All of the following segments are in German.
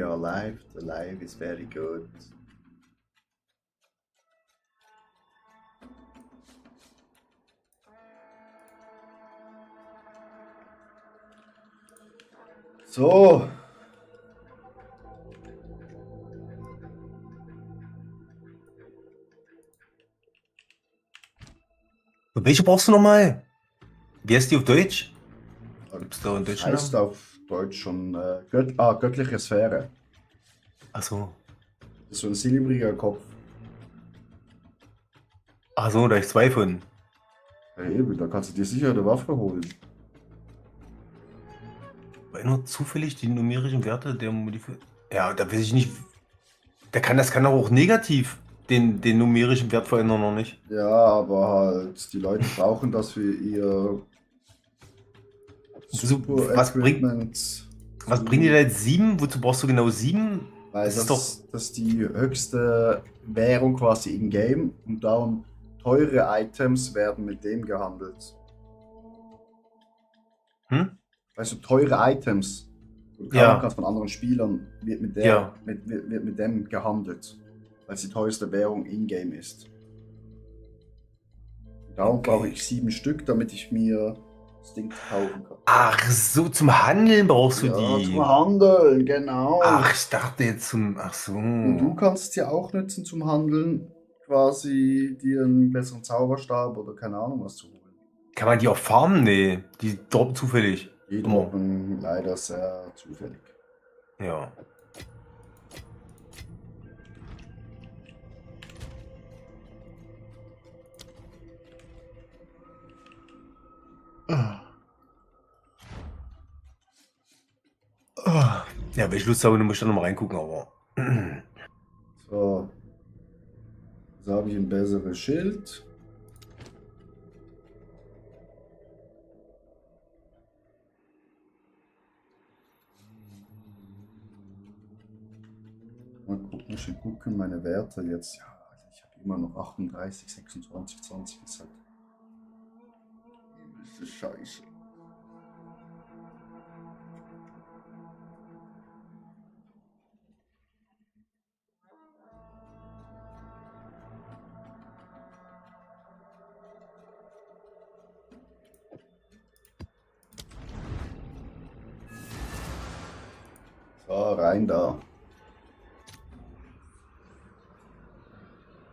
are alive. The life is very good. So. Und welche brauchst du nochmal? Wie heißt die auf Deutsch? Gibt's da einen deutschen Heißt Namen? auf Deutsch schon göttliche Sphäre. Achso. Das ist so ein silbriger Kopf. Achso, da ich zwei von. Ja, eben, da kannst du dir sicher eine Waffe holen. Weil nur zufällig die numerischen Werte der Modifizierung. Ja, da weiß ich nicht. Das kann doch auch negativ den numerischen Wert verändern, noch nicht. Ja, aber halt, die Leute brauchen das für ihr super Was bringt dir da jetzt 7? Wozu brauchst du genau 7? Weil Das ist das ist die höchste Währung quasi in Game und darum teure Items werden mit dem gehandelt. Hm? Weißt du, teure Items, du Ja. kannst von anderen Spielern, wird mit dem gehandelt, weil es die teuerste Währung in Game ist. Darum Okay. brauche ich 7 Stück, damit ich mir das Ding kaufen kann. Ach so, zum Handeln brauchst du Ja, die. zum Handeln, genau. Ach, ich dachte jetzt zum. Ach so. Und du kannst es ja auch nutzen zum Handeln, quasi dir einen besseren Zauberstab oder keine Ahnung was zu holen. Kann man die auch farmen? Nee, die droppen zufällig. Die Immer. droppen leider sehr zufällig. Ja. Ja, wenn ich Lust habe, dann muss ich da nochmal reingucken, aber. So. Jetzt habe ich ein besseres Schild. Mal gucken, meine Werte jetzt. Ja, also ich habe immer noch 38, 26, 20 gesagt. Das ist scheiße. So, rein da.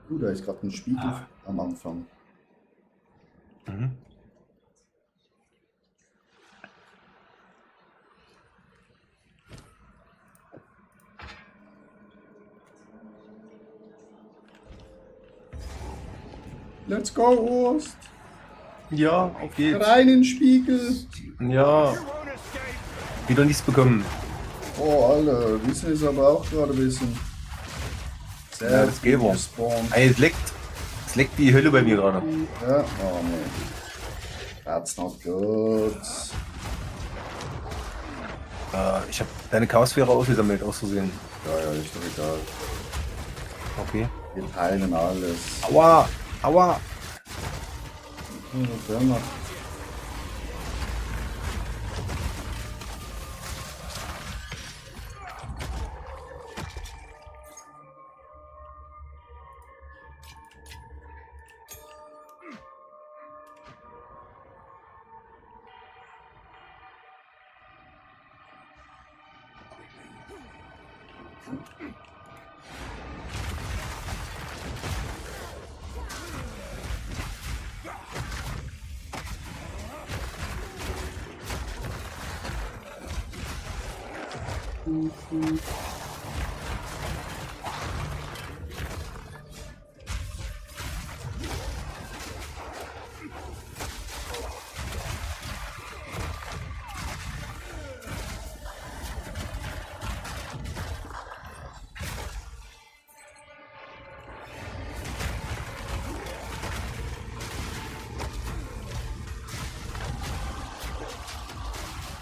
Da ist gerade ein Spiegel am Anfang. Mhm. Let's go, Ost! Ja, auf geht's. Rein in den Spiegel! Ja. Wieder nichts bekommen. Oh, Alter, Wissen ist aber auch gerade ein bisschen. Sehr Ja, das geht wohl. gespawnt. Ey, es leckt die Hölle bei mir gerade. Ja, oh nee. That's not good. Ich habe deine Chaosphäre ausgesammelt, aus Versehen. Ja, ist doch egal. Okay. Wir teilen alles. Aua! Aua! Was der macht.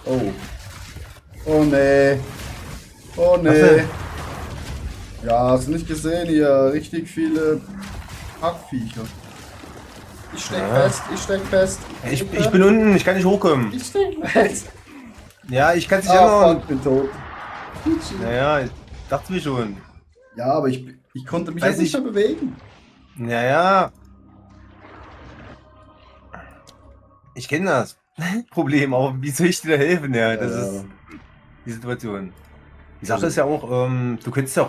Oh. Oh nee. Oh Was nee. denn? Ja, hast du nicht gesehen hier? Richtig viele Hackviecher. Ich steck Ja. fest, ich steck fest. Ich bin unten, ich kann nicht hochkommen. Ich steck fest. Ja, ich kann es nicht Ah, ändern. fuck, bin tot. Naja, ich dachte mir schon. Ja, aber ich konnte mich Weiß auch nicht ich- mehr bewegen. Naja. Ich kenne das Problem, aber wie soll ich dir da helfen? Ja, das Ja. ist die Situation. Die Sache ist ja auch, du könntest ja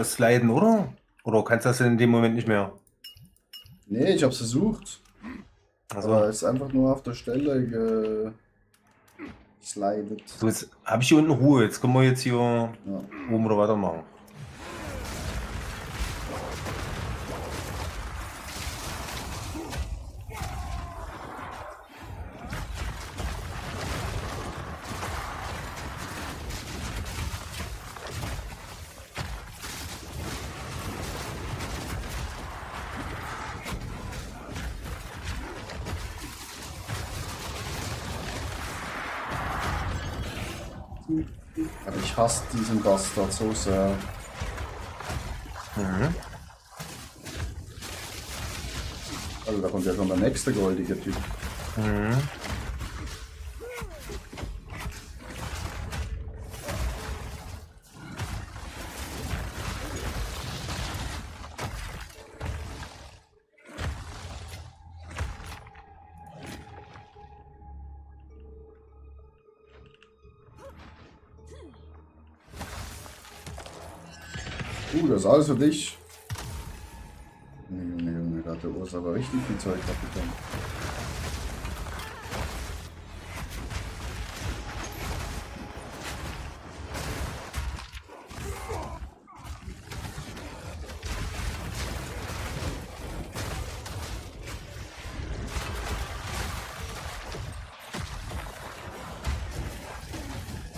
sliden, oder? Oder kannst das in dem Moment nicht mehr? Nee, ich hab's versucht. Also, Aber es ist einfach nur auf der Stelle geslidet. so jetzt habe ich hier unten Ruhe. Jetzt können wir jetzt hier Ja. oben oder weitermachen. Aber ich hasse diesen Bastard so sehr. Mhm. Also da kommt ja schon der nächste goldige Typ. Mhm. Das ist alles für dich. Junge, da hat der Urs aber richtig viel Zeug abgekommen.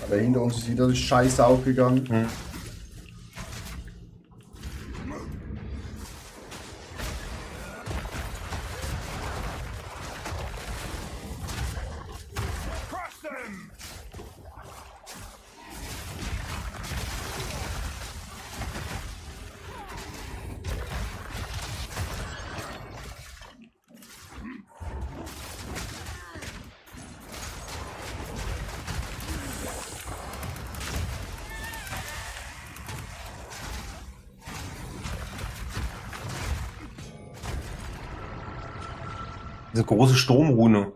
Aber hinter uns ist wieder das Scheiße aufgegangen. Mhm. Diese große Sturmrune.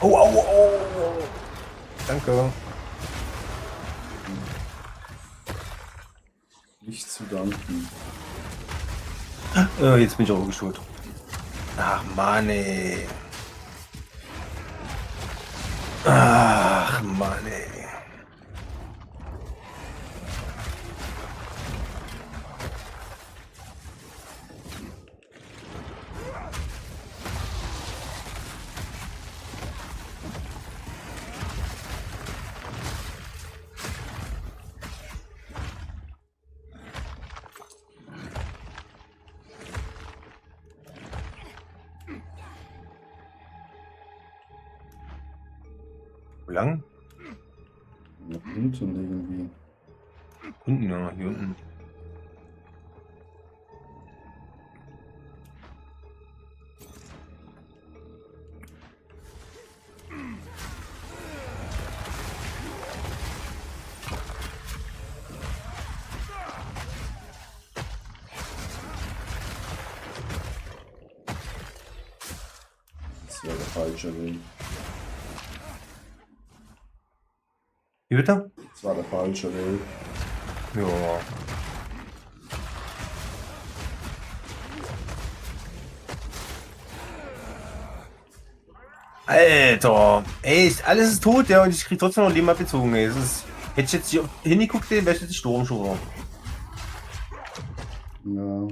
Oh. Danke. Nicht zu danken. Jetzt bin ich auch geschult. Ach Mann, ey. Ach Mann, ey. Wo lang? Nach hinten irgendwie. Unten, ja, hier unten. Das wäre der falsche Weg. Wie bitte? Das war der falsche Weg. Ja. Alter, ey, alles ist tot, ja, und ich krieg trotzdem noch Leben abgezogen, ey. Hätte ich jetzt hier hingeguckt, wäre ich jetzt gestorben schon. Ja.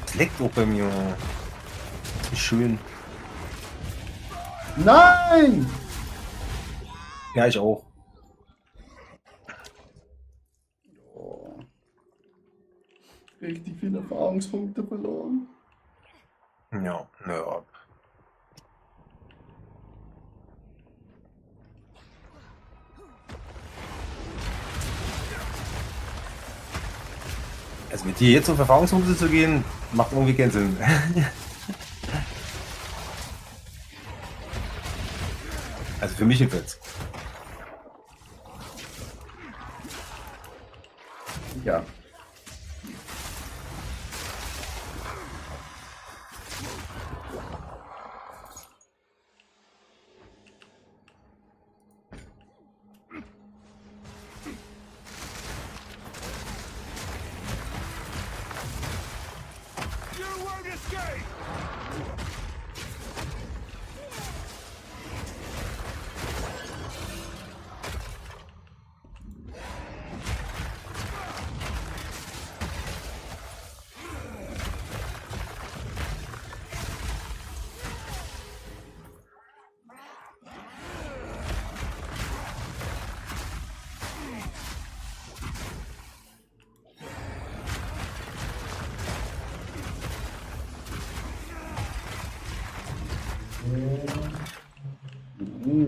Das leckt auch bei mir. Das ist schön. Nein! Ja, ich auch. Oh. Richtig viele Erfahrungspunkte verloren. Ja, naja. Also mit dir jetzt auf Erfahrungspunkte zu gehen, macht irgendwie keinen Sinn. Also für mich jedenfalls. Ja.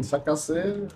Sackgasse.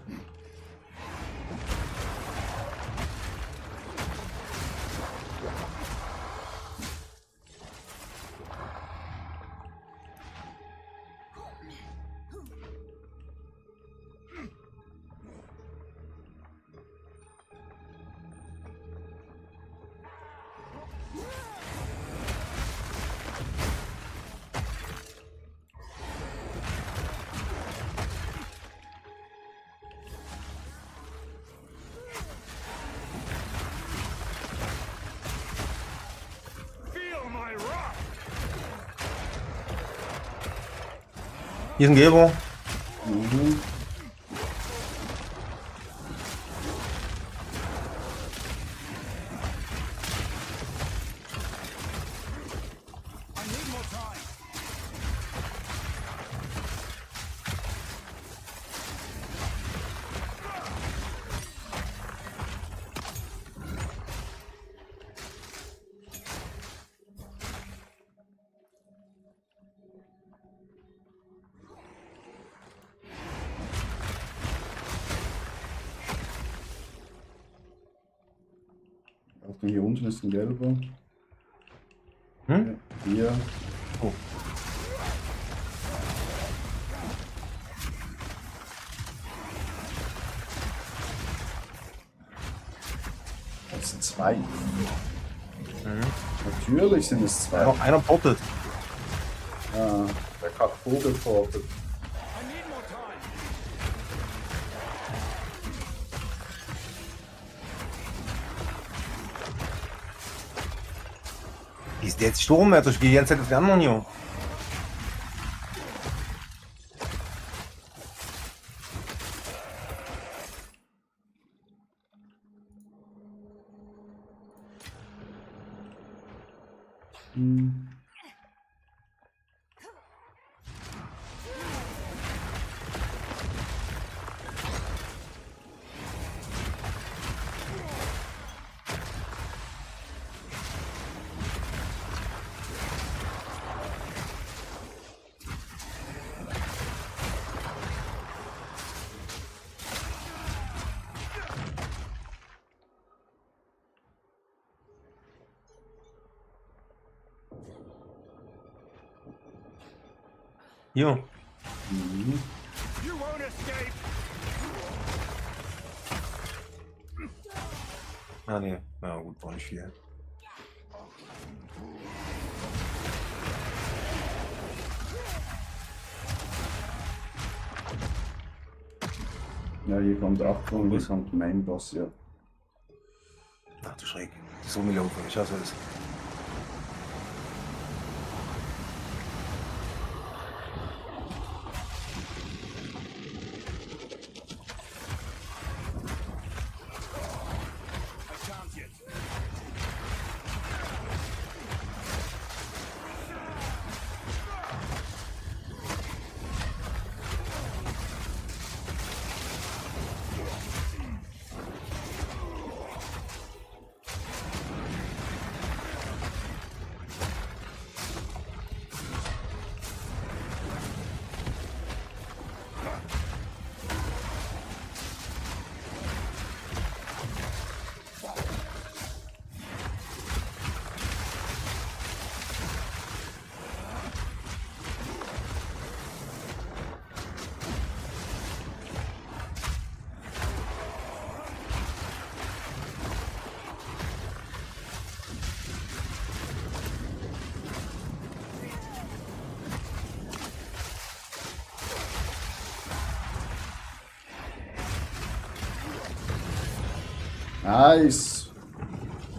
Hier ist ein Gelber. Mhm. Hier unten ist ein gelber. Hm? Hier. Oh. Das sind zwei. Mhm. Natürlich sind es zwei. Noch einer portet. Ja, der Vogel portet. Wie ist der jetzt Sturm, Alter? Ich gehe die ganze Zeit auf den anderen hier. Hm. Hier. Mhm. Ah, nee. Na gut, war nicht viel. Ja, hier kommt Achtung, hier kommt Main Boss, ja. schräg. So rumgelaufen, ich hasse es. Nice.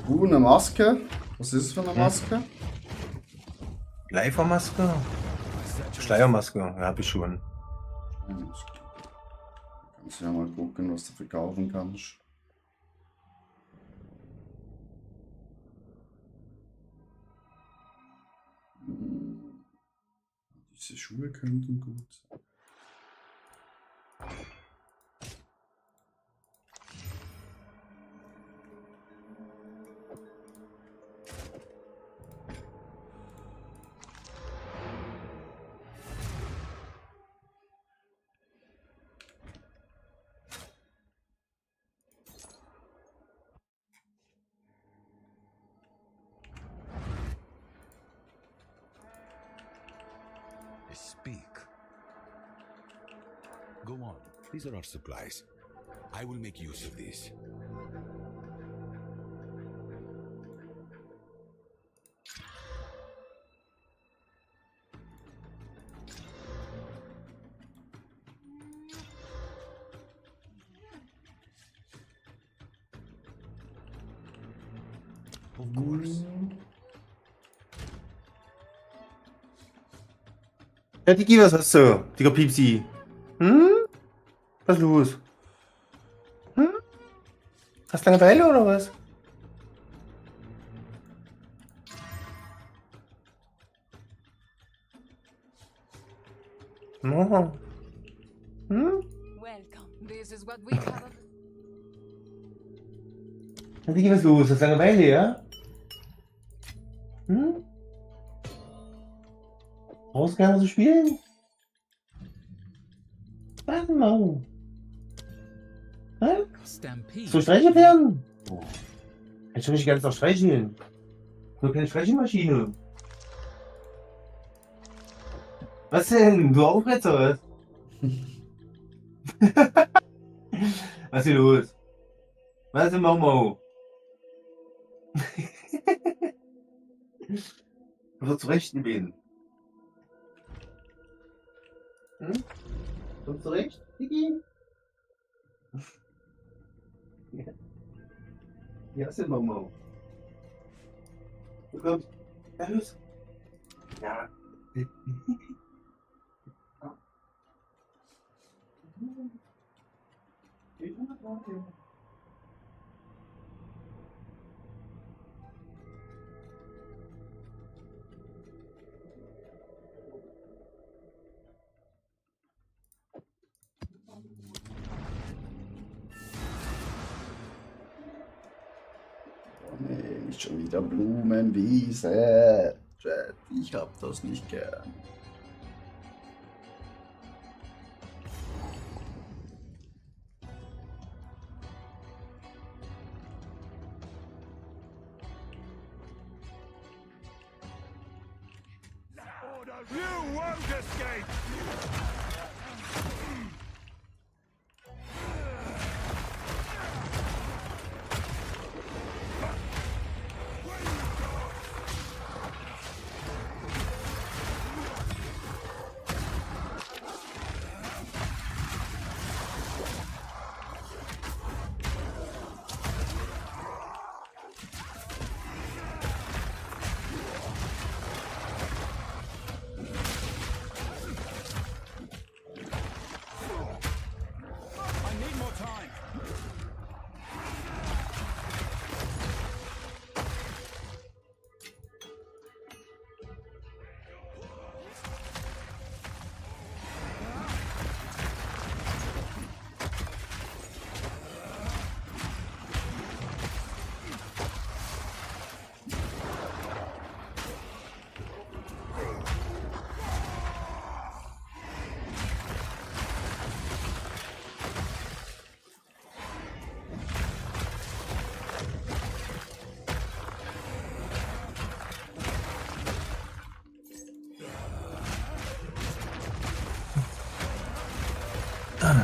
Eine Maske. Was ist es für eine Maske? Leifermaske? Schleiermaske, ja, hab ich schon. Kannst du ja mal gucken, was du verkaufen kannst. Diese Schuhe könnten gut sein. Speak. Go on. These are our supplies. I will make use of these. Of course. Ja, Digi, was hast du? Digga Piepsi. Was ist los? Hast du Langeweile oder was? No. Welcome. This is what we have. Ja, Digi, was ist los? Hast du Langeweile, ja? Brauchst du gerne zu spielen? Warte mal. Stampede. So streichen werden? Kannst du mich ganz noch streicheln? So keine Streichelmaschine. Was denn? Du Aufretzer, was? Was ist hier los? Was ist denn Mau? Du wirst zurecht gebeten. Kommst du zurecht, Digi? Ja, ist denn Mau? Du kommst. Ja, los. Ja. Oh nee, nicht schon wieder Blumenwiese. Chat, ich hab das nicht gern. You won't escape!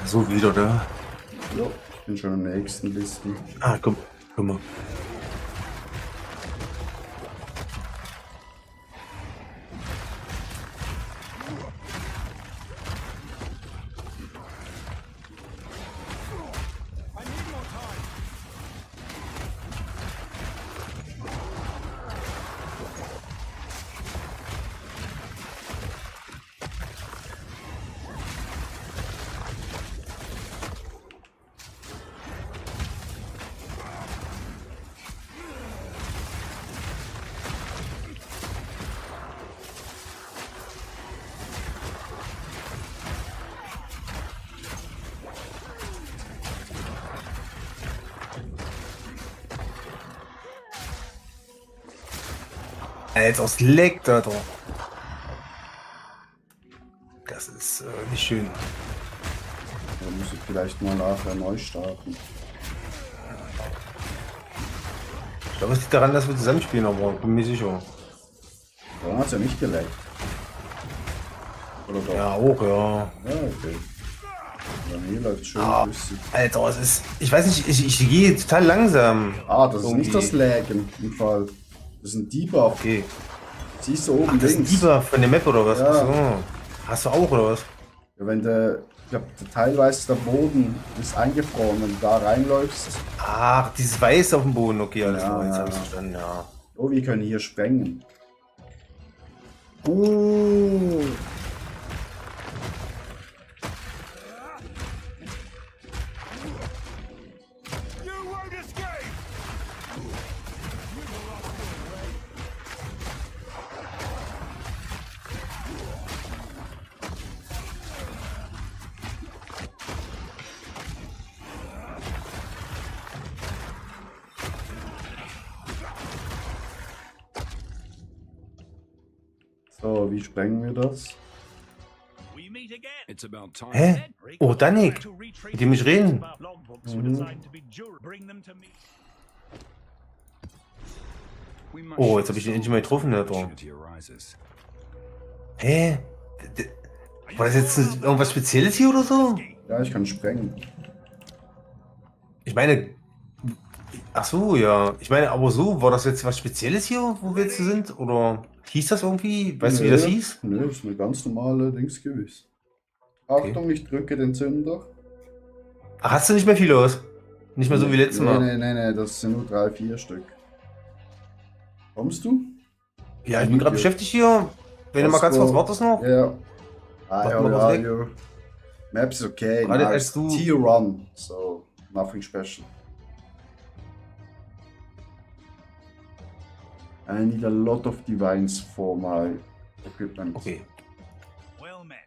So wieder da. Jo, ich bin schon am nächsten Listen. Ah, komm mal. Jetzt aus Leck da drauf. Das ist nicht schön. Da muss ich vielleicht mal nachher neu starten. Ich glaube, es liegt daran, dass wir zusammenspielen, aber bin mir sicher. Da hat es ja nicht geleckt. Oder doch? Ja, auch, ja. Ja, okay. Ja, hier läuft schön flüssig. Alter, es ist. Ich weiß nicht, ich gehe total langsam. Ah, das ist Irgendwie. nicht das Laggen im Fall. Das ist ein Debuff. Okay. Siehst du oben Das ist ein links? Debuff von der Map oder was? Ja. Ach so. Hast du auch oder was? Ja, wenn der, ich glaube, teilweise der Boden ist eingefroren, wenn du da reinläufst. Ach, dieses Weiß auf dem Boden. Okay, alles Ja, klar, jetzt ja, hab ich's ja. verstanden, ja. Oh, wir können hier sprengen. So, wie sprengen wir das? It's about time. Hä? Oh, Danik. Mit dem ich reden. We must Oh, jetzt habe ich ihn endlich mal getroffen, der da. opportunity arises. Hä? War das jetzt irgendwas Spezielles hier oder so? Ja, ich kann sprengen. Ich meine. Ach so, ja. Ich meine, aber so, war das jetzt was Spezielles hier, wo wir jetzt sind? Oder hieß das irgendwie? Weißt du, wie das hieß? Nö, ist eine ganz normale Dings gewiss. Achtung, ich drücke den Zünder. Ach, hast du nicht mehr viel los? Nicht mehr so wie letztes Mal? Nee, das sind nur 3, 4 Stück. Kommst du? Ja, ich bin gerade beschäftigt hier. Wenn du mal ganz kurz wartest noch. Ja. Warte mal kurz weg. you. Maps is okay. Gerade Nice. als du- T-Run. So, nothing special. I need a lot of divines for my equipment. Okay. Well met.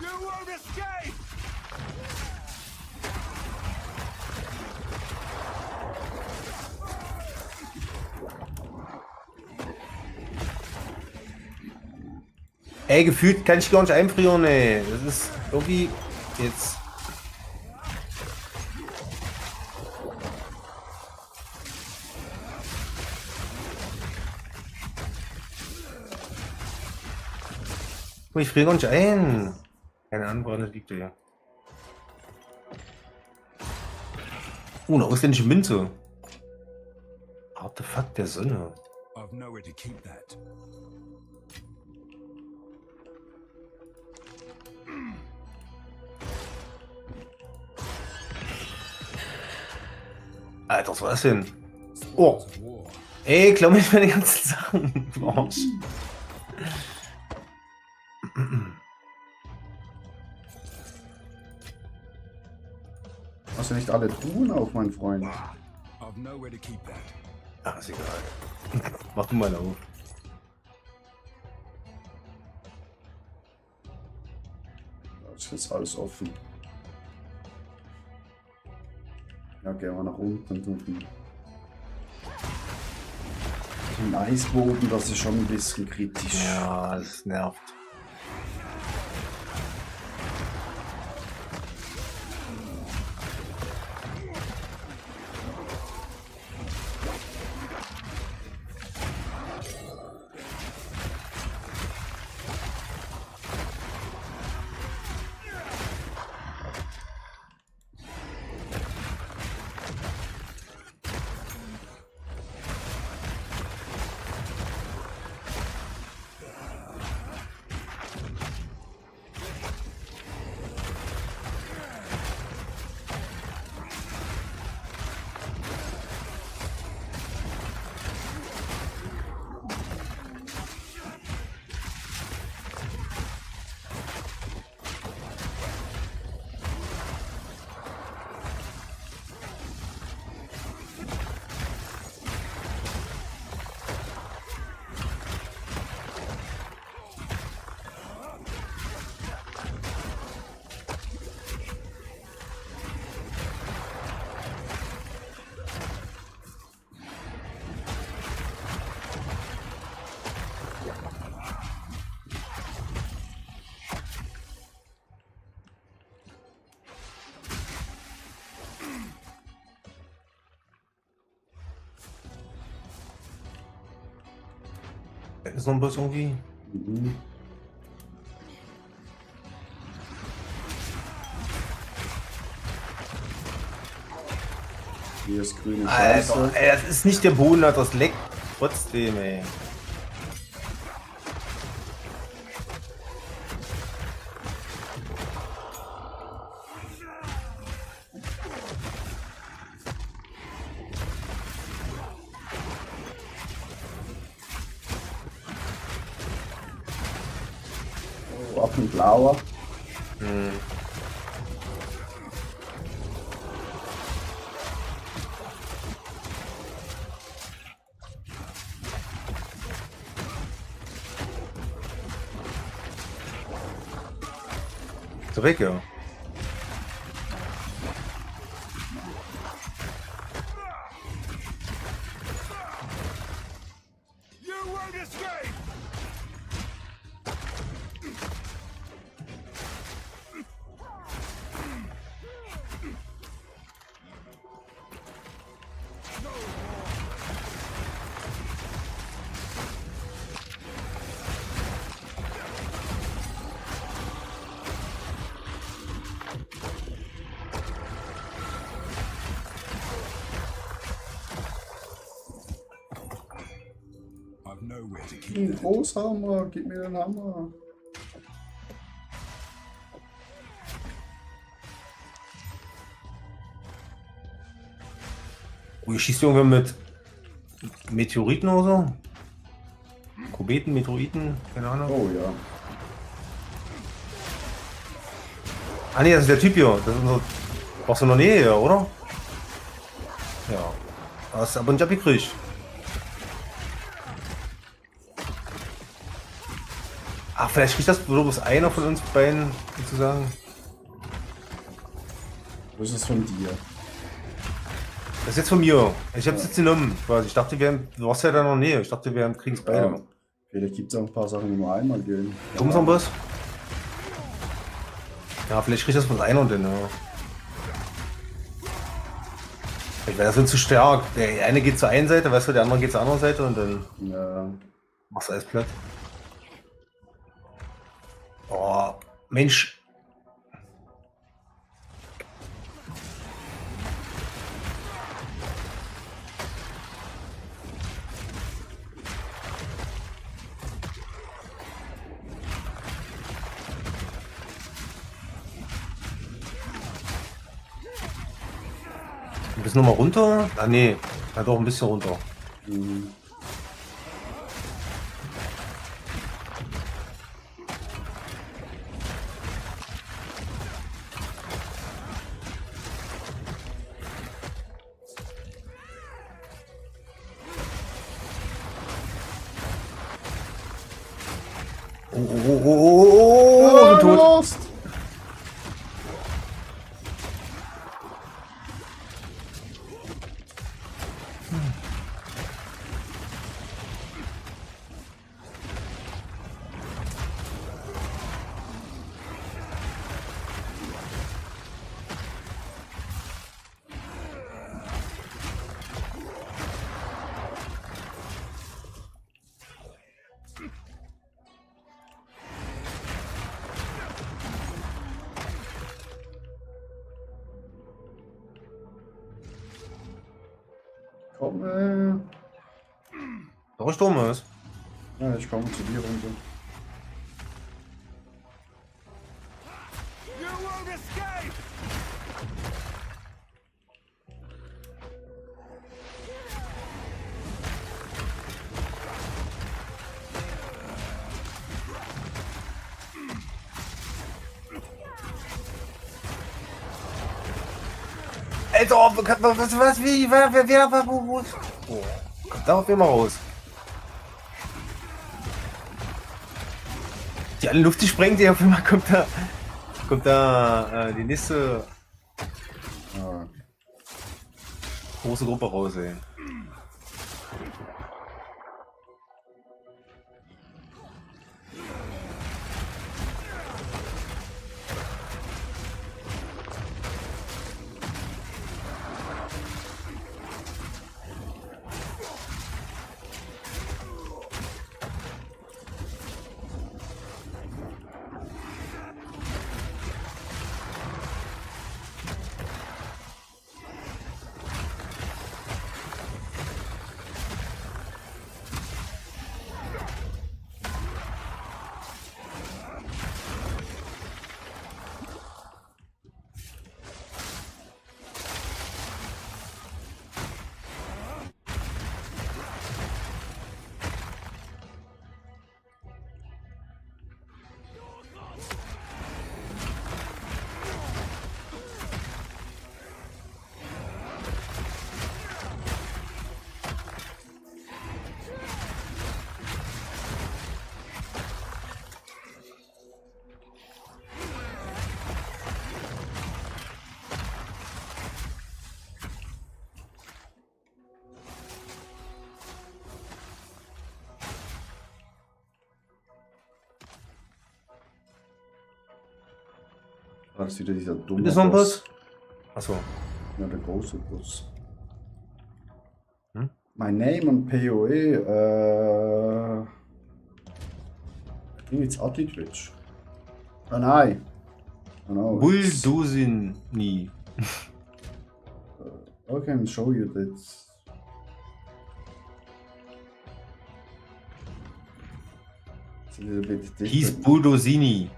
You won't escape! Ey, gefühlt kann ich gar nicht einfrieren, ey. Das ist irgendwie jetzt. Oh, ich friere gar nicht ein. Keine Ahnung, liegt hier. Eine ausländische Münze. Artefakt der Sonne. I've nowhere to keep that. Alter, was war das denn? Oh, Of war. ey, klau mir meine ganzen Sachen. Du Arsch. Hast du nicht alle Truhen auf, mein Freund? I've nowhere to keep that. Ach, ist egal. Mach du mal auf. Das ist jetzt alles offen. Ja, gehen wir nach unten. Im Eisboden, das ist schon ein bisschen kritisch. Ja, das nervt. Ist noch ein Boss irgendwie? Mhm. Hier ist grüne Scheiße. Alter, ey, das ist nicht der Boden, das leckt trotzdem, ey. Oh, ab ein blauer. Ist weg, ja. You won't escape! I've nowhere to keep Ein them. Großhammer, gib mir den Hammer. Oh, ihr schießt irgendwann mit Meteoriten oder so? Kometen, Meteoriten, keine Ahnung. Oh ja. Ah ne, das ist der Typ hier. Das ist unser. Brauchst du in der Nähe hier, oder? Ja. Hast du aber nicht abgekriegt. Ach, vielleicht kriegt das bloß einer von uns beiden sozusagen. Das ist von dir. Das ist jetzt von mir. Ich hab's jetzt genommen. Quasi. Ich dachte, du warst ja da noch Nähe. Ich dachte, wir kriegen es beide. Ja. Vielleicht gibt es auch ein paar Sachen, die nur einmal gehen. Kommt noch ein Boss? Ja, vielleicht kriegt das von einer und dann, ja. Ich wäre das zu stark. Der eine geht zur einen Seite, weißt du, der andere geht zur anderen Seite und dann Ja. machst du alles platt. Oh, Mensch. Ein bisschen nochmal runter? Ah nee, ja doch ein bisschen runter. Mhm. Oh, bin tot. Lost! Komm, Doch, Sturm ist. ja, ich komme zu dir runter. You won't escape! Alter, was, wie, wer, wo? Oh, kommt da auf jeden Fall raus. Die alle Luft, die sprengt, die auf einmal kommt da die nächste Ah, große Gruppe raus, ey. das ist wieder dieser dumme Ist noch ein Boss. Bus? Achso. Ja, der große Boss. Hm? My name on PoE, I think it's Attitwitch. Ah nein. Oh no. it's- Bulldozini. I can show you that. It's a little bit different. Hieß Bulldozini.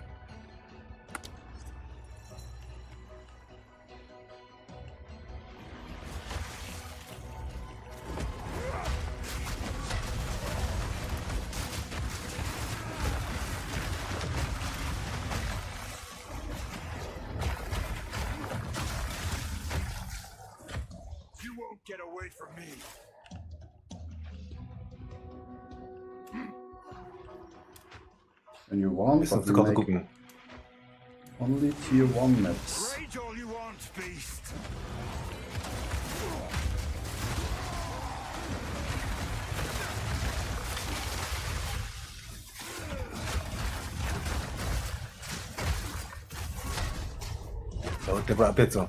You won't get away from me. When you want, Müssen auf but die we Karte make gucken. only tier 1 maps. Rage all you want, beast. So, der war ab jetzt so.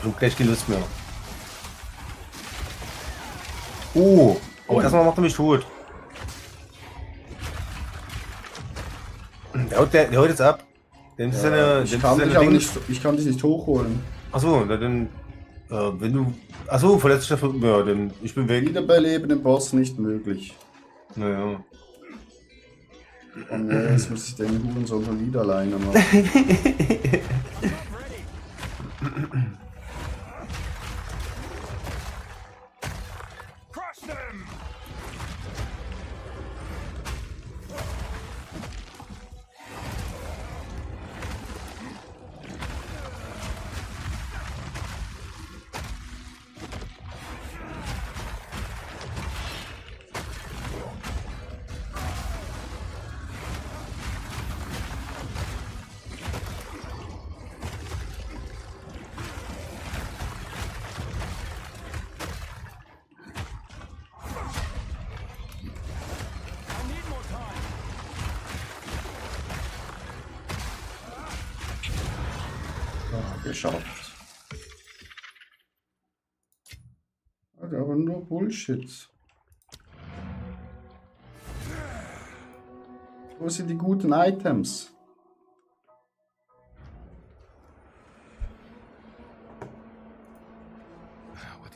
Ich hab gleich keine Lust mehr. Oh, aber erstmal macht er mich tot. Der haut jetzt ab. Dem ist seine, Ich dem kann ist dich seine aber Ding. nicht, ich kann dich nicht hochholen. Achso, na dann. Wenn du. Achso, verletzt dich davon. Ja, dann. Ich bin weg. Wiederbeleben im Boss nicht möglich. Naja. Oh nee, jetzt muss ich den Hurensohn schon wieder alleine machen. Crush them! Geschafft. Alter, aber nur Bullshit. Wo sind die guten Items? What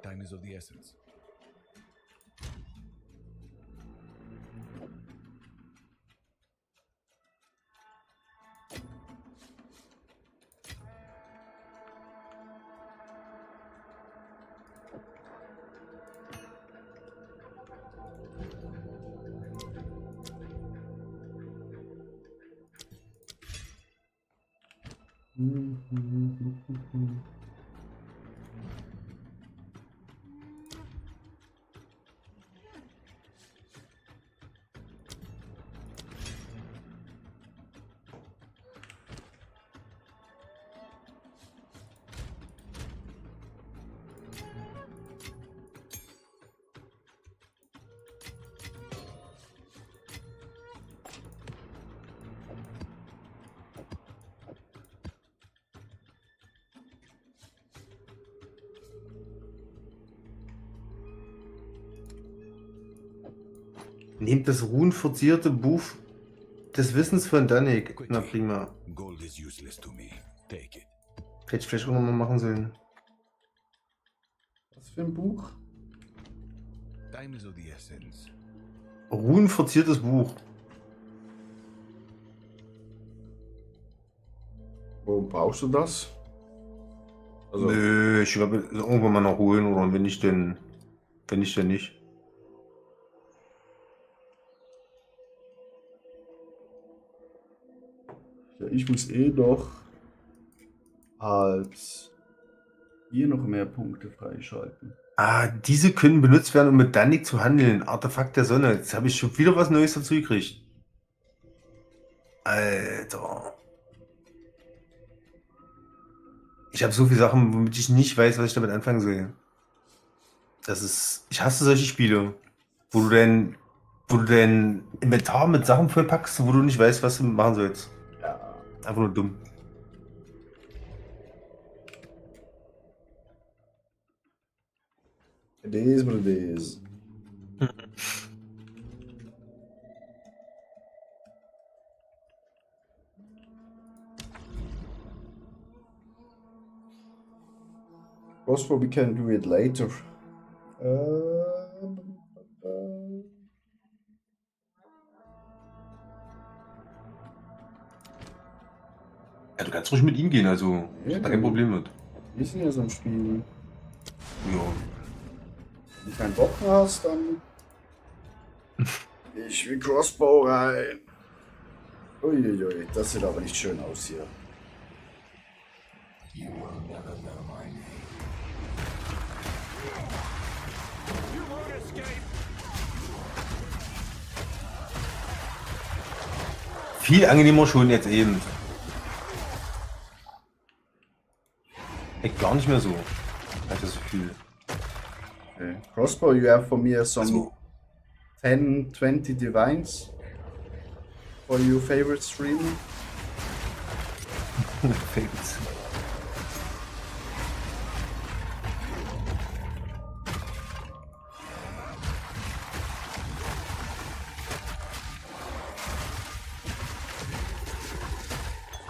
Time is of the essence. Nehmt das runenverzierte Buch des Wissens von Danik. Na prima. Gold is useless to me. Take it. Hätte ich vielleicht auch nochmal machen sollen. Was für ein Buch? Time is of the essence. Runenverziertes Buch. Warum brauchst du das? Also, Nö, ich glaube, irgendwann mal noch holen oder wenn ich denn nicht. ja, ich muss eh doch als hier noch mehr Punkte freischalten. Ah, diese können benutzt werden, um mit Danik zu handeln. Artefakt der Sonne. Jetzt habe ich schon wieder was Neues dazu gekriegt. Alter. Ich habe so viele Sachen, womit ich nicht weiß, was ich damit anfangen soll. Das ist. Ich hasse solche Spiele, wo du dein Inventar mit Sachen vollpackst, wo du nicht weißt, was du machen sollst. Ja. Einfach nur dumm. It is what it is. Crossbow, we can do it later. Ja, du kannst ruhig mit ihm gehen, also ich Ja, hab da kein Problem mit. Wir sind ja so ein Spiel. Ja. Wenn du keinen Bock mehr hast, dann. Ich will Crossbow rein. Uiuiui, das sieht aber nicht schön aus hier. You won't escape. Viel angenehmer schon jetzt eben. Echt gar nicht mehr so. Ich hab das Gefühl. Okay. Crossbow, you have for me some Also, 10, 20 divines for your favorite streamer. Favorites.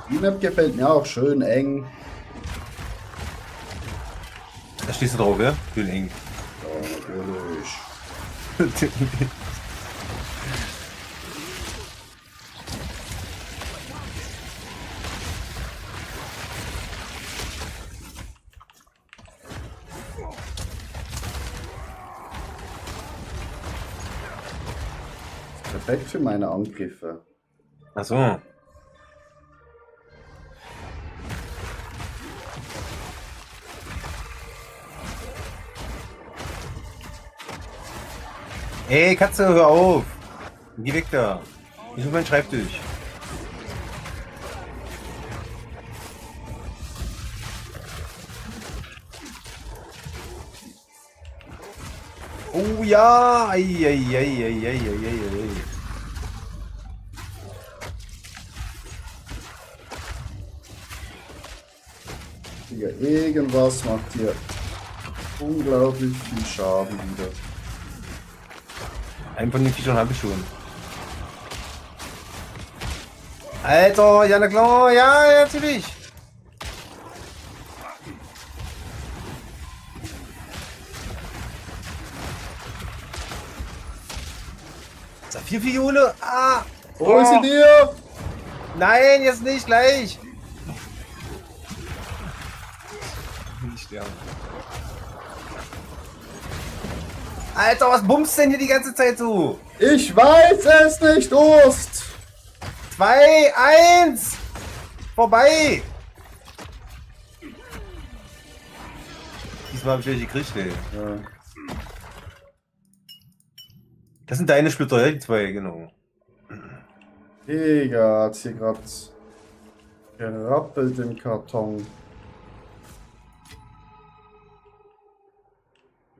Die Map gefällt mir auch, schön eng. Da stehst du drauf, ja? Schön eng. Ja, natürlich. Perfekt für meine Angriffe. Ach so. Ey, Katze, hör auf! Geh weg da! Ich auf meinen Schreibtisch. Oh ja! Ei, ei, ei, ei, ei, ei, ei, ei. Digga, irgendwas macht hier unglaublich viel Schaden wieder. Einen von den Viechern habe ich schon. Alter, ja na klar, ja, natürlich. Saphir-Fiole? Ah! Hol sie dir! Nein, jetzt nicht gleich! Nicht sterben. Alter, was bummst denn hier die ganze Zeit so? Ich weiß es nicht, Durst! 2, 1! Vorbei! Diesmal habe ich welche gekriegt, ey. Ja. Das sind deine Splitter, ja, die 2, genau. Digga, hat hier gerade gerappelt im Karton.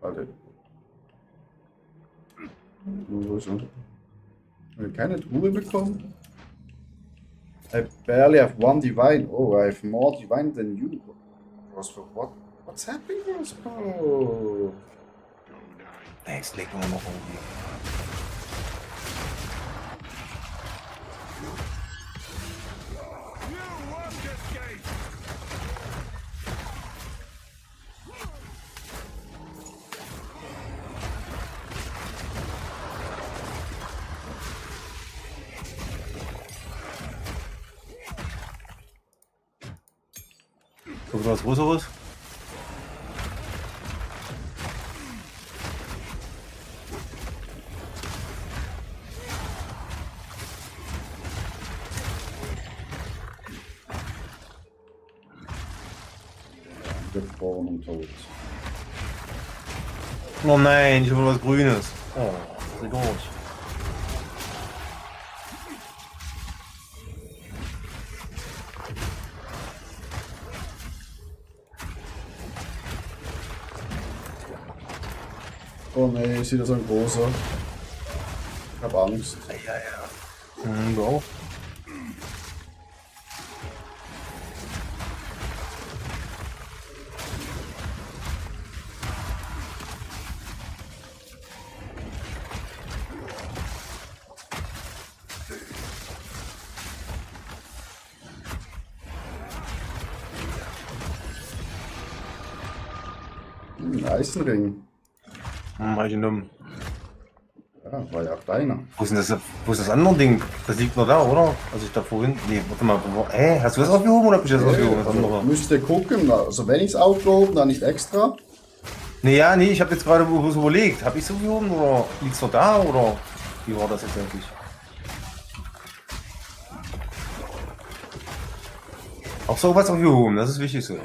Warte. Wo ist er? Haben wir keine Truhe bekommen? I barely have one divine. Oh, I have more divine than you. Crossbow, what's happening, Crossbow? Jetzt legen wir noch irgendwie. You won't escape. Guck mal was Größeres. Gefroren und tot. Oh nein, ich will was Grünes. Oh, sehr gut. Oh ne, ist wieder so ein großer. Ich hab Angst. Ja. Du auch? Eisenring. Hab ich genommen. Ja, war ja auch deiner. Wo ist das andere Ding? Das liegt noch da, oder? Also ich da vorhin. Nee, warte mal. Hast du das aufgehoben oder hab ich das aufgehoben? Das andere? Müsst ihr gucken, also wenn ich es aufgehoben, dann nicht extra. Nee, ja, nee, ich habe jetzt gerade so überlegt. Hab ich es aufgehoben oder liegt's noch da oder wie war das jetzt eigentlich? Auch so was aufgehoben, das ist wichtig so.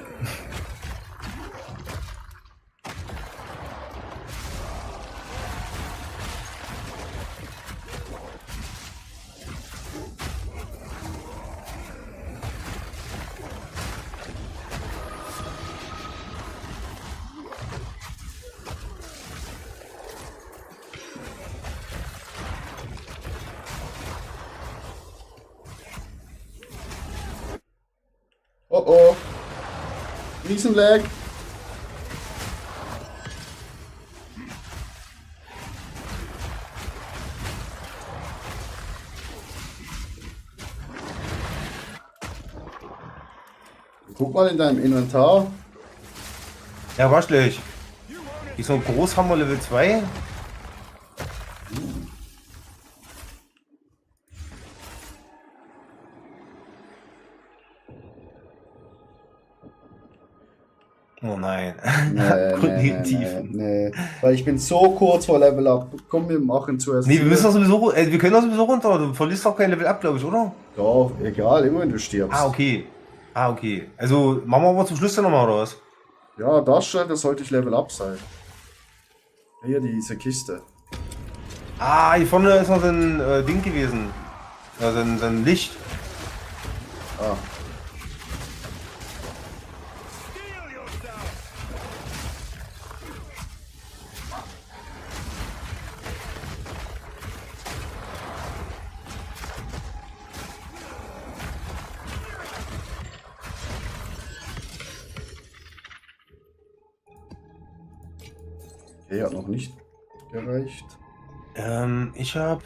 Oh oh. Riesenlag. Guck mal in deinem Inventar. Ja, war schlecht. Ist so ein Großhammer Level 2. Oh nein. Nee. Weil ich bin so kurz vor Level Up. Komm, wir machen zuerst. Nee, wir müssen doch sowieso, wir können doch sowieso runter. Du verlierst doch kein Level Up, glaube ich, oder? Ja, egal, immer wenn du stirbst. Ah, okay. Also, machen wir aber zum Schluss dann nochmal, oder was? Ja, das sollte ich Level Up sein. Hier, diese Kiste. Ah, hier vorne ist noch so ein Ding gewesen. Ja, so ein Licht. Ah. Heal yourself. Okay, hat noch nicht gereicht. Ich habe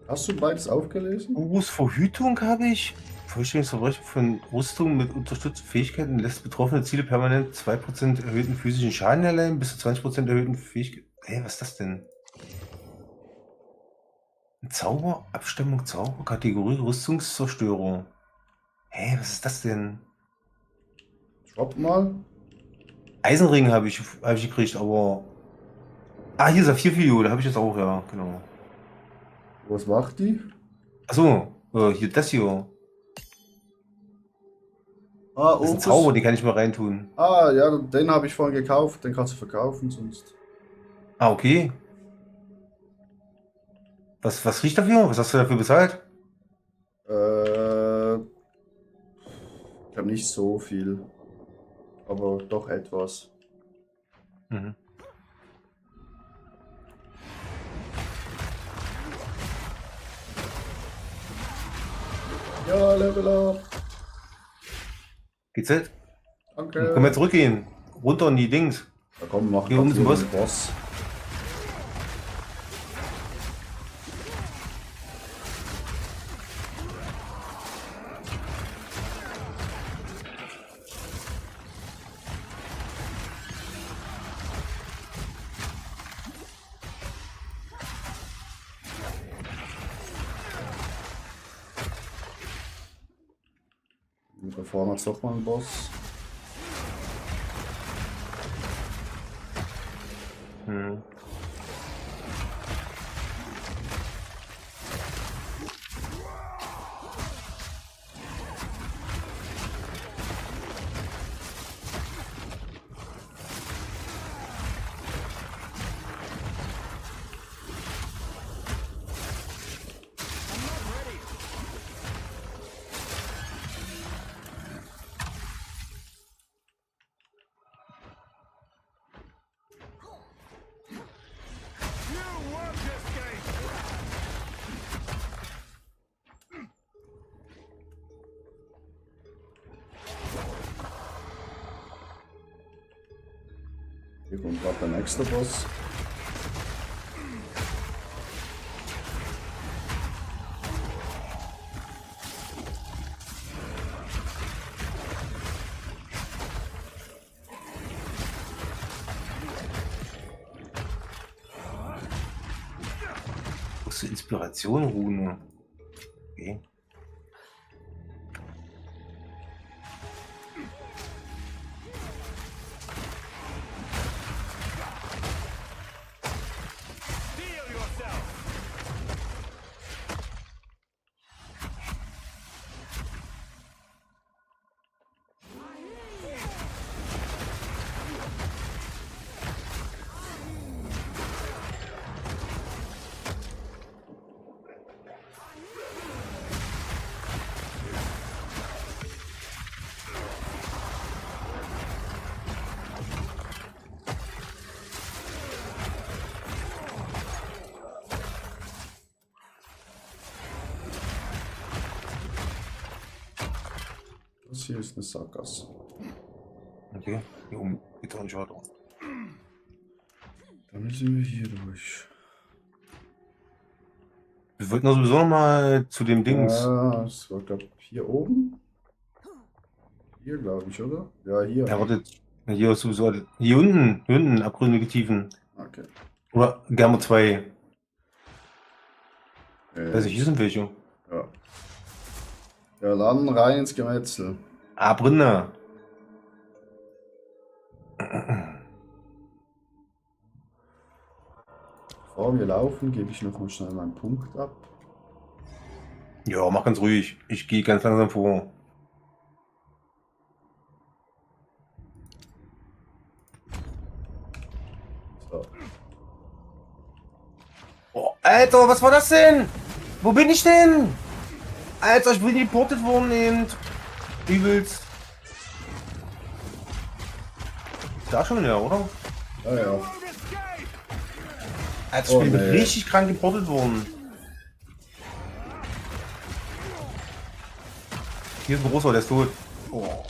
Hast du beides aufgelesen? Urus Verhütung habe ich. Vollständiges Verbrechen von Rüstung mit unterstützten Fähigkeiten lässt betroffene Ziele permanent 2% erhöhten physischen Schaden erleiden, bis zu 20% erhöhten Fähigkeiten. Hey, was ist das denn? Zauber, Abstimmung, Zauber, Kategorie Rüstungszerstörung. Hä, was ist das denn? Drop mal. Eisenring habe ich gekriegt, aber. Ah, hier Saphirfiole, habe ich jetzt auch, ja, genau. Was macht die? Achso, hier das hier. Ah, Das ist ein Opus. Zauber, den kann ich mal reintun. Ah, ja, den habe ich vorhin gekauft. Den kannst du verkaufen sonst. Ah, okay. Was riecht dafür? Was hast du dafür bezahlt? Ich habe nicht so viel. Aber doch etwas. Mhm. Ja, Level up. Geht's jetzt? Danke. Können wir zurückgehen? Runter in die Dings. Da komm, mach Hier oben grad zum Boss. den Boss. Und da vorne hat's doch mal einen Boss. Hm. You won't escape! Hier kommt gerade der nächste Boss. Große Inspiration, Rune. Okay. Heal yourself! Das hier ist eine Sackgasse. Okay. Hier oben geht's auch nicht weiter. Dann müssen wir hier durch. Wir wollten doch sowieso noch mal zu dem Dings. Ja, das war glaube hier oben. Hier glaube ich, oder? Ja, hier. Ja, wartet. Hier ist sowieso. Hier unten, abgründige Tiefen. Okay. Oder gerne zwei. Äh, Also hier sind welche. ja. Ja, dann rein ins Gemetzel. Ah, Brünne. Bevor wir laufen, gebe ich noch mal schnell meinen Punkt ab. Ja, mach ganz ruhig. Ich gehe ganz langsam vor. So. Oh, Alter, was war das denn? Wo bin ich denn? Alter, ich bin deportet worden eben. Übelst. Da schon wieder, oder? Ah ja. Won't escape! Alter, ich Oh, bin nee. richtig krank deportet worden. Hier ist ein großer, der ist tot. Oh.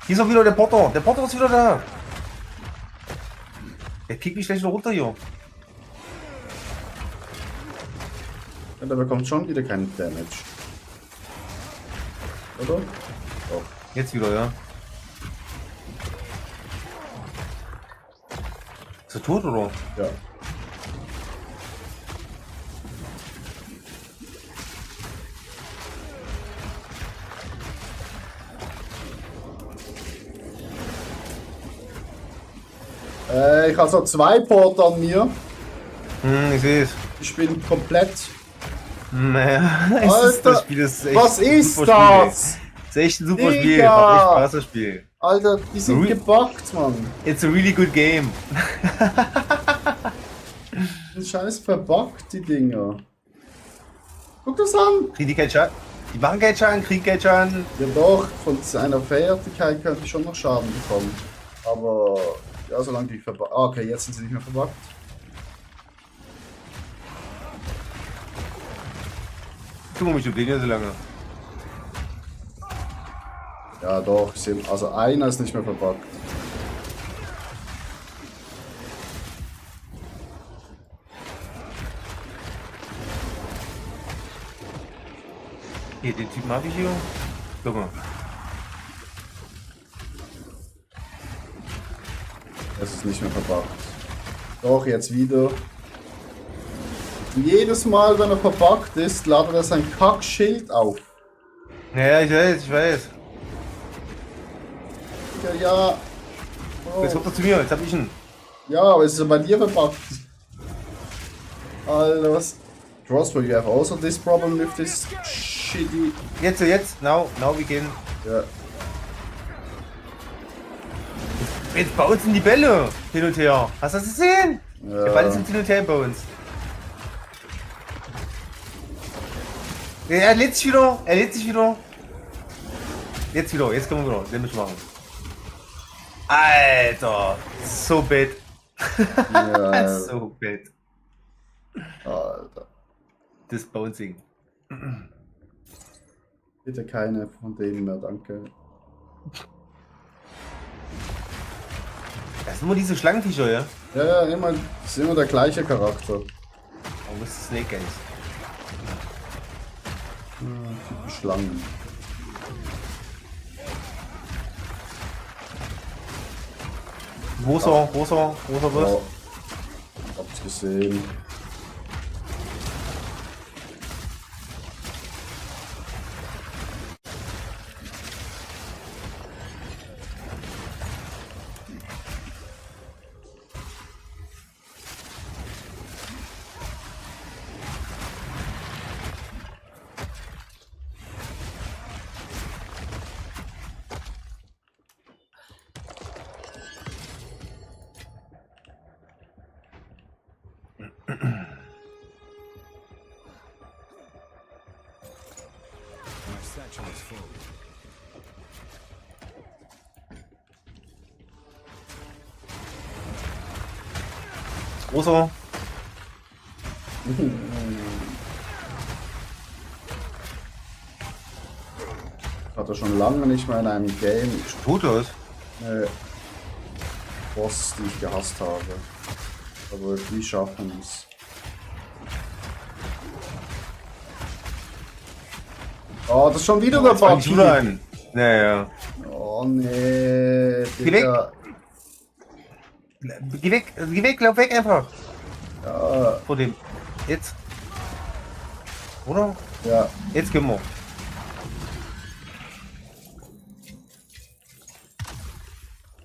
Hier ist auch wieder der Porter. Der Porter ist wieder da. Der kickt mich gleich wieder runter hier. Ja, der bekommt schon wieder keinen Damage. Oder? Doch. Jetzt wieder, ja. Ist er tot, oder? Ja. Ich habe so 2 Porter an mir. Ich sehe es. Ich bin komplett. Naja, Alter, das Spiel ist echt was ein ist super Spiel, ey. das? Das ist echt ein super Spiel. Digga. Macht echt Spaß, das Spiel. Alter, die sind Re- gebuggt, Mann. It's a really good game. Die sind scheiß verbuggt, die Dinger. Guck das an. Kriegen die keinen Schaden? Die machen keinen Schaden, kriegen keinen Schaden. Ja doch, von seiner Fertigkeit könnte ich schon noch Schaden bekommen. Aber, ja, solange die verbuggt. Ah, okay, jetzt sind sie nicht mehr verbuggt. Kümmere mich um den ja so lange. Ja doch, also einer ist nicht mehr verbuggt. Hier, den Typen habe ich hier. Guck mal. Es ist nicht mehr verbuggt. Doch, jetzt wieder. Und jedes Mal, wenn er verbuggt ist, ladet er sein Kackschild auf. Ja, ich weiß. Ja, ja. Oh. Jetzt kommt er zu mir, jetzt hab ich ihn. Ja, aber es ist ja bei dir verbuggt. Alter, was? Crossbow, you have also this problem with this shitty. Jetzt, now we can. Ja. Jetzt bouncen die Bälle hin und her. Hast du das gesehen? Ja. Der Ball sind hin und her bounced. Er lädt sich wieder, Jetzt können wir wieder, den müssen wir machen. Alter, so bad. Ja, So bad. Alter. Das Bouncing. Bitte keine von denen mehr, danke. Das sind nur diese Schlangenviecher, ja? Ja, immer, ist immer der gleiche Charakter. Oh, das ist Snake Eyes. Typen Schlangen. Großer Boss. Ja, hab's gesehen. My satchel is full. Großer. Hat er schon lange nicht mehr in einem Game Tut das? Boss, die ich gehasst habe. Aber die schaffen es. Oh, das ist schon wieder der Fang ich wieder Buggy. an. Naja. Oh nee, Geh Digga. Geh weg, lauf weg einfach. Ja, Vor dem. Jetzt. Oder? ja. Jetzt können wir.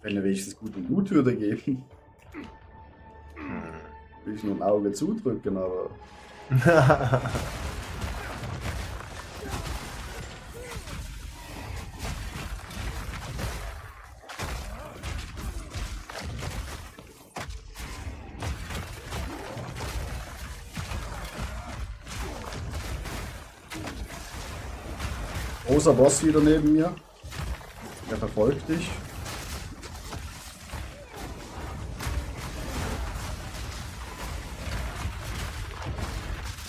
Wenn er wenigstens guten Loot würde geben. Will ich nur ein Auge zudrücken, aber. Großer Boss wieder neben mir. Er verfolgt dich.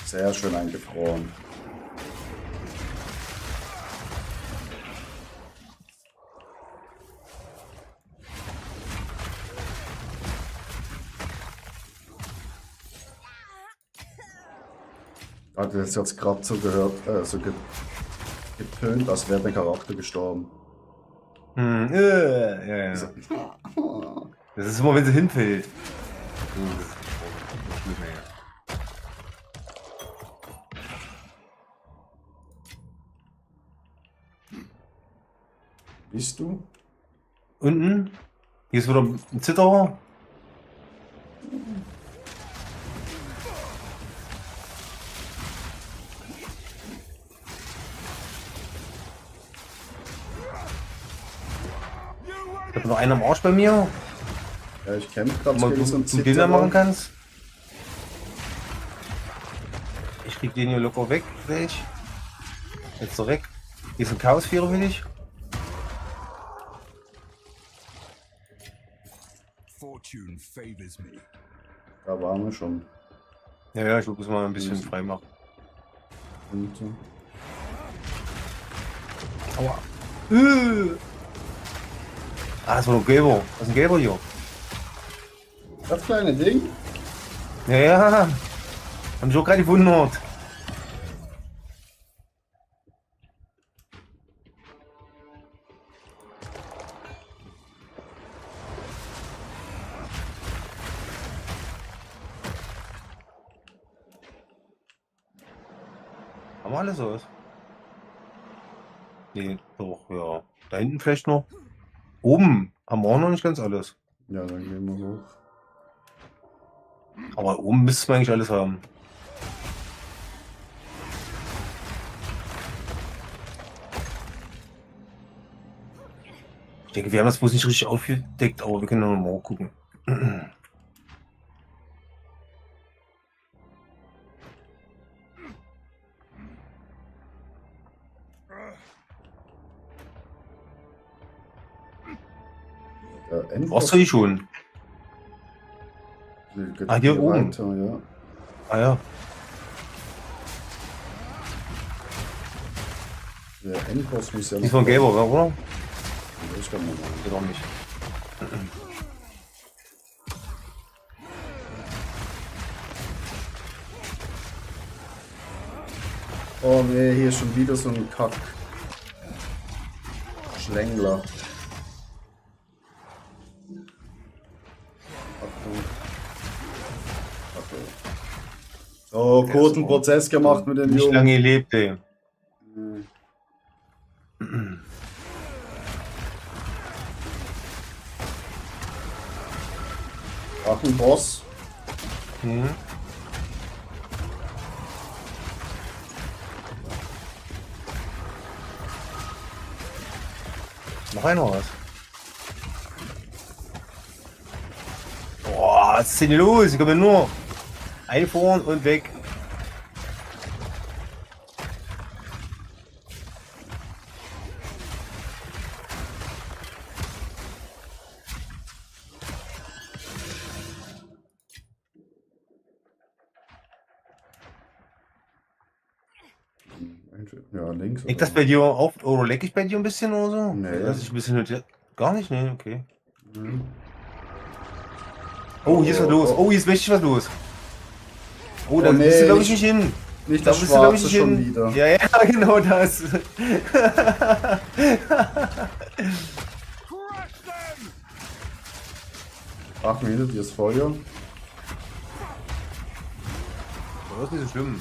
Sehr schön eingefroren. Alter, das hat jetzt gerade so gehört, so getönt, als wäre der Charakter gestorben. Ja. Das ist immer, wenn sie hinfällt. Bist du? Unten. Hier ist wieder ein Zitterer. Noch einer am Arsch bei mir, Ja, ich kämpfe gerade wo gegen du so einen einen Bilder machen Zitterer. kannst. Ich krieg den hier locker weg, gleich. Jetzt so weg. Hier ist ein Chaosvierer für dich. Fortune favors me. Da waren wir schon. Ja, ich muss mal ein bisschen frei machen. Und, Aua. Das war ein Gelber. Das ist ein Gelber hier. das kleine Ding. Ja. Haben schon gerade gewundert. Haben wir alles aus? Nee, doch, ja. Da hinten vielleicht noch. Oben haben wir auch noch nicht ganz alles. Ja, dann gehen wir hoch. Aber oben müssten wir eigentlich alles haben. Ich denke, wir haben das bloß nicht richtig aufgedeckt, aber wir können noch mal gucken. Brauchst du die schon? Ah, hier oben. Weiter, ja. Ah ja. Der Endboss muss ja Die ist von Gelber, oder? Ich kann mal machen. Geht auch nicht. Oh nee, hier ist schon wieder so ein Kack. Schlängler. Achtung. Achtung. Oh, kurzen Prozess gemacht mit dem Nicht Jungen. lange gelebt, ey. Ach, ein Boss. Mhm. Noch einer was? Boah, was ist denn hier los? Ich komme nur einfahren und weg. Ja, links. Liegt das bei dir auf oder leck ich bei dir ein bisschen oder so? Nee. Dass ich ein bisschen notiert. Gar nicht, ne, okay. Mhm. Oh, hier ist was los. Oh, hier ist richtig was los. Oh, da nee, bist du glaube ich nicht- nicht hin. Nicht Da das bist du glaube ich Schwarze nicht schon hin. wieder. Ja, ja, genau das. Crush them! Ach, hinter dir ist Feuer. Das ist nicht so schlimm.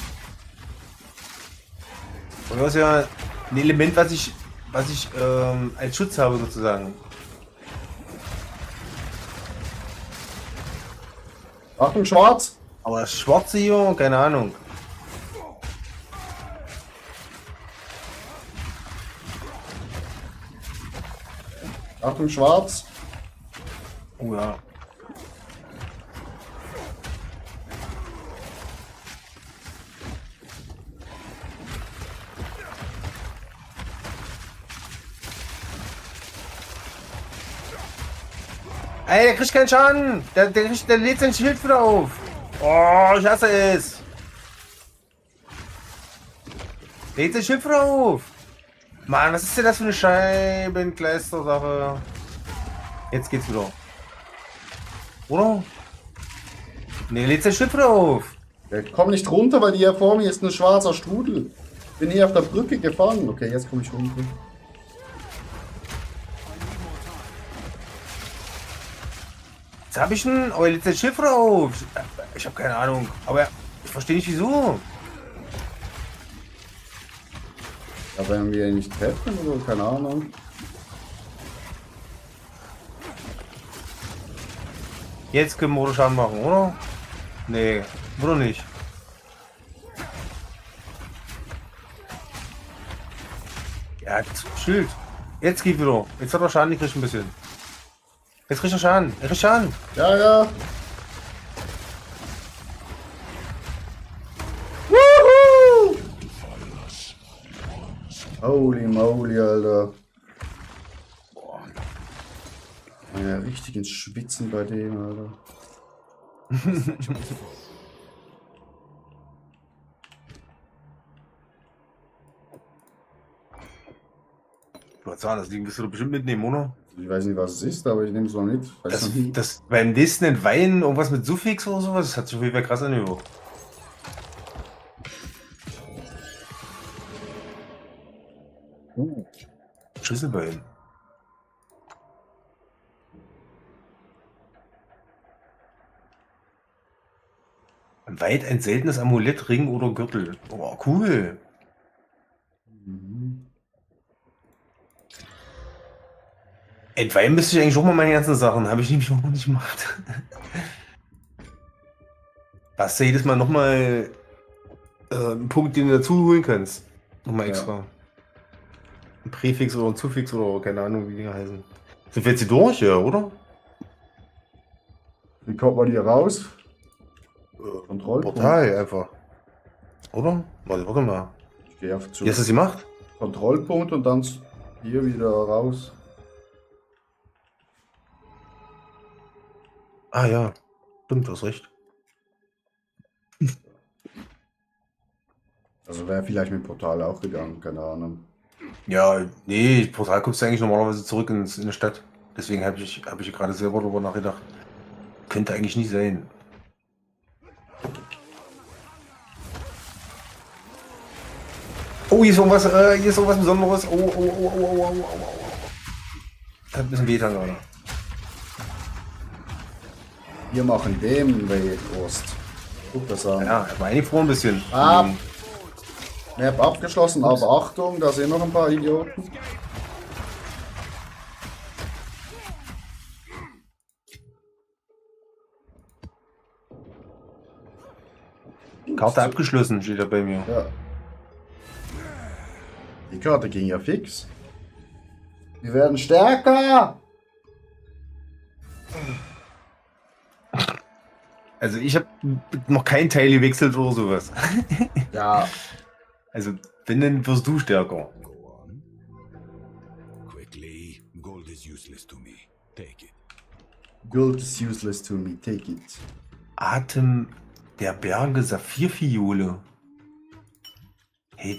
Und das ist ja ein Element, was ich als Schutz habe sozusagen. Achtung, schwarz! Aber das Schwarze hier, keine Ahnung. Achtung, schwarz! Oh ja. Ey, der kriegt keinen Schaden. Der lädt sein Schild wieder auf. Oh, ich hasse es. Lädt sein Schild wieder auf. Mann, was ist denn das für eine Scheibenkleister-Sache? Jetzt geht's wieder. Oder? Ne, lädt sein Schild wieder auf. Ja, komm nicht runter, weil hier vor mir ist ein schwarzer Strudel. Bin hier auf der Brücke gefangen. Okay, jetzt komme ich runter. Jetzt hab ich einen, aber er lädt sein Schild wieder auf. Ich habe keine Ahnung. Aber ich verstehe nicht wieso. Ja, wenn wir ihn nicht treffen oder keine Ahnung. Jetzt können wir Schaden machen, oder? Nee, oder nicht? Ja, Schild. Jetzt geht wieder. Jetzt hat er Schaden gekriegt ein bisschen. Jetzt kriegt er Schaden. Er kriegt Schaden. Ja, ja. Woohoo! Holy moly, Alter. Boah. Ja, richtig ins Schwitzen bei dem, Alter. Du hast sagen, das Ding wirst du doch bestimmt mitnehmen, oder? Ich weiß nicht, was es ist, aber ich nehme es mal mit. Weiß noch nie. Das beim nächsten Entweihen irgendwas mit Suffix oder sowas, das hat sich auf jeden Fall krass angehört. Schlüsselbein. Weit ein seltenes Amulett, Ring oder Gürtel. Oh, cool. Mhm. Entweihen müsste ich eigentlich auch mal meine ganzen Sachen. Habe ich nämlich noch nicht gemacht. Hast du jedes Mal nochmal einen Punkt, den du dazu holen kannst. Nochmal Ja. extra. Ein Präfix oder ein Suffix oder keine Ahnung, wie die heißen. Sind wir jetzt hier durch, ja, oder? Wie kommt man hier raus? Kontrollpunkt. Portal einfach. Oder? Warte mal. Ich gehe auf zu Wie hast du das gemacht? Kontrollpunkt und dann hier wieder raus. Ah ja. Stimmt, du hast recht. Also wäre vielleicht mit Portal auch gegangen, keine Ahnung. Ja, nee, Portal kommst du eigentlich normalerweise zurück in die Stadt. Deswegen habe ich gerade selber darüber nachgedacht. Könnte eigentlich nicht sein. Oh, hier ist irgendwas Besonderes. Oh. Das hat ein bisschen wehgetan gerade. Wir machen dem Wurst. Guck das an. Ja, aber eigentlich vor ein bisschen. Ah. Map abgeschlossen, aber Achtung, da sind noch ein paar Idioten. Karte abgeschlossen, steht da bei mir. Ja. Die Karte ging ja fix. Wir werden stärker! Also ich habe noch keinen Teil gewechselt oder sowas. Ja, Also wenn, dann wirst du stärker. Go on. Quickly, gold is useless to me. Take it. Gold is useless to me, take it. Atem der Berge, Saphirfiole. Hey,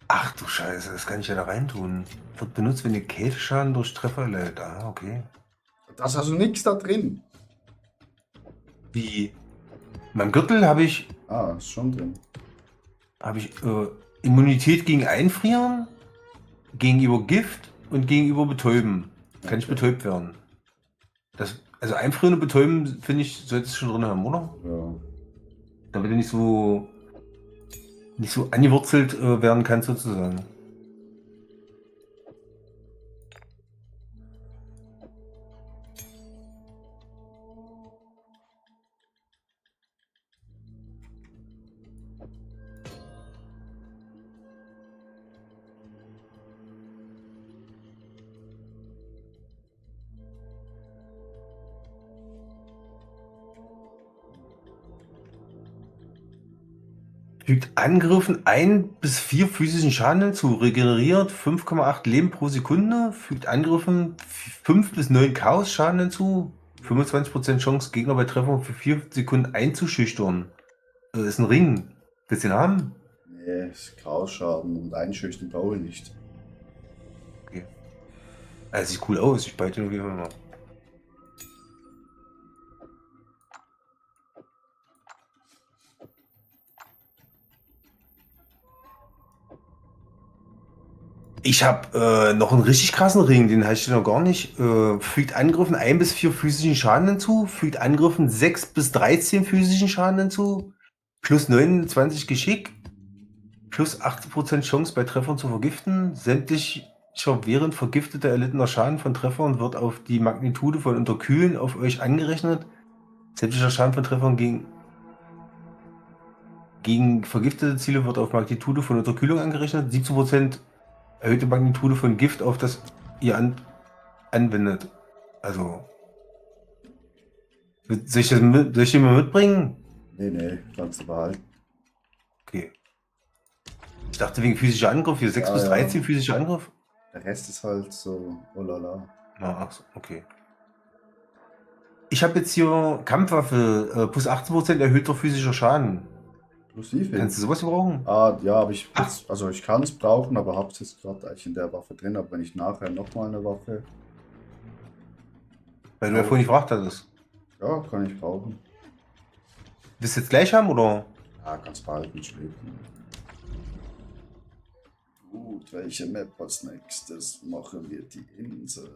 ach du Scheiße, das kann ich ja da reintun. Wird benutzt, wenn ihr Kälteschaden durch Treffer erleidet. Ah, okay. Da ist also nichts da drin. Wie? In meinem Gürtel habe ich Ah, ist schon drin. Immunität gegen Einfrieren, gegenüber Gift und gegenüber Betäuben. Kann ich Okay. betäubt werden. Also Einfrieren und Betäuben, finde ich, sollte es schon drin haben, oder? Ja. Damit er nicht so angewurzelt werden kann, sozusagen. Fügt Angriffen 1 bis 4 physischen Schaden hinzu, regeneriert 5,8 Leben pro Sekunde, fügt Angriffen 5 bis 9 Chaos-Schaden hinzu, 25% Chance, Gegner bei Treffung für 4 Sekunden einzuschüchtern. Das ist ein Ring. Willst du den haben? Nee, ist Chaos-Schaden und einschüchtern brauche ich nicht. Okay. Also sieht cool aus, ich behalte den auf jeden Fall mal. Ich habe noch einen richtig krassen Ring, den heißt noch gar nicht. Fügt Angriffen 1 bis 4 physischen Schaden hinzu, fügt Angriffen 6 bis 13 physischen Schaden hinzu, plus 29 Geschick, plus 80% Chance bei Treffern zu vergiften. Sämtlicher während vergifteter erlittener Schaden von Treffern wird auf die Magnitude von Unterkühlen auf euch angerechnet. Sämtlicher Schaden von Treffern gegen vergiftete Ziele wird auf Magnitude von Unterkühlung angerechnet. 17% erhöhte Magnitude von Gift auf das ihr anwendet. Also, soll ich den mal mitbringen? Nee, kannst du behalten. Okay. Ich dachte wegen physischer Angriff, hier 6 Ja, bis ja. 13 physischer Angriff. Der Rest ist halt so, oh la la. Ach so, okay. Ich habe jetzt hier Kampfwaffe, plus 18% erhöhter physischer Schaden. Plus wie viel? Kannst du sowas brauchen? Ah, ja, aber ich jetzt, also ich kann es brauchen, aber hab's jetzt gerade eigentlich in der Waffe drin. Aber wenn ich nachher nochmal eine Waffe, Weil du ja vorhin nicht gefragt hattest. ja, kann ich brauchen. Willst du jetzt gleich haben oder? Ja, kannst behalten, schlägt. Gut, welche Map als nächstes machen wir die Insel?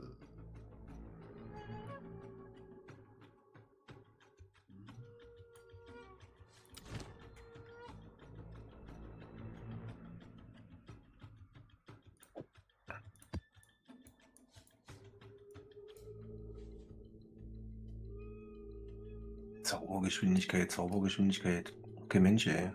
Zaubergeschwindigkeit, Zaubergeschwindigkeit. Okay, Mensch, ey.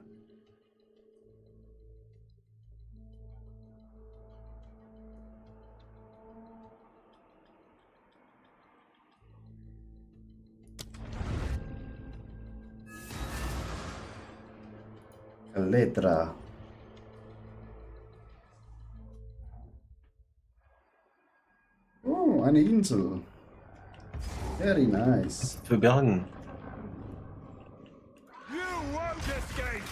Letra. Oh, eine Insel. Very nice. Für Bergen. You won't escape!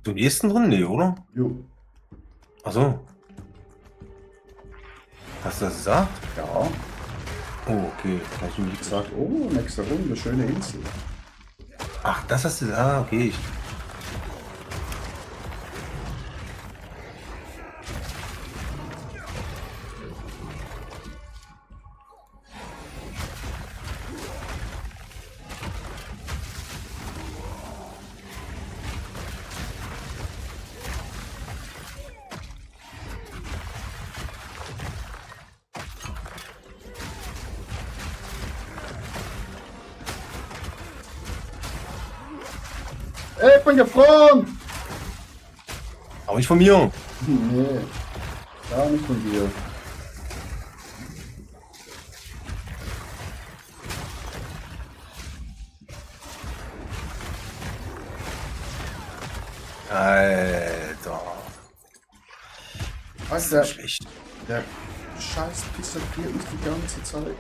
Du im nächsten drin? Nee, oder? Jo. Achso. Hast du das gesagt? Ja, Oh, okay. Hast du nicht ich gesagt. sag, oh, nächste Runde, schöne Insel. Ach, das hast du. Ah, okay. Ey, ich bin gefroren! Aber nicht von mir. Nee, gar nicht von dir. Alter. Was Das ist schlecht. der scheiß Pisser friert mich die ganze Zeit.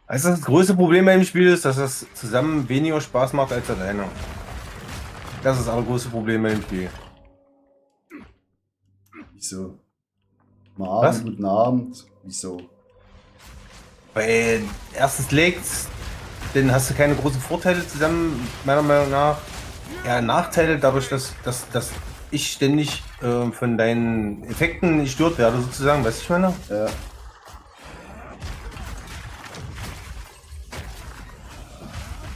Also das größte Problem bei dem Spiel ist, dass das zusammen weniger Spaß macht als alleine. Das ist das allergrößte Problem bei dem Spiel. Wieso? Was? Guten Abend. Wieso? Weil erstens legt's, dann hast du keine großen Vorteile zusammen, meiner Meinung nach. Ja, Nachteile dadurch, dass ich ständig von deinen Effekten nicht gestört werde, sozusagen, weißt du, ich meine? Ja.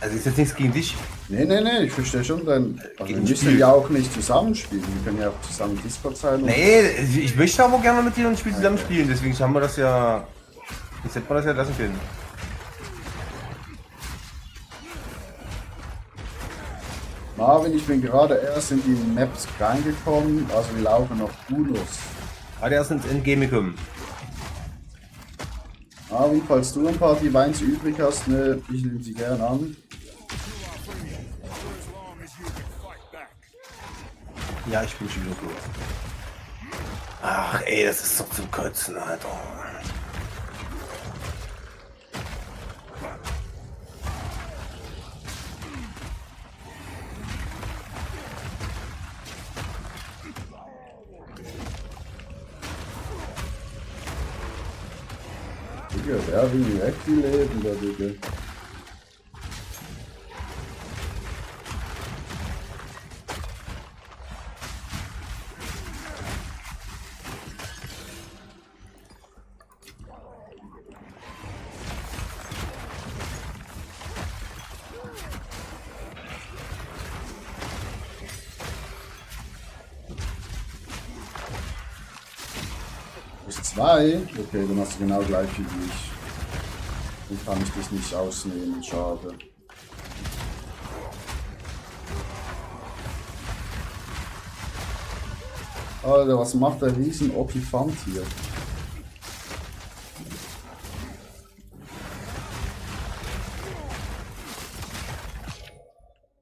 Also ist jetzt nichts gegen dich. Nee, ich verstehe schon dein. Also wir Gegen müssen Spiel. ja auch nicht zusammenspielen. Wir können ja auch zusammen Discord sein. Und Nee, ich möchte aber gerne mit dir ein Spiel zusammen spielen, deswegen haben wir das ja. Jetzt hätten wir das ja lassen können. Marvin, ich bin gerade erst in die Maps reingekommen, also wir laufen noch Unos. Gerade erst ins Endgame gekommen. Marvin, falls du ein paar Divines übrig hast, ne, ich nehme sie gern an. Ja, ich bin schon wieder gut. Ach ey, das ist doch zum Kotzen, Alter. Digga, wer will direkt viel leben, der Digga. Plus 2? Okay, dann hast du genau gleich wie ich. Dann kann ich dich nicht ausnehmen, schade. Alter, was macht der riesen Okifant hier?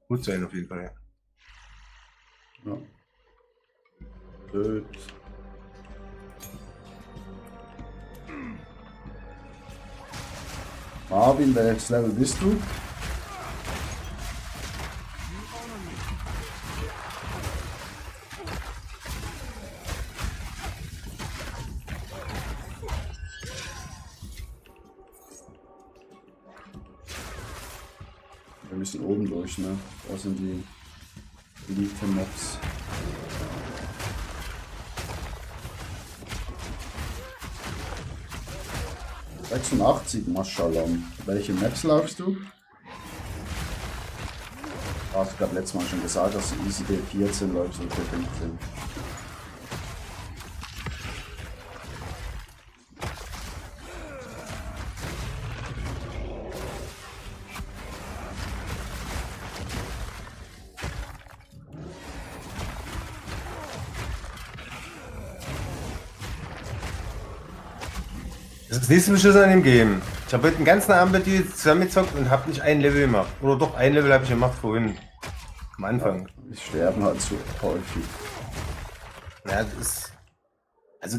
Gut sein auf jeden Fall. Ja. Blöd. Marvin, welches Level bist du? Wir müssen oben durch, ne? Da sind die Elite-Maps. »86, Maschallah. Welche Maps laufst du?« Hast du gerade letztes Mal schon gesagt, dass du Easy Day 14 läufst und 15. Das ist das nächste Beschiss an dem Game. Ich habe heute den ganzen Abend mit dir zusammengezockt und habe nicht ein Level gemacht. Oder doch, ein Level habe ich gemacht vorhin. Am Anfang. Wir sterben halt so häufig. Ja, das ist. Also.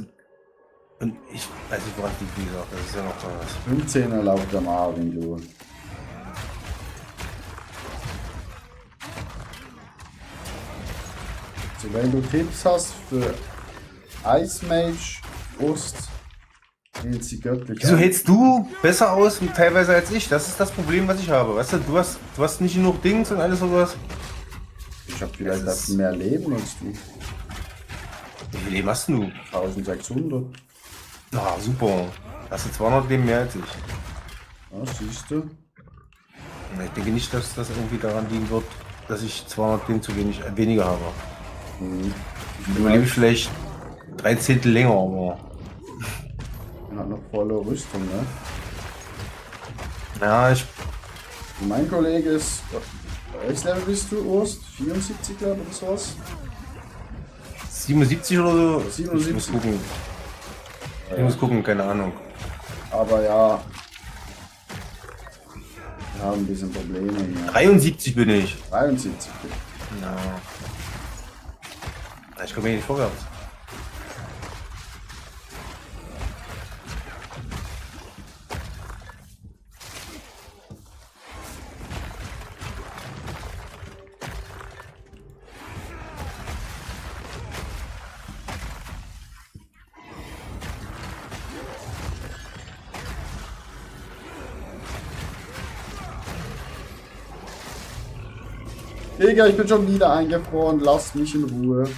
Und ich weiß nicht, woran die wie gesagt, das ist ja noch so was. 15er lauft der Marvin, du. So, wenn du Tipps hast für Ice Mage, Ost, wählt sie göttlich Wieso an. hältst du besser aus teilweise als ich? Das ist das Problem, was ich habe. Weißt du, du hast nicht genug Dings und alles sowas. Ich hab vielleicht Das ist- auch mehr Leben als du. Wie viel Leben hast du? 1600. Ah, super. Hast du 200 Leben mehr als ich. Ja, siehst du. Ich denke nicht, dass das irgendwie daran liegen wird, dass ich 200 Leben zu wenig, weniger habe. Ich überlebe vielleicht 3 Zehntel länger, aber. Er hat noch volle Rüstung, ne? Ja, ich. Und mein Kollege ist. Welches Level bist du, Ost? 74, glaube ich, oder sowas? 77 oder so? 77. Ich muss gucken. Ich muss gucken, keine Ahnung. Aber ja. Wir haben ein bisschen Probleme hier. 73 bin ich. 73. Ja. Ich komme hier nicht vorwärts. Digga, ich bin schon wieder eingefroren. Lasst mich in Ruhe.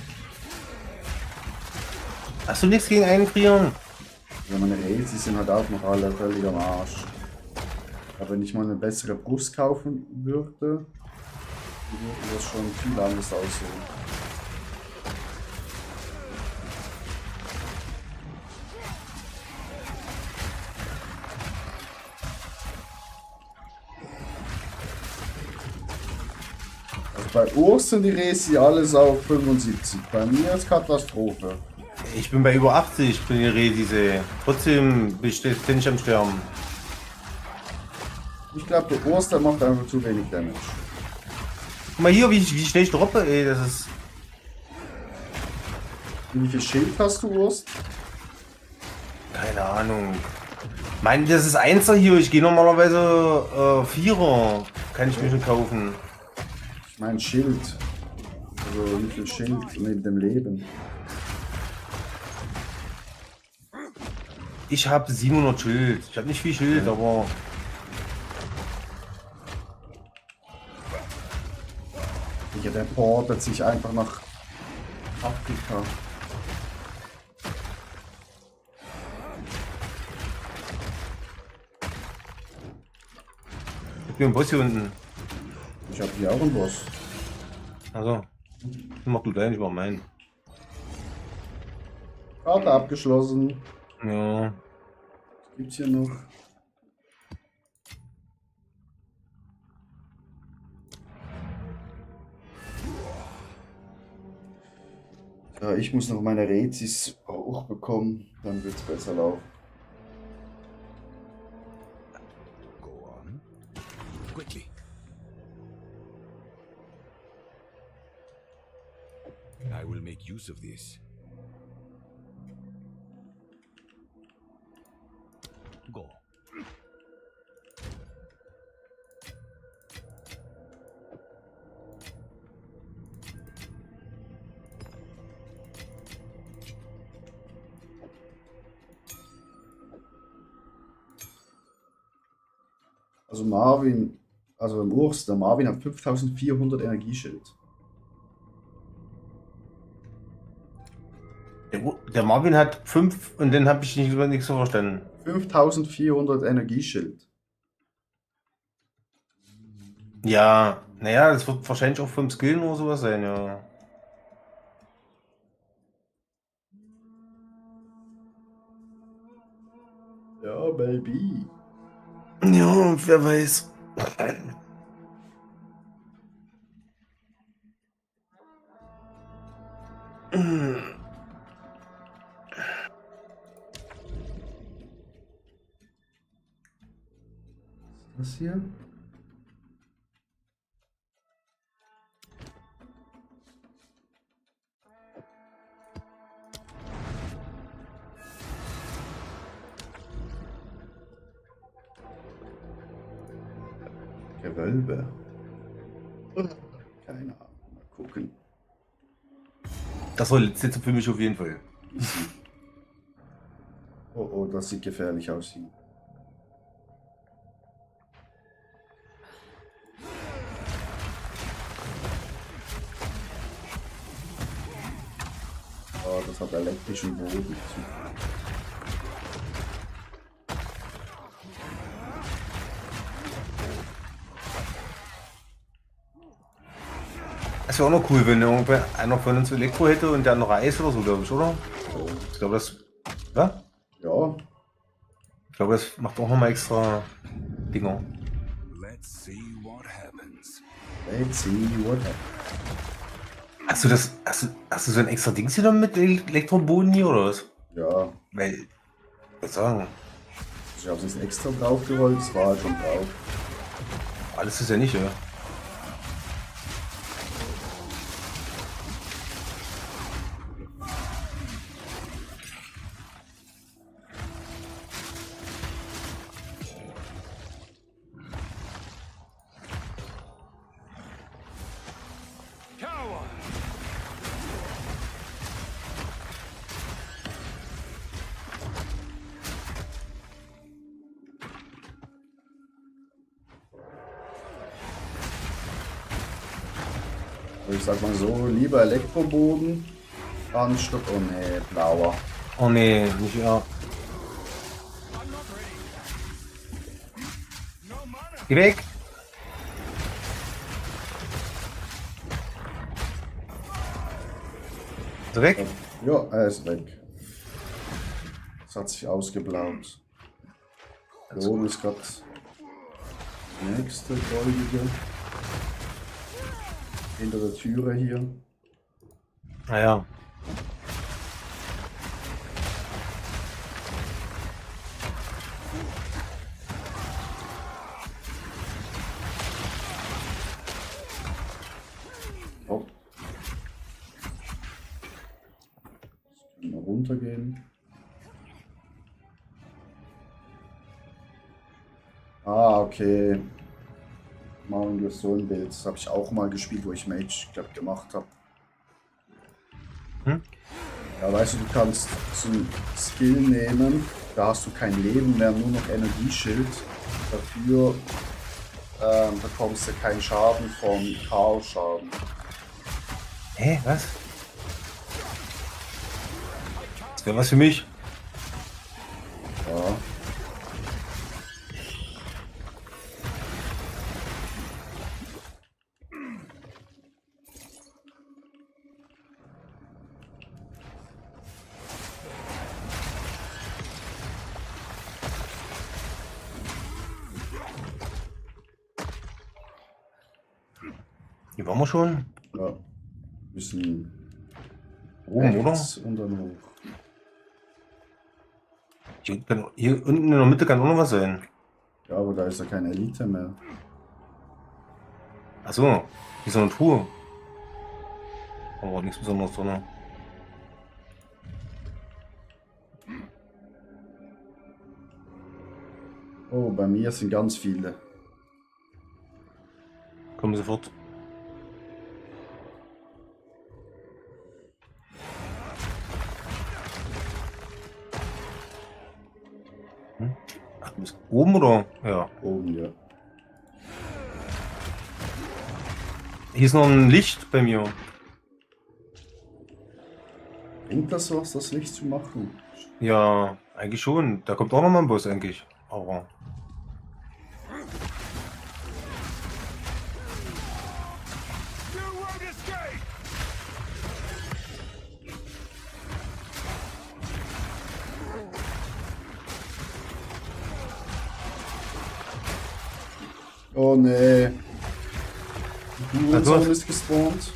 Hast du nichts gegen Einfrieren? Ja, meine Rezi sind halt auch noch alle völlig am Arsch. Aber wenn ich mal eine bessere Brust kaufen würde, würde das schon viel anders aussehen. Also bei Urs sind die Rezi alles auf 75. Bei mir ist Katastrophe. Ich bin bei über 80, bin die Redise. Trotzdem bin ich ständig am Sterben. Ich glaube, der Urs, der macht einfach zu wenig Damage. Guck mal hier, wie schnell ich droppe, ey. Das ist. Wie viel Schild hast du, Urs? Keine Ahnung. Mein, das ist Einser hier. Ich gehe normalerweise Vierer. Kann ich mir schon kaufen. Ich meine Schild. Also wie viel Schild neben dem Leben. Ich habe 700 Schild. Ich habe nicht viel Schild, aber. Digga, der portet sich einfach nach Afrika. Ich bin ein Boss hier unten. Ich habe hier auch einen Boss. Also. Mach du deinen, ich mach meinen. Karte abgeschlossen. Ja. Was gibt's hier noch? Ja, ich muss noch meine Rezis hochbekommen, dann wird's besser laufen. Go on. Quickly. I will make use of this. Go. Also Marvin, also im Urs, der Marvin hat 5400 Energieschild. Der Marvin hat 5 und den habe ich nichts so verstanden. 5400 Energieschild. Ja, naja, das wird wahrscheinlich auch vom Skill nur sowas sein, ja. Ja, Baby. Ja, wer weiß. Was hier? Gewölbe. Keine Ahnung. Mal gucken. Das soll jetzt für mich auf jeden Fall. Oh, oh, das sieht gefährlich aus hier. Oh, das hat elektrischen Boden. Das wäre auch noch cool, wenn irgendwer einer von uns Elektro hätte und der noch Eis oder so, glaube ich, oder? Ich glaube, das. Ja? Ja, Ich glaube, das macht auch nochmal extra Dinger. Let's see what happens. let's see what happens. Hast du so ein extra Dings hier dann mit Elektroboden hier oder was? Ja, Weil, ich würde sagen, ich habe es jetzt extra draufgerollt, es war halt schon drauf. alles ist ja nicht, ja. Coward! Also ich sag mal so, lieber Elektroboden anstatt, oh nee, blauer. Oh nee, nicht ja. Geh weg! Ist er weg? Ja, er ist weg. Es hat sich ausgeblaut. Da oben ist gerade die nächste Gläubige. Hinter der Türe hier. Naja. Oh. Jetzt können wir runtergehen. Ah, okay. Machen wir so ein Bild. Das habe ich auch mal gespielt, wo ich Mage glaub, gemacht habe. Hm? Ja, weißt du, du kannst so ein Skill nehmen, da hast du kein Leben mehr, nur noch Energieschild. Dafür bekommst du keinen Schaden vom Chaos-Schaden. Hä, was? Das wäre was für mich. Ja. Hier waren wir schon. Ja. Müssen Oben, oder? rechts und dann hoch. Hier unten in der Mitte kann auch noch was sein. Ja, aber da ist ja keine Elite mehr. Achso, hier ist noch eine Truhe. Aber nichts Besonderes drin. Oh, bei mir sind ganz viele. Kommen sofort. Ach, du bist oben oder? Ja. Oben, ja. Hier ist noch ein Licht bei mir. Bringt das was, das Licht zu machen? Ja, eigentlich schon. Da kommt auch noch mal ein Boss eigentlich. Aber. You won't escape! Oh nee. Die Hurensohn Also- ist gespawnt.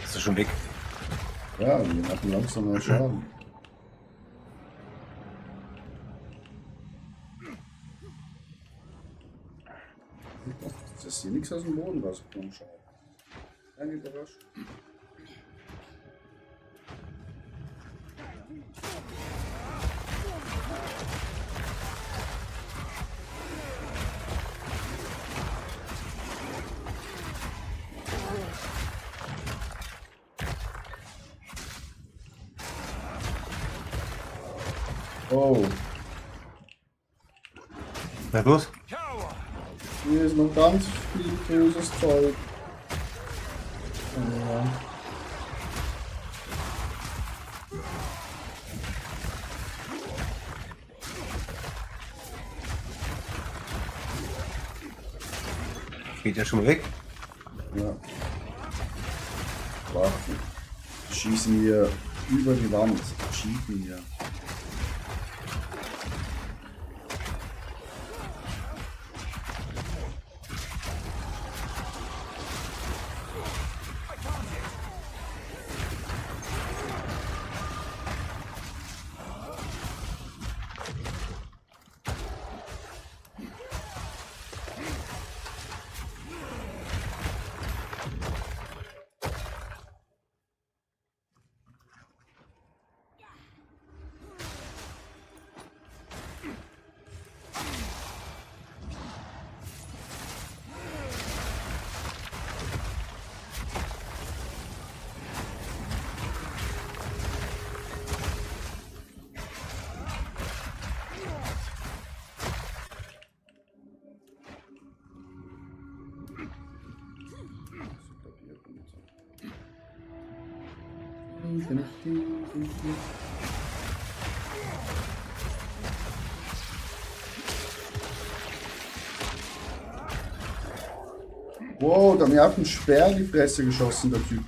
Ist er schon weg? Ja, die hatten langsam mehr Schaden. Das ist hier nichts aus dem Boden rausgekommen. Schade. Keine Überraschung. Oh, Na los? Coward! hier ist noch ganz viel böses Zeug. Ja. Geht ja schon mal weg. Ja. Warten. Schießen hier über die Wand. Schießen hier. Wow, der mir hat einen Speer in die Fresse geschossen, der Typ.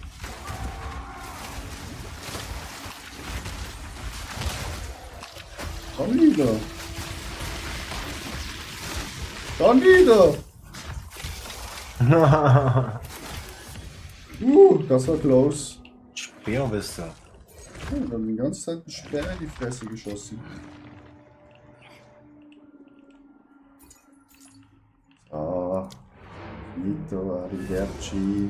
Schon wieder. Schon wieder. Das war close. Speer bist du. Oh, der hat die ganze Zeit einen Speer in die Fresse geschossen. So. Finito, arrivederci.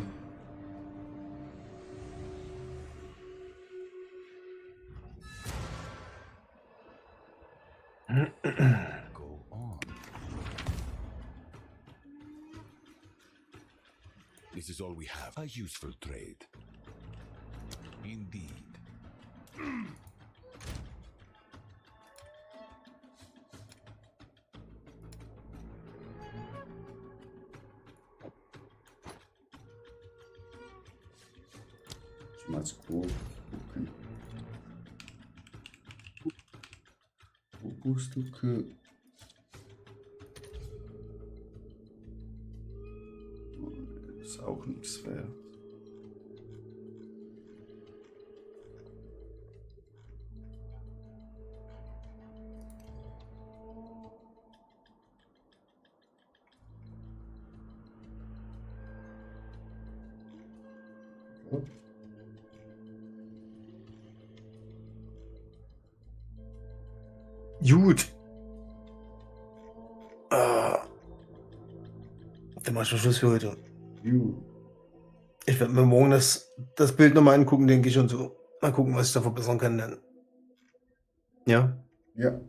Go on. This is all we have. A useful trade. Indeed. Mal gucken. Wo bist du? Ist auch nichts wert. Ja. Gut. Dann mach ich mal Schluss für heute. Ju. Ich werde mir morgen das Bild nochmal angucken, denke ich, und so. Mal gucken, was ich da verbessern kann dann. Ja? Ja.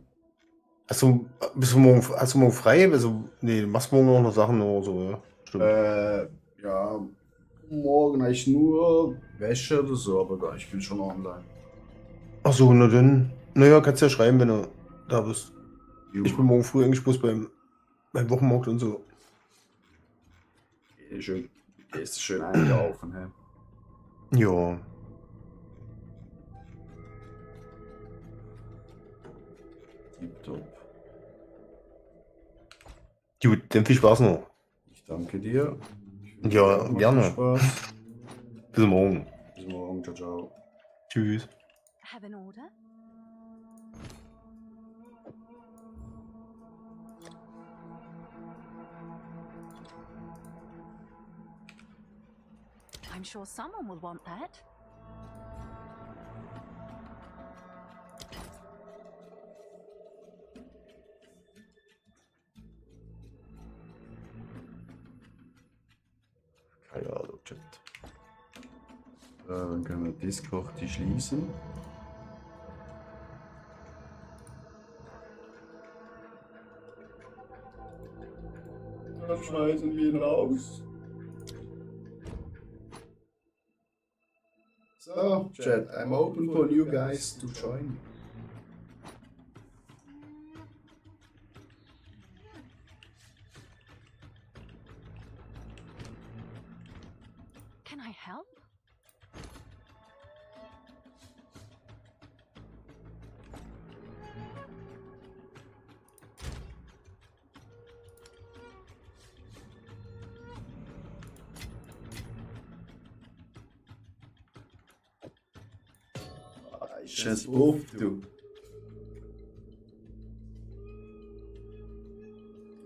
Hast du morgen frei? Also, nee, du machst morgen auch noch Sachen oder so, ja? Stimmt. Ja, morgen eigentlich nur Wäsche oder so, aber ich bin schon online. Ach so, na dann. Naja, kannst ja schreiben, wenn du da bist. Ju. Ich bin morgen früh eigentlich bloß beim Wochenmarkt und so. Ist schön eingelaufen, hä? Ja. Tipptopp. Gut, dann viel Spaß noch. Ich danke dir. Ja, Macht gerne. viel Spaß. Bis morgen. Bis morgen. Ciao, ciao. Tschüss. Have an order? I'm sure someone will want that. Keine Ahnung, Chat. Dann können wir Discord schließen. Dann schmeißen wir ihn raus. So, Chat, I'm open for you guys to join. Can I help? Ich just off, du.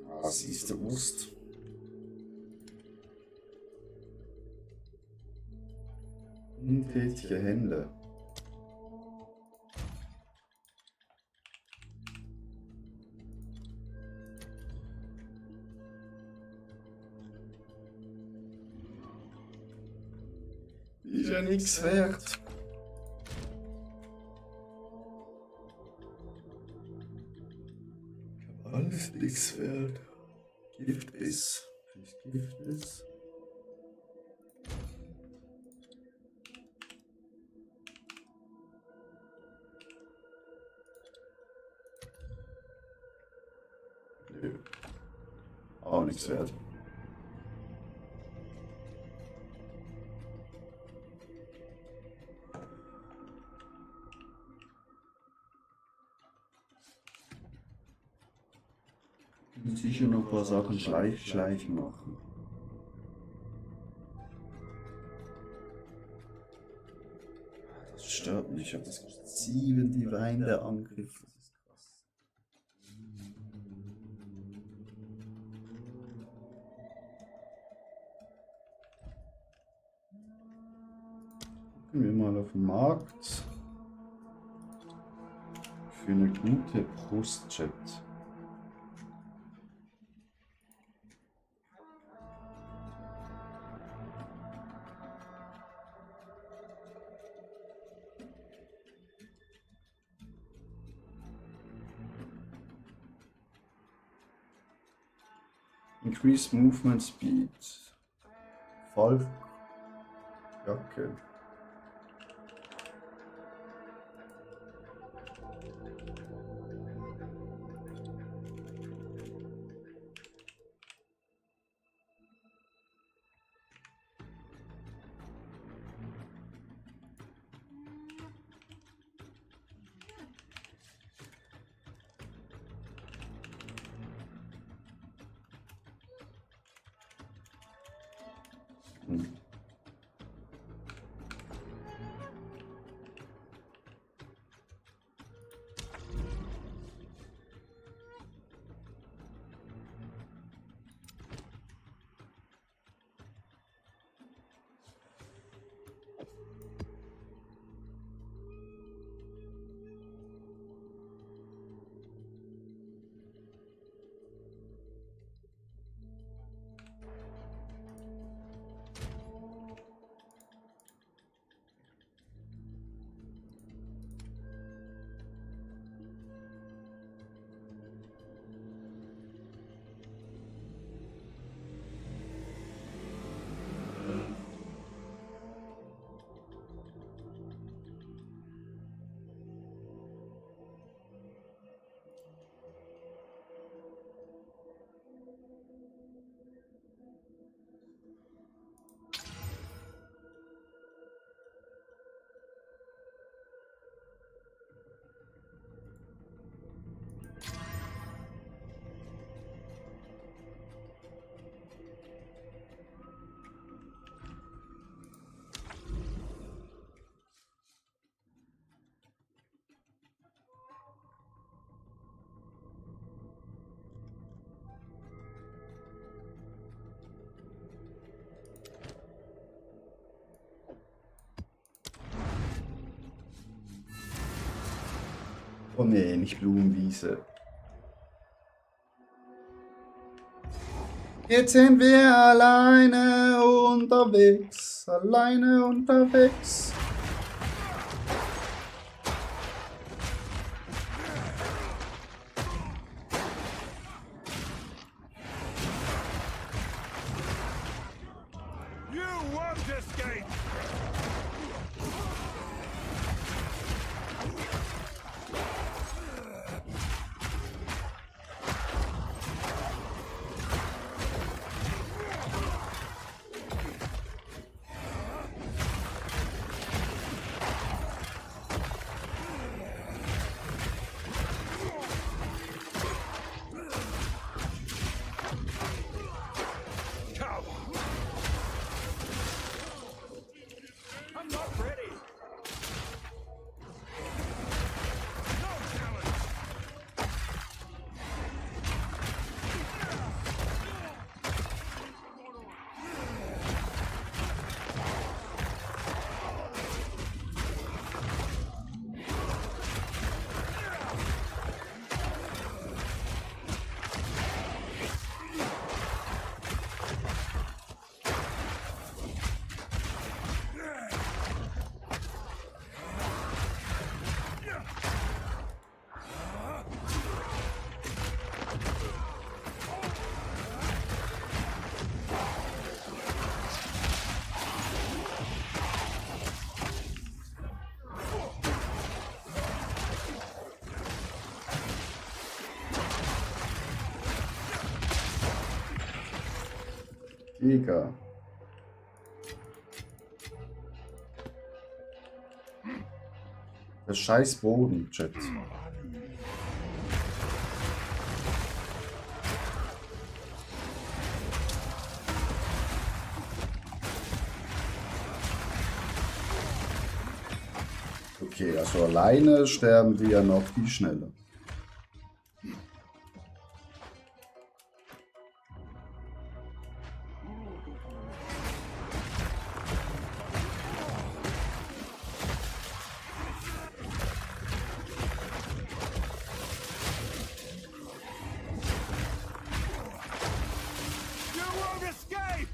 Ah, siehst du, Wurst. Untätige Hände. Ist ja nichts wert. Alles nichts wert. Giftbiss. Giftbiss. Nö. Auch nichts wert. sicher noch ein paar Sachen Schleich machen. Das stört mich, aber das gibt 7 Divine der Angriff. Das ist krass. Gucken wir mal auf den Markt. Für eine gute Brustchat. Increase Movement Speed. Falk. Jacke. Oh nee, nicht Blumenwiese. Jetzt sind wir alleine unterwegs. Alleine unterwegs. You won't escape! I'm not ready! No challenge! Egal. Der scheiß Boden, Chat. Okay, also alleine sterben die ja noch viel schneller. You won't escape!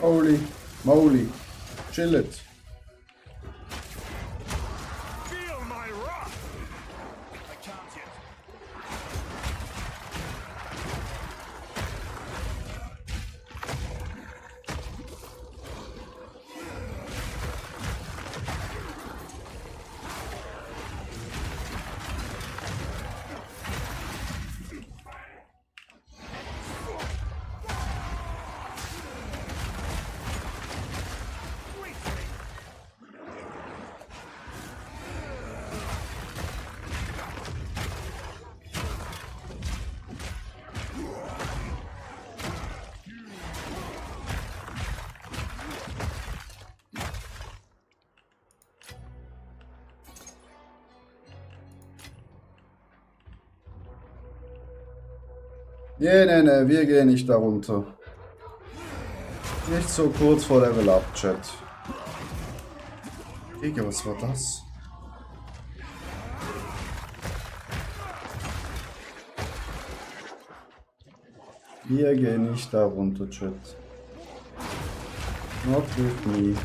Holy moly. Chill it. Feel my wrath! I can't yet. Nee, wir gehen nicht darunter. Nicht so kurz vor Level Up, Chat. Digga, was war das? Wir gehen nicht darunter, Chat. Not with me.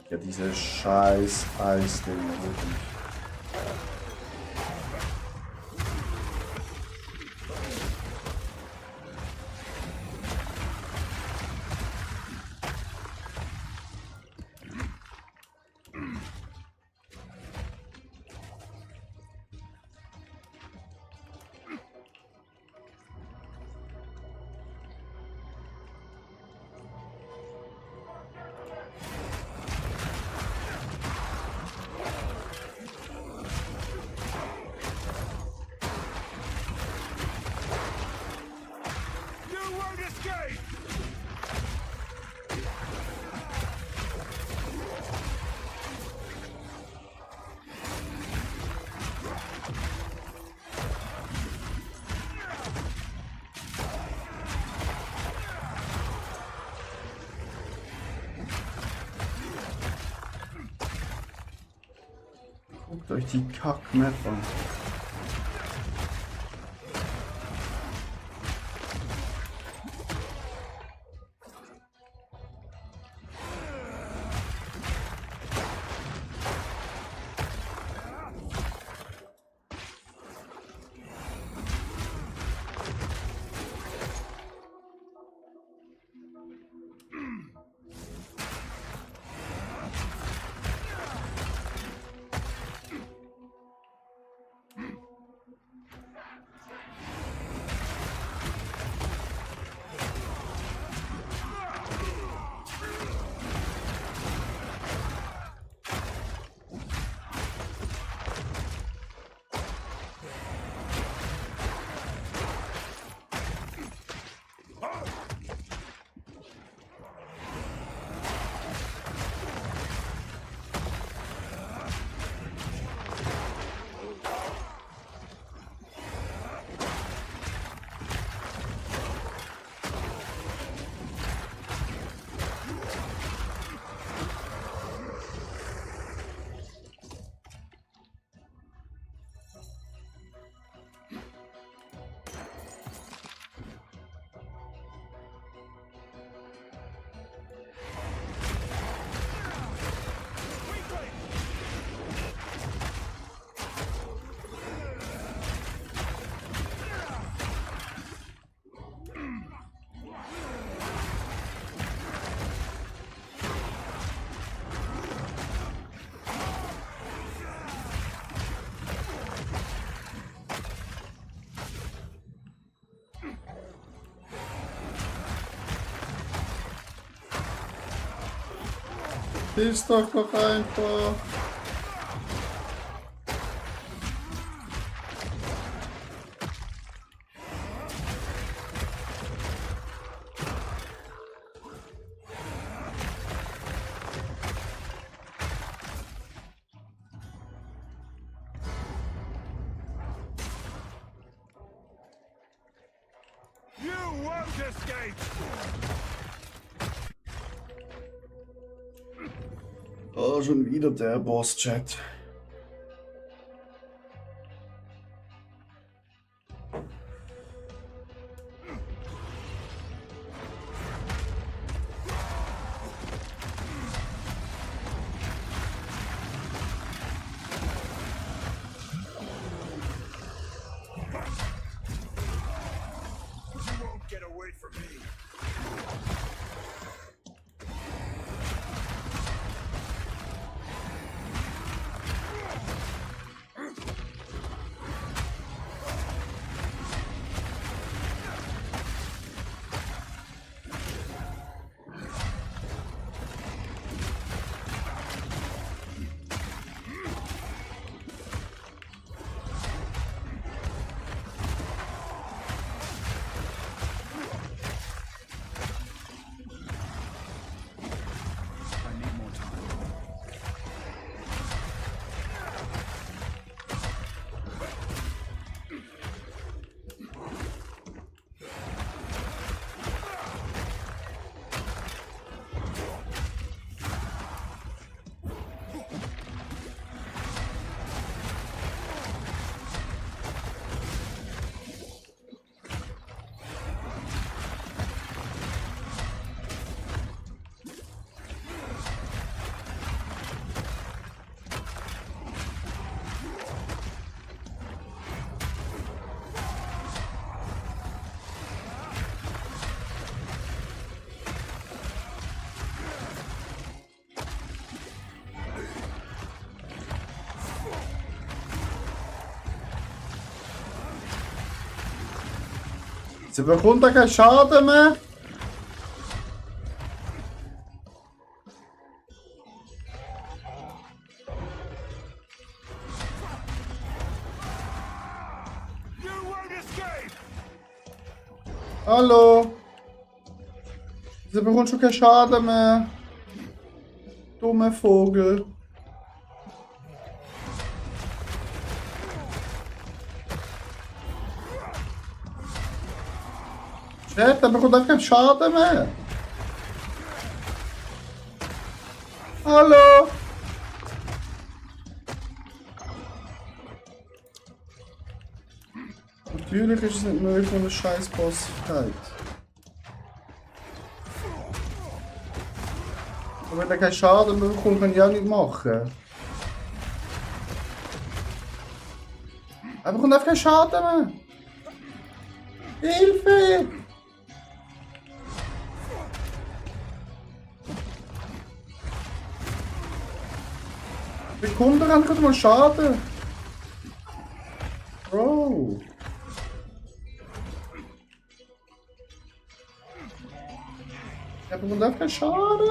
Ja, diese scheiß Eisdinger, wirklich. You won't escape! Guckt euch die Kack-Map an. Ist doch noch einfach. You won't escape! Oh, schon wieder der Boss-Chat. You won't get away from me! Sie bekommt doch keinen Schaden mehr. You won't escape! Hallo. Sie bekommt schon keinen Schaden mehr. Dumme Vogel. Chat, der bekommt einfach keinen Schaden mehr. Hallo. Natürlich ist es nicht möglich, wenn ein scheiß Boss fällt. Aber wenn er keinen Schaden mehr bekommt, kann ich auch nicht machen. Er bekommt einfach keinen Schaden mehr. Hilfe! Bekommt er einfach mal Schaden? Bro. Er bekommt einfach keinen Schaden.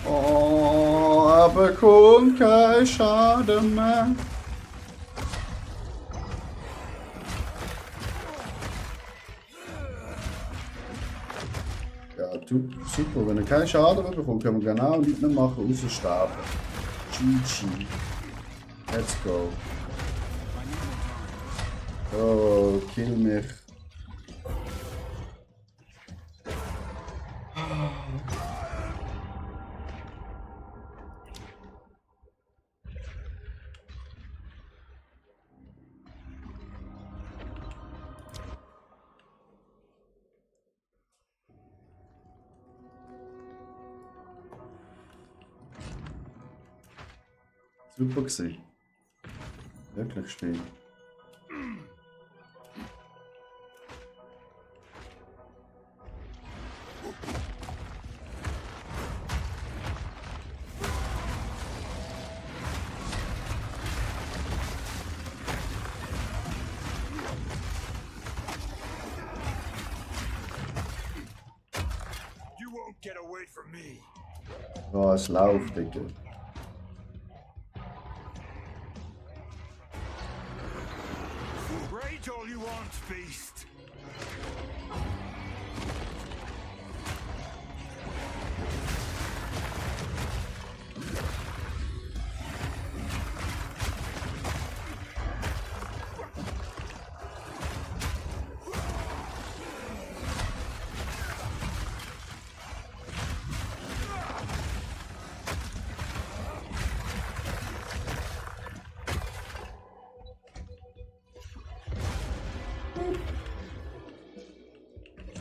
Oh, er bekommt keinen Schaden mehr. Ja, super. Wenn er keinen Schaden mehr bekommt, kann man genau nichts mehr machen, außer sterben. GG. Let's go. Oh, kill mich. Super gewesen. Wirklich schön. away from me. Was, lauf, Digga. Rage all you want, beast.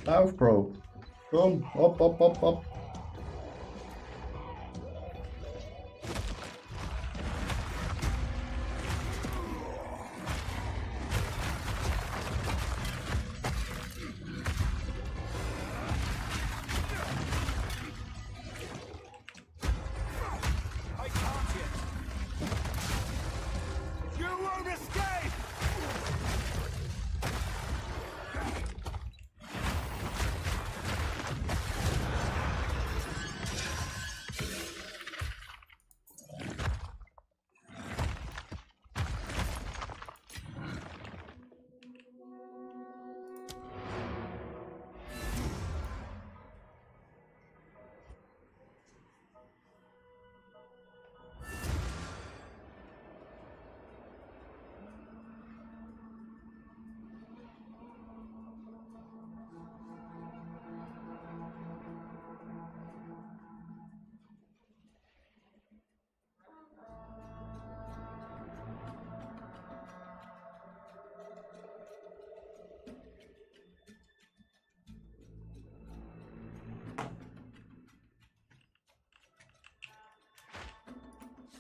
Lauf, Bro. Komm, hopp. I can't yet. You won't escape!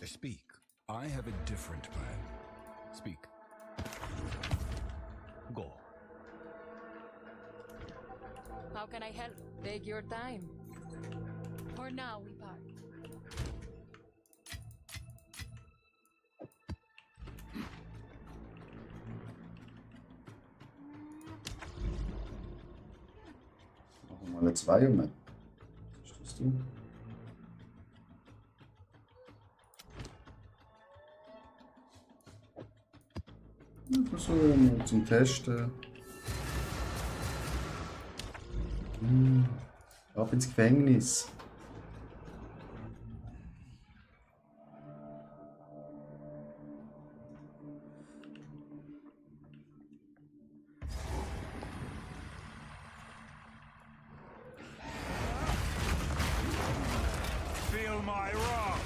Speak. I have a different plan. Speak. Go. How can I help? Take your time. For now, we part. Machen wir eine Zweier-Map. Was ist das? Versuchen wir zum Testen. Ab ins Gefängnis. Feel my wrath.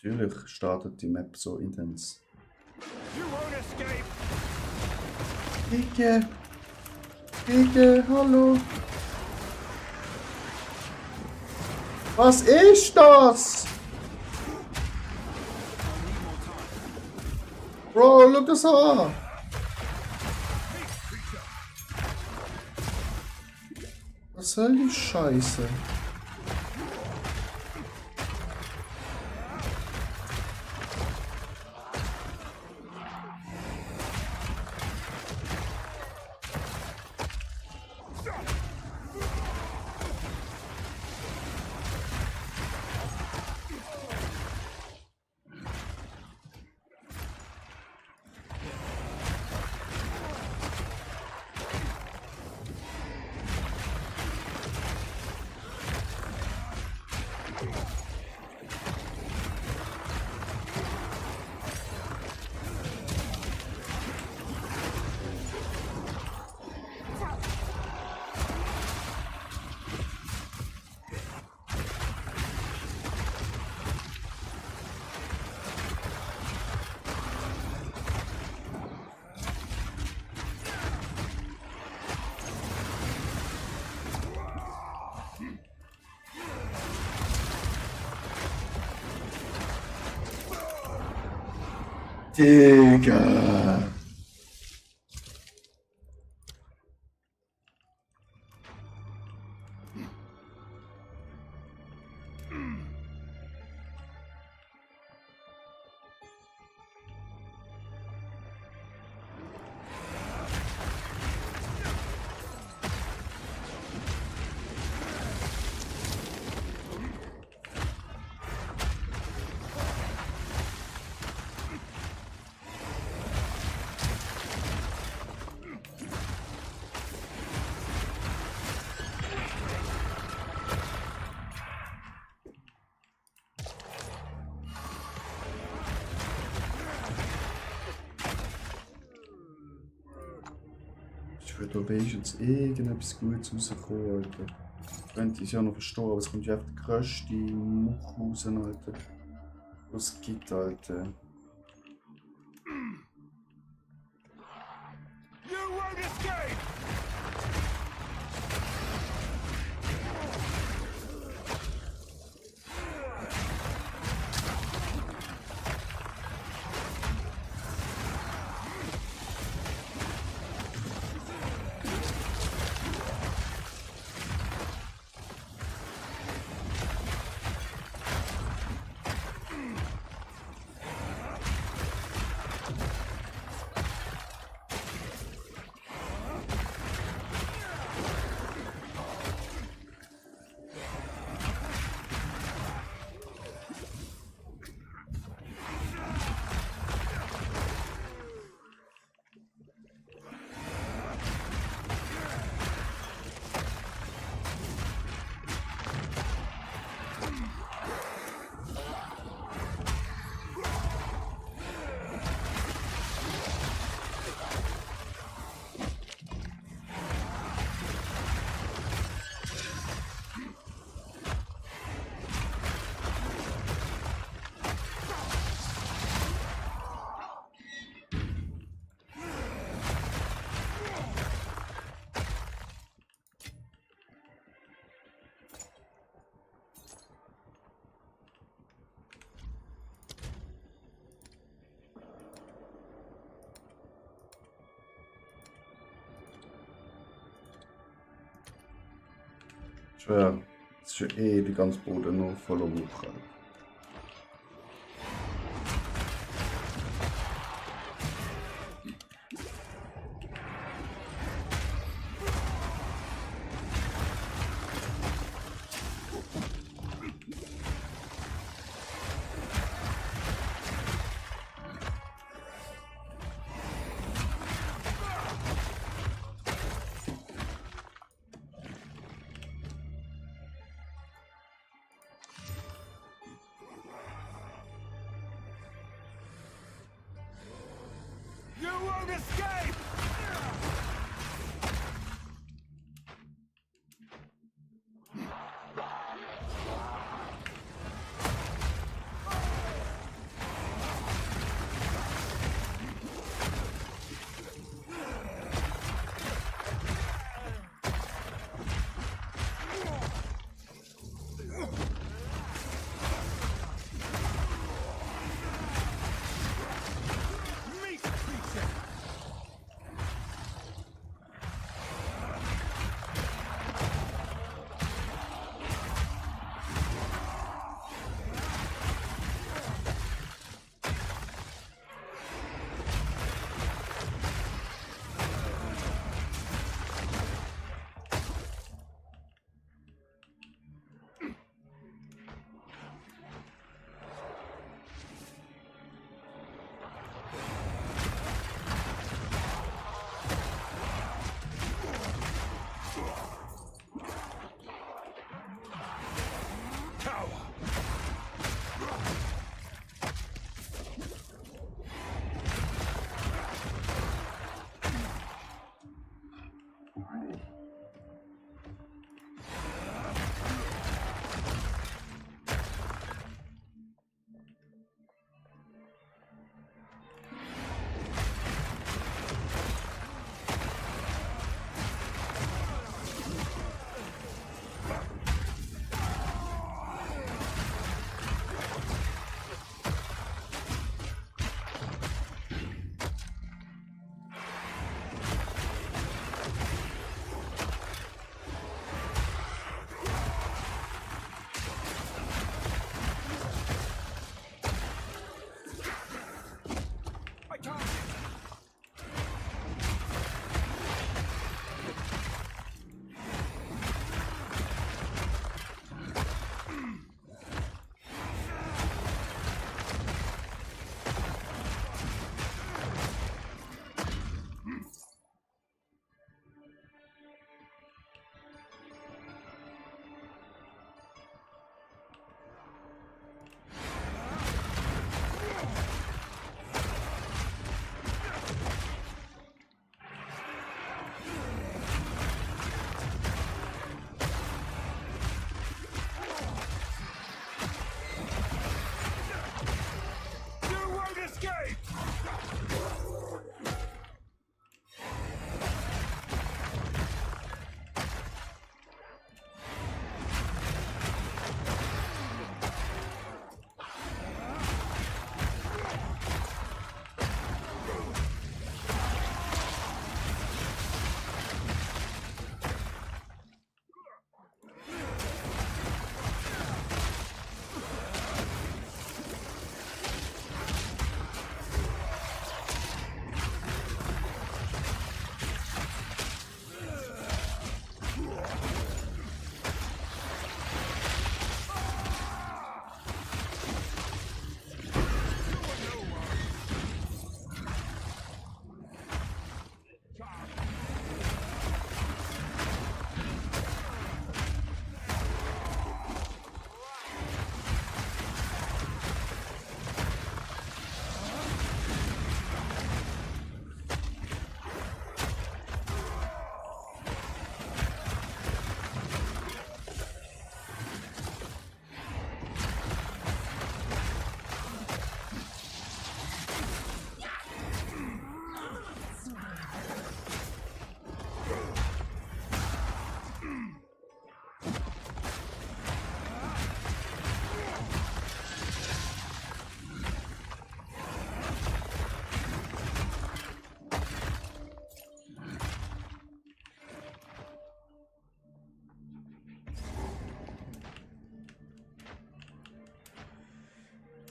Natürlich startet die Map so intens. You won't escape. Digga, hallo. Was ist das? Bro, look das an. Was soll die Scheiße? Digga. Ich würde da wenigstens irgendetwas Gutes rauskommen, Alter. Könnte ich ja noch verstehen, aber es kommt ja einfach die größte Muck raus, Alter. Was es gibt, Alter. You won't escape! Ich schwör, es ist schon die ganze Boden noch voller Muck, Alter. You won't escape! Meat creature!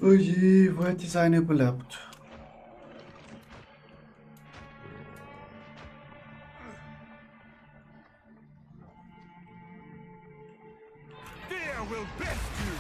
Oh je, wo hätte ich seine überlebt? Fear will best you!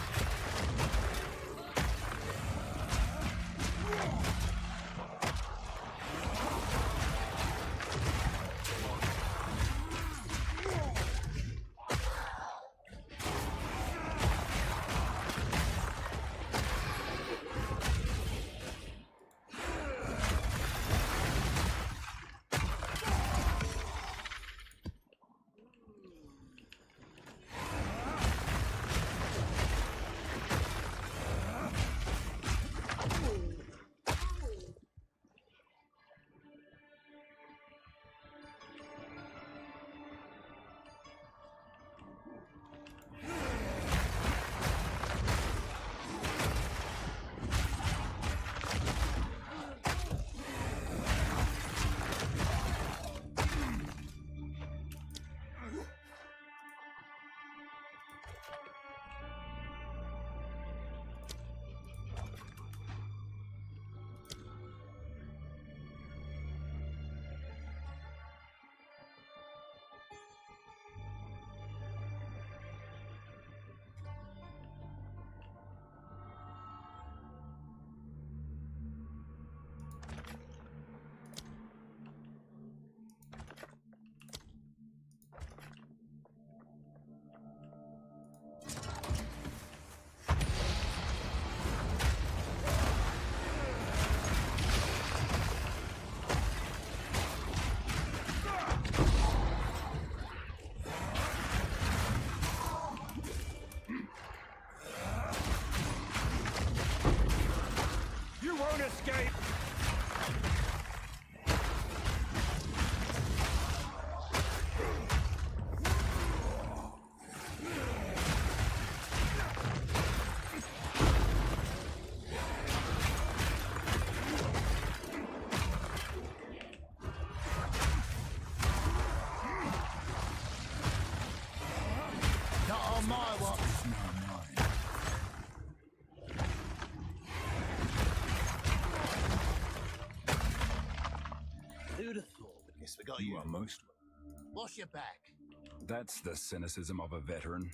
You won't escape! Not on my watch. Who'd have thought we'd miss? We got You are most. Wash your back. That's the cynicism of a veteran.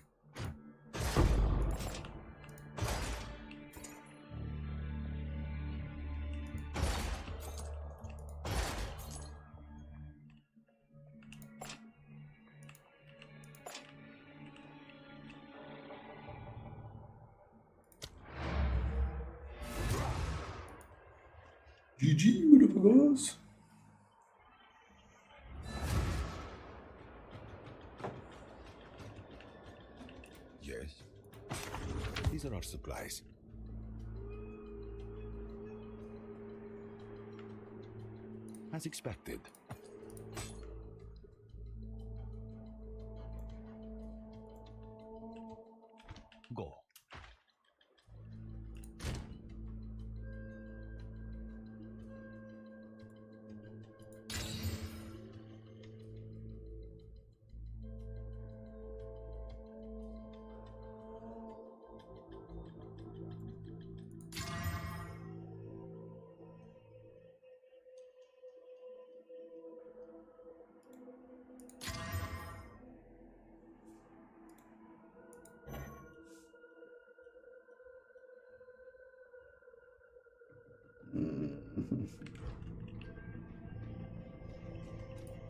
GG, motherfuckers. Yes. These are our supplies. As expected. Go.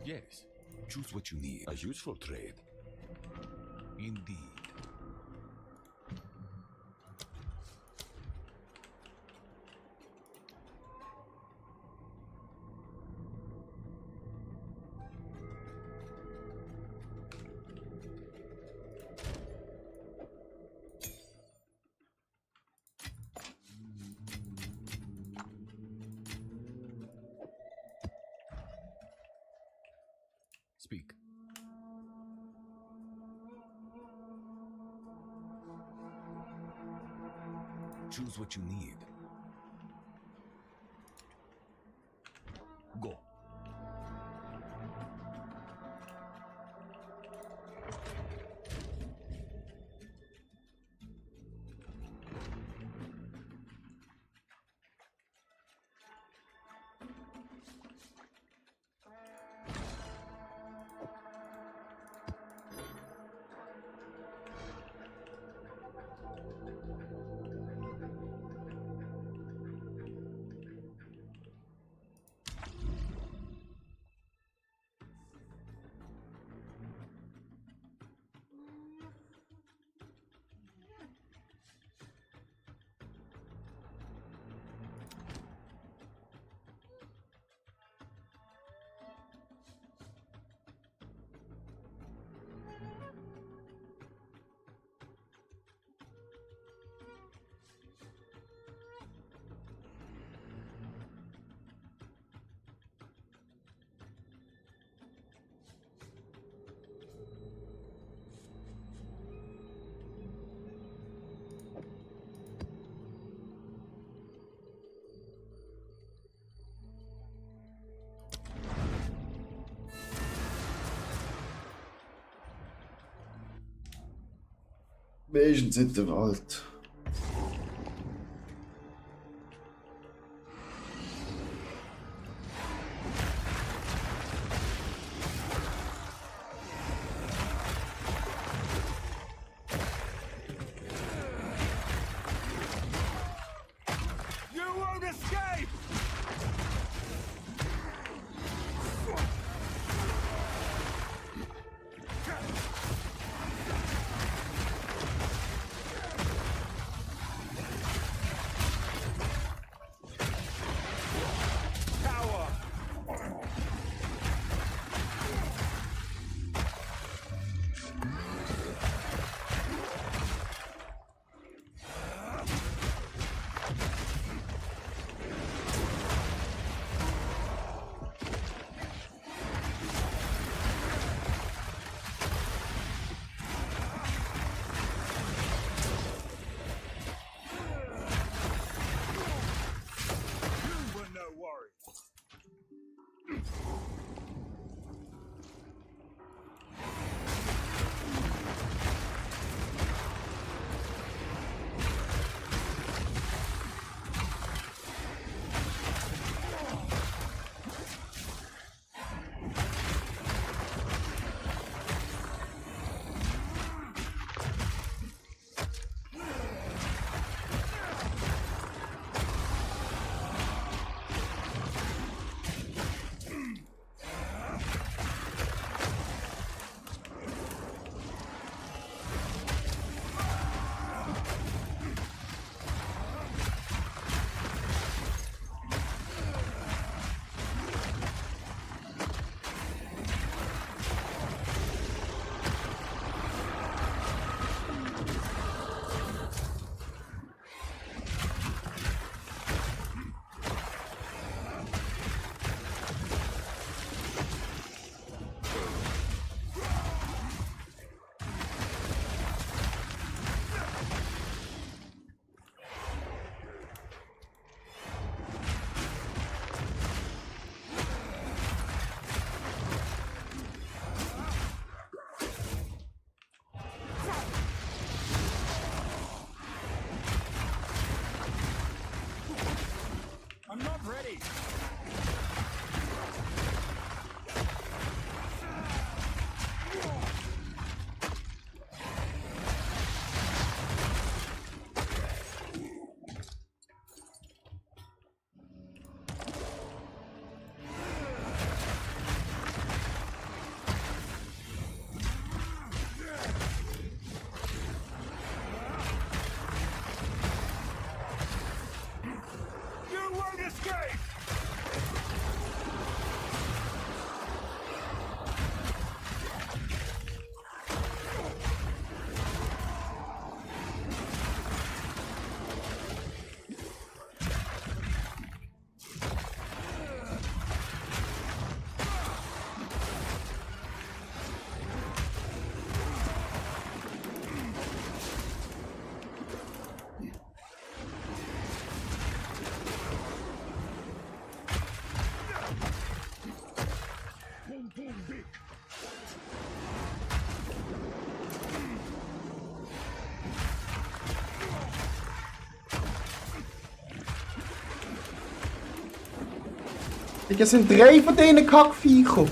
Yes. Choose what you need. A useful trade. Indeed. Speak. Choose what you need. Go. Meistens in der Wald. You won't escape! Power! You were no worry. I'm not ready. You won't escape! Boom, boom, big. Ik zijn 3 van deze kakviecher.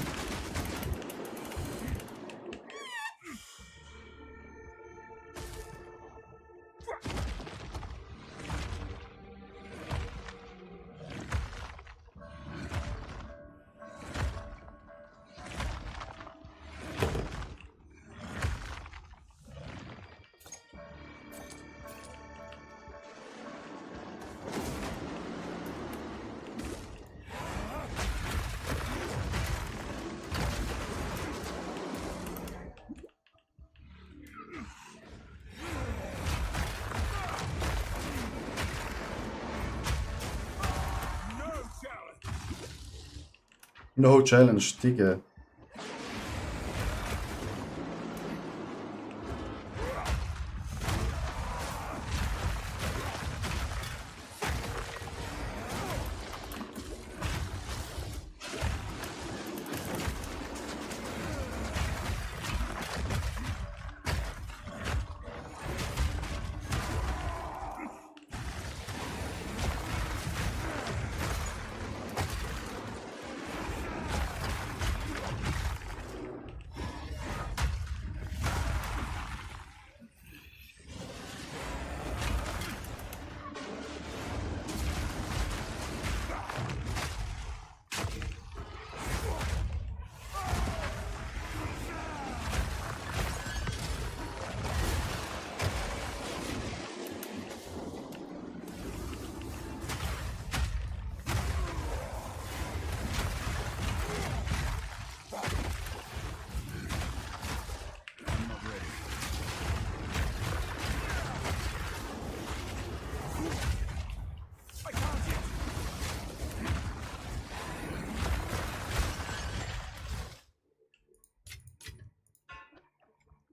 No challenge, dikke.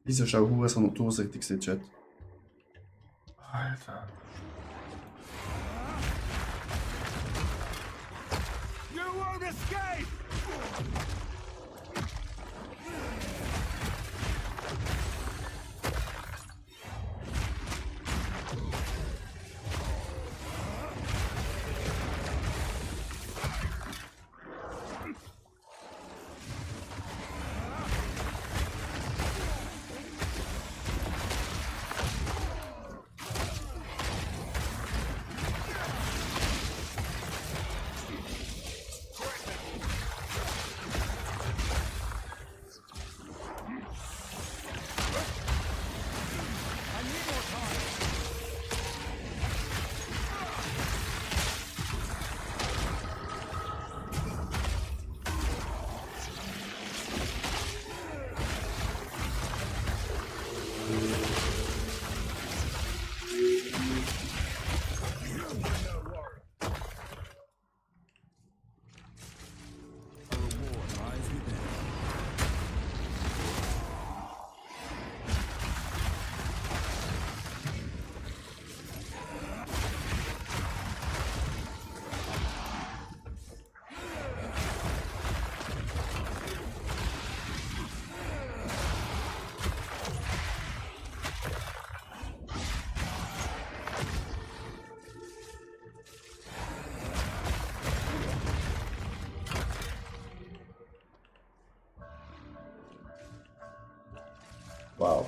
Wieso ist auch Hure so noch durchsichtig, gewesen, Chat? Alter. You won't escape! Wow.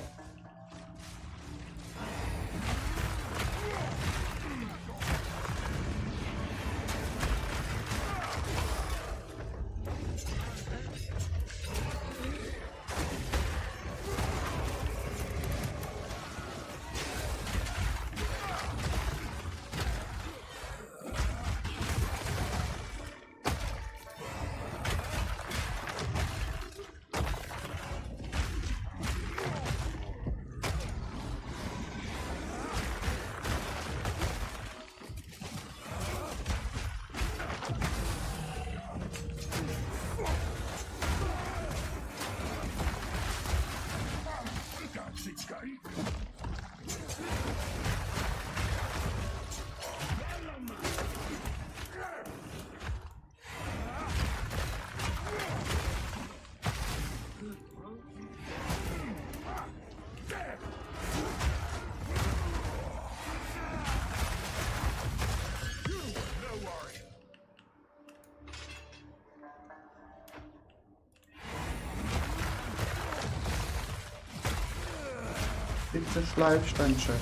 Bitte Schleifsteinchen.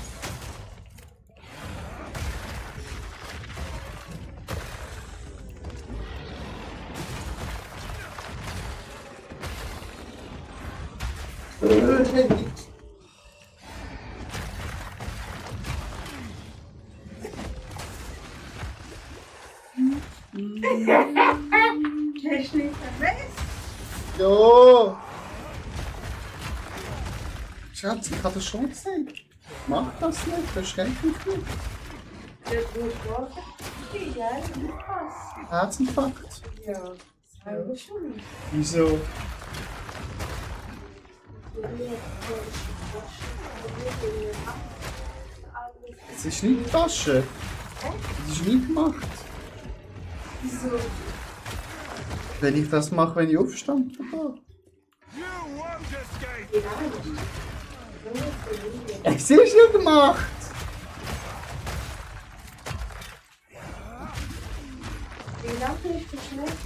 Technik vermisst. Jo! Schatz, ich habe das schon gesagt. Mach das nicht, das schreckt mich nicht. Der Großvater, ja, was? Herzinfarkt. Ja, das haben wir schon. Wieso? Es ist nicht die Tasche. Es ist nicht gemacht. Wieso? Wenn ich das mache, wenn ich aufstand. You won't escape! Es ist nicht gemacht. Wie lange ist das schlecht?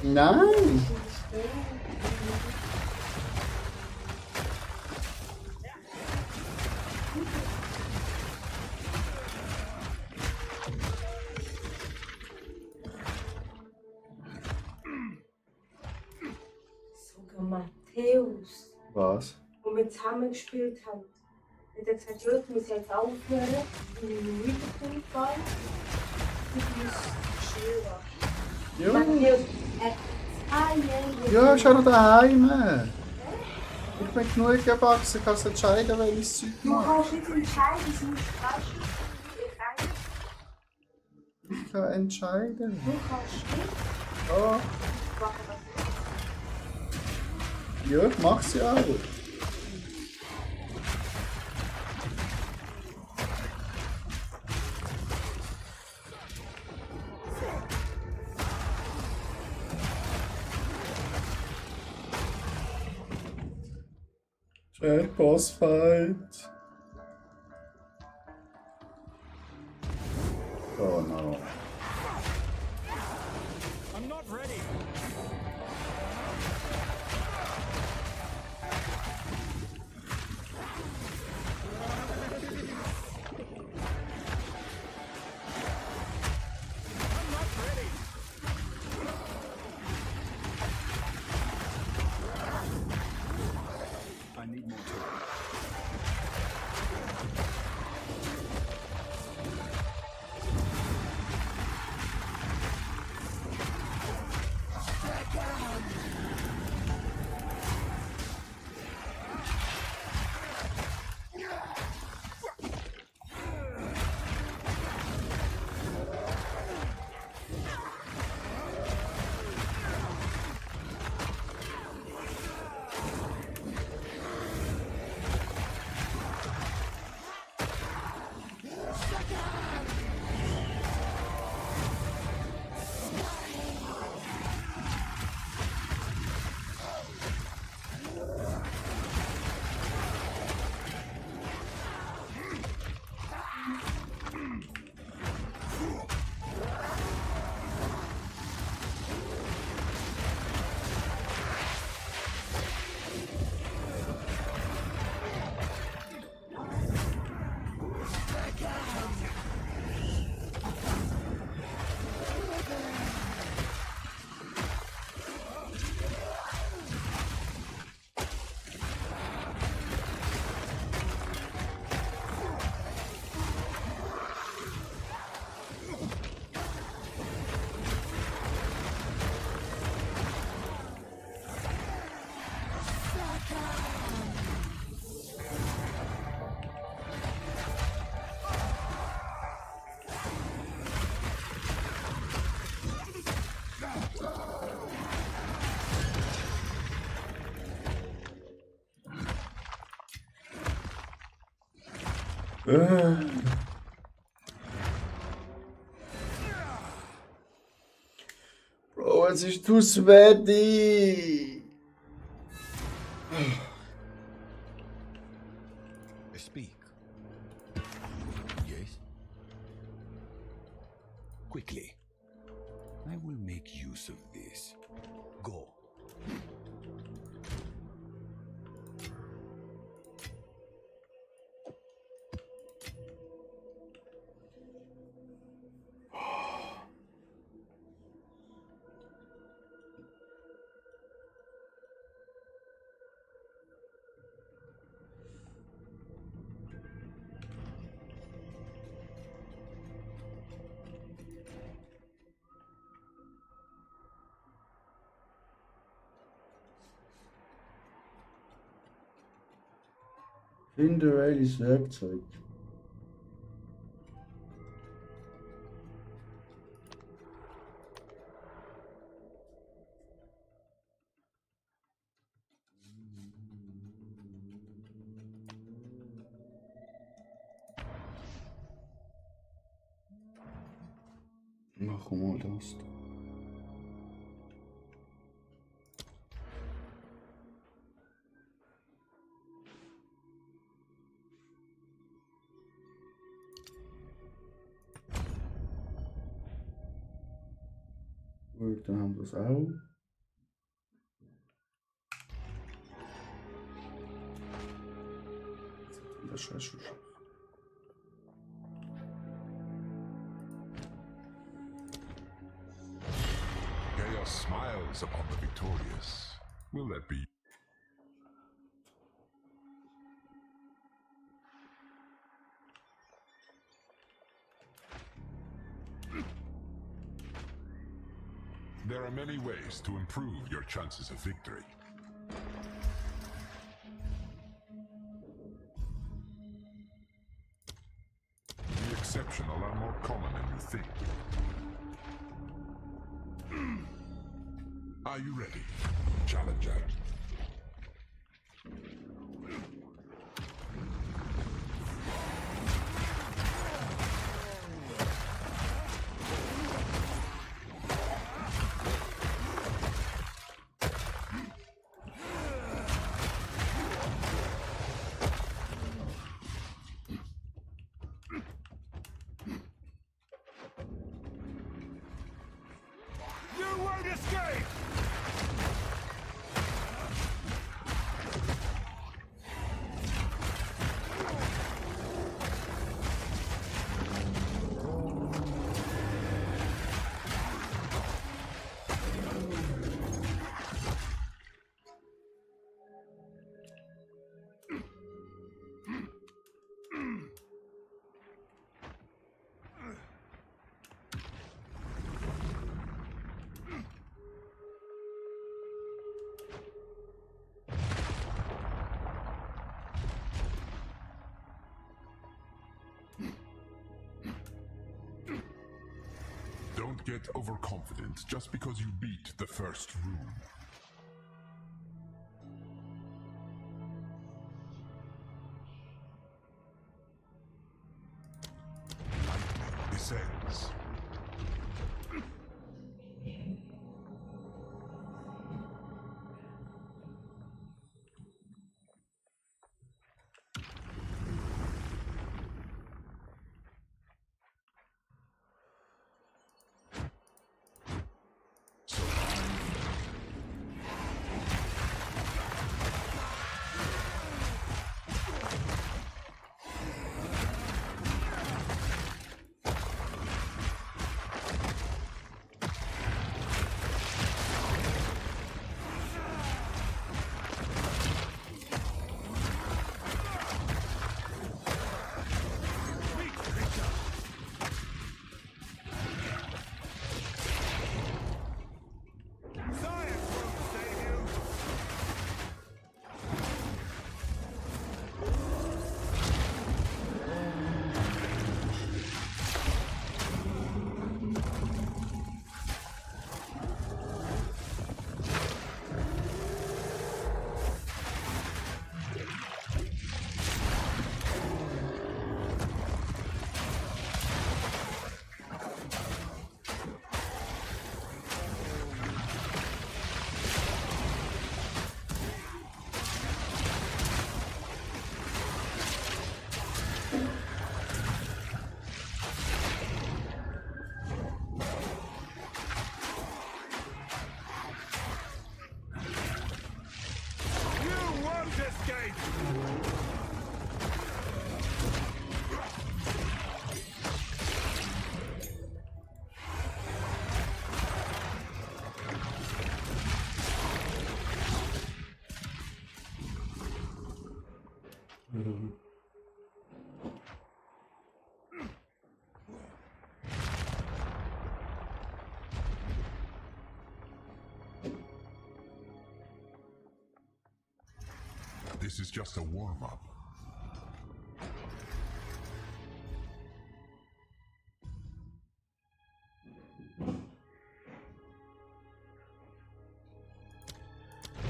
Nein. Sogar Matthäus, Was? wo wir zusammen gespielt haben, hat gesagt, ja, ich muss jetzt aufhören, in den Mittelpunkt fallen. Ich muss schwören. Ja. Matthäus hat 2 Jahre. Ja, ich noch daheim. Ich bin genug gewachsen, ich kann es entscheiden, welches Zeug Du mache. kannst nicht entscheiden, es muss falsch sein. Ich kann entscheiden. Du kannst nicht Ja, machen, was ja, ich mach's ja auch. Giant boss fight. Oh no. I'm not ready. I'm not ready. I need more time. Bro, es ist too sweaty. Speak. Yes? Quickly. I will make use of this. Go. Finde Rayleys Werkzeug. Mach mal das. Gut, dann haben wir es auch. Das ist scheiße. Chaos smiles upon the victorious. Will that be? There are many ways to improve your chances of victory. The exceptional are more common than you think. Are you ready, challenger? get overconfident just because you beat the first room. Lightning descends. Science won't save you. You won't escape. This is just a warm-up.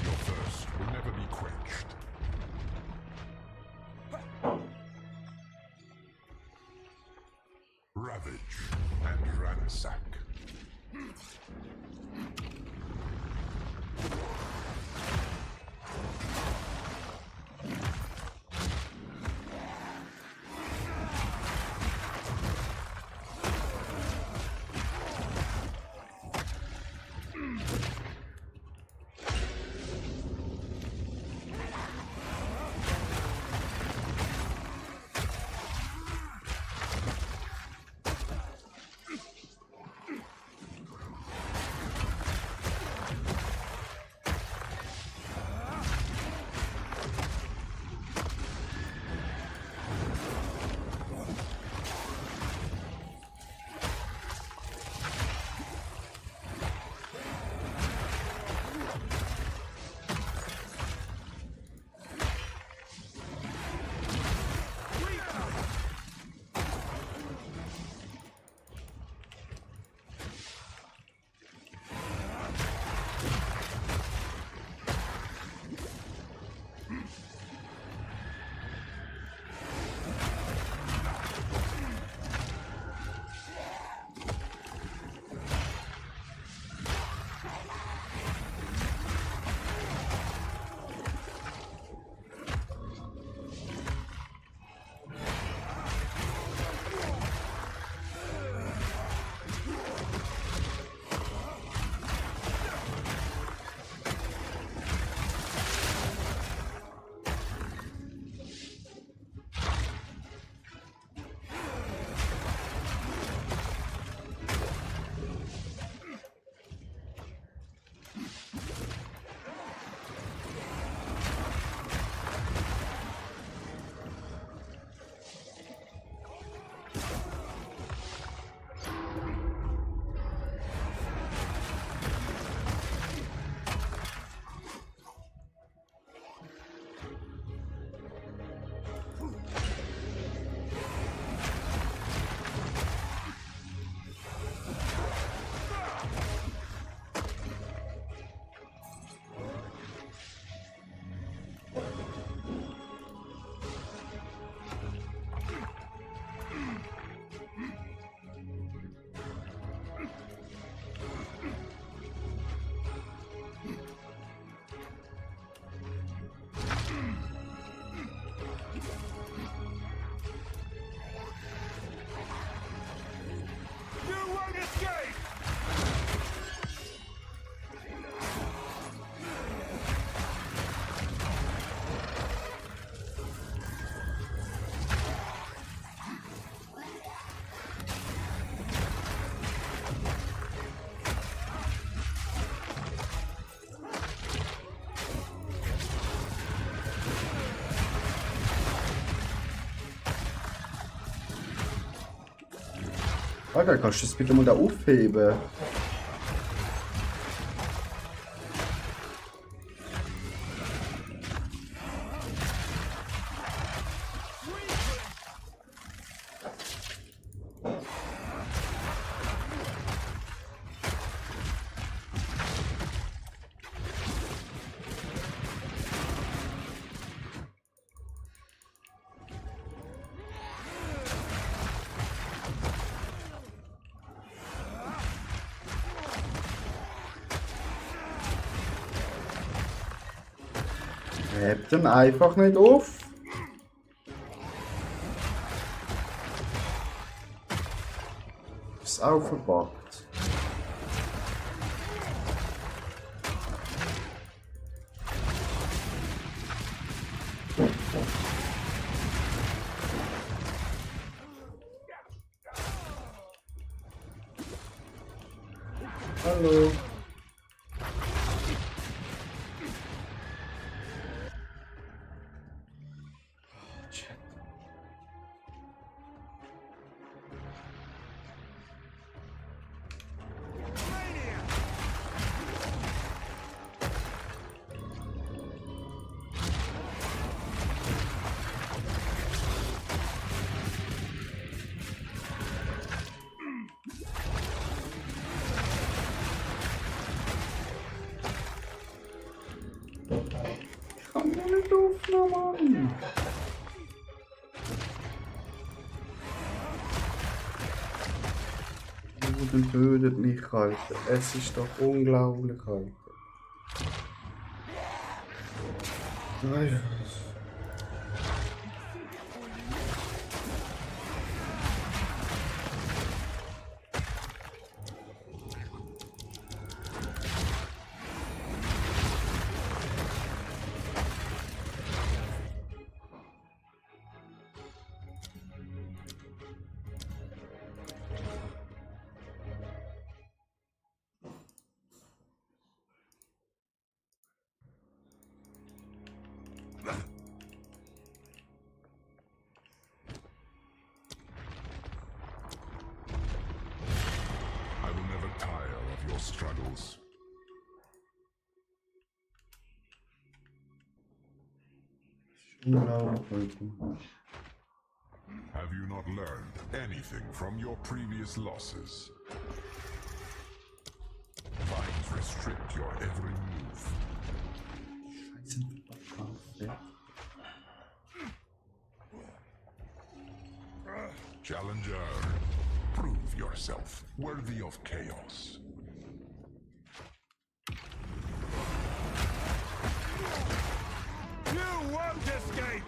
Your thirst will never be quenched. Ravage and ransack. Alter, kannst du das bitte mal da aufheben? Hebt ihn einfach nicht auf. Ist auch verpackt. Hallo. Ich kann mir nicht aufnehmen. Dann tötet mich, Alter. Es ist doch unglaublich, Alter. Nein. I will never tire of your struggles. Unglaublich, Alter. Have you not learned anything from your previous losses? Vines restrict your every move. Scheiße, verpackt, ja. Challenger, prove yourself worthy of chaos. You won't escape!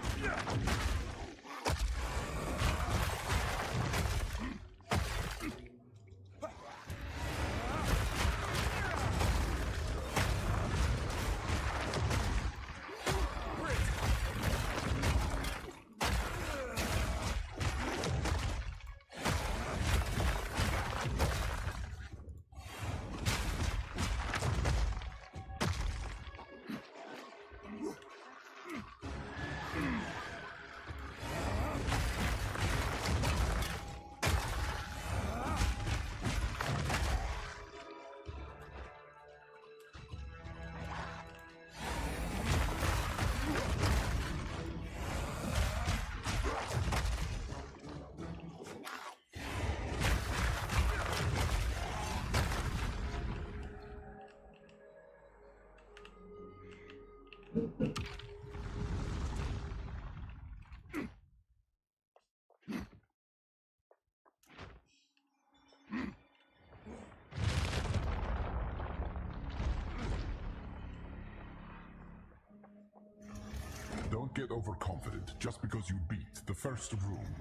Don't get overconfident just because you beat the first room.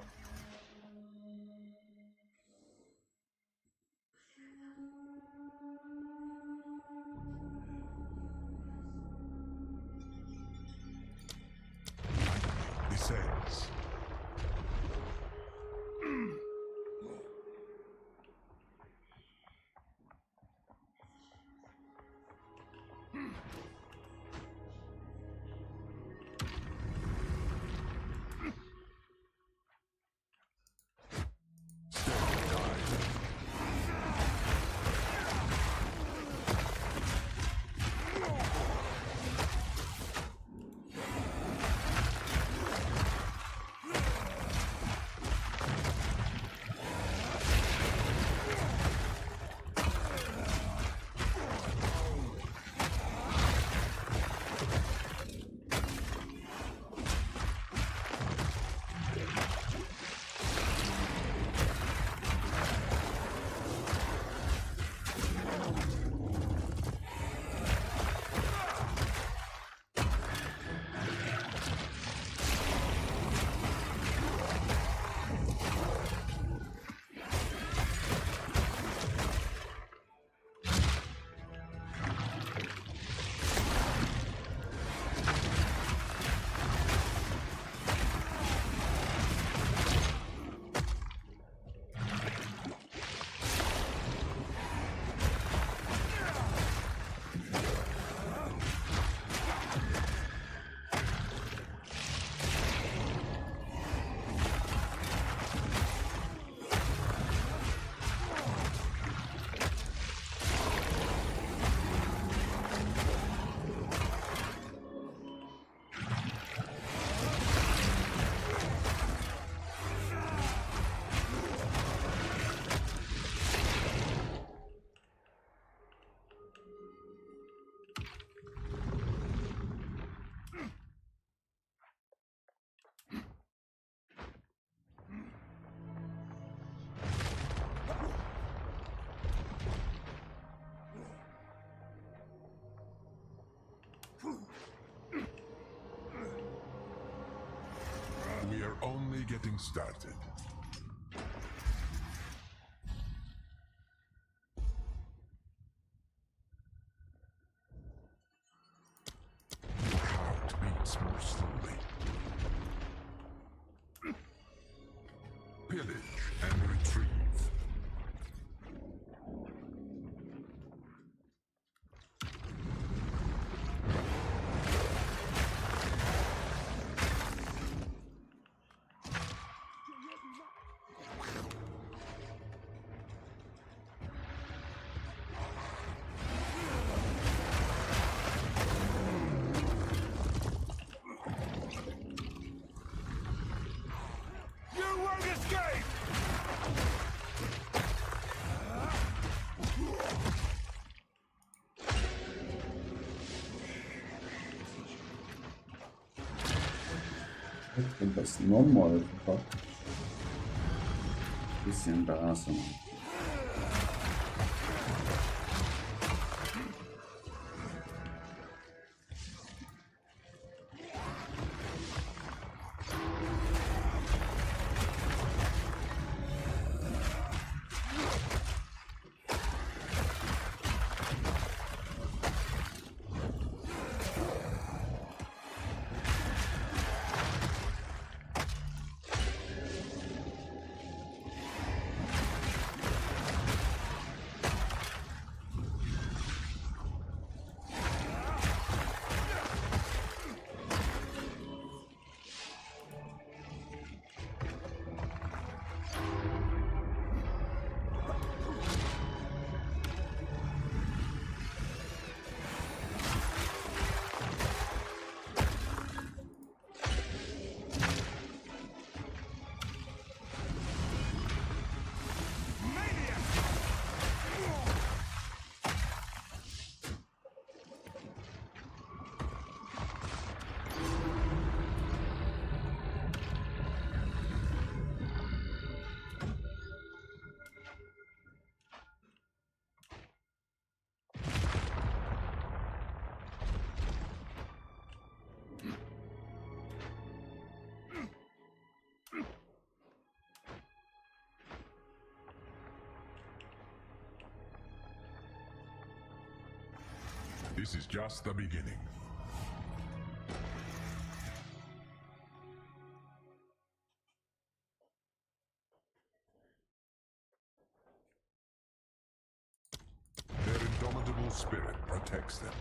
Descends. getting started. Your heart beats more slowly. Pillage and retrieve. You won't escape! Ich bin das nochmal verpackt. Bisschen Beratung. This is just the beginning. Their indomitable spirit protects them.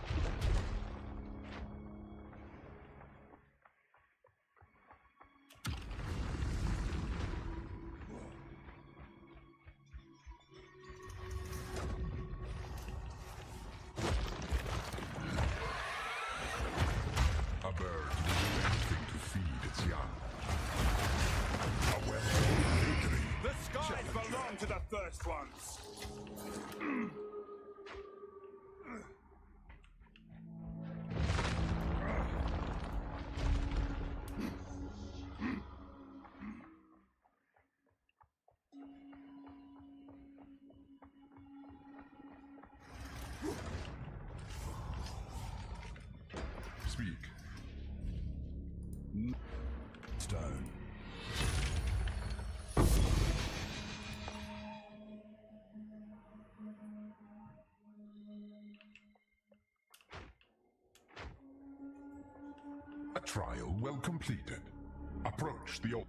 A bird will do anything to feed its young. A well-aimed victory. The skies belong to the first ones! Speak. Stone. A trial well completed. Approach the old.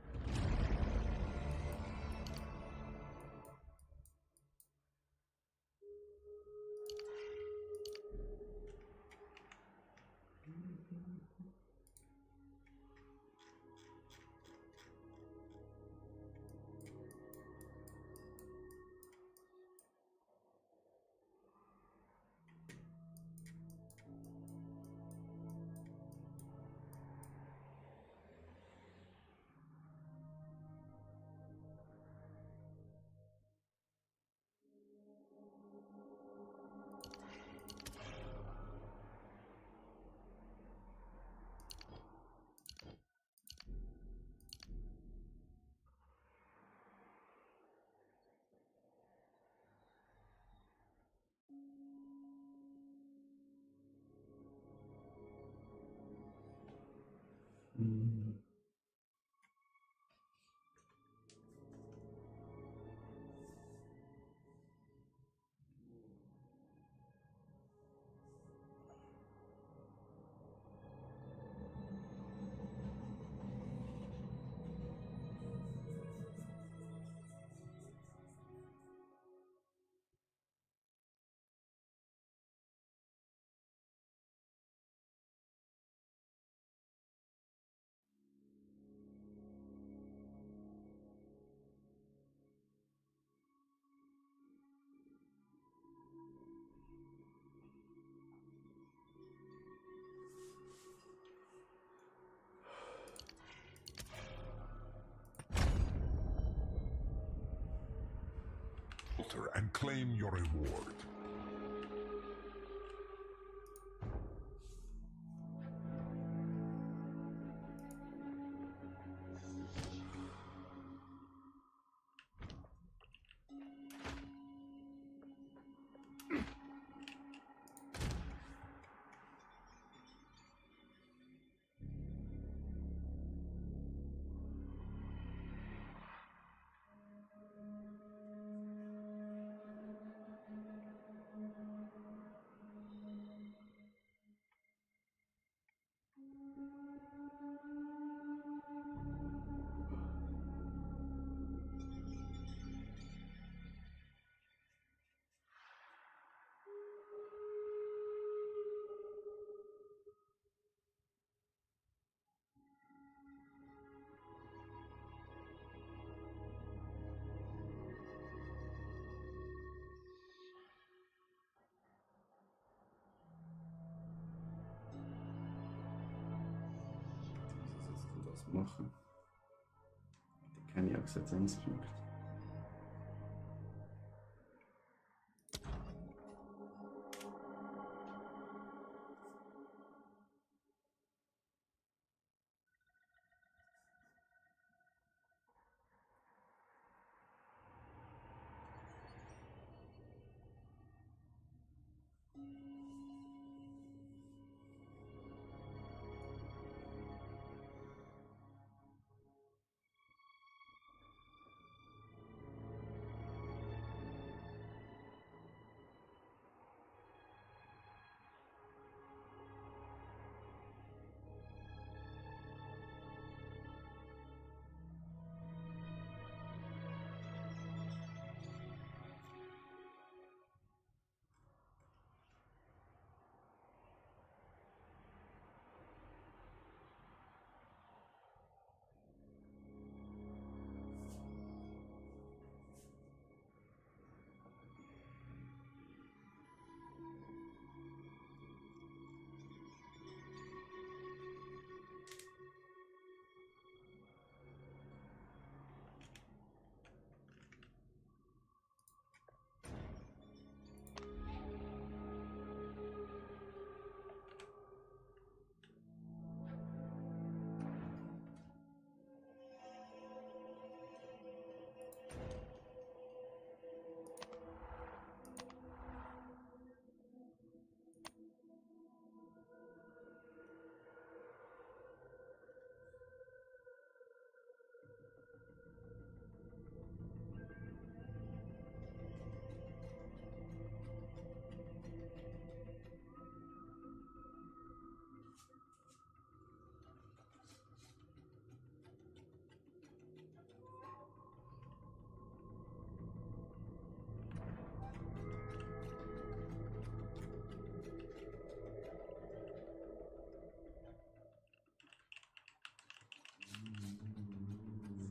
altar and claim your reward. Das machen. Keine Akzeptanzpunkte.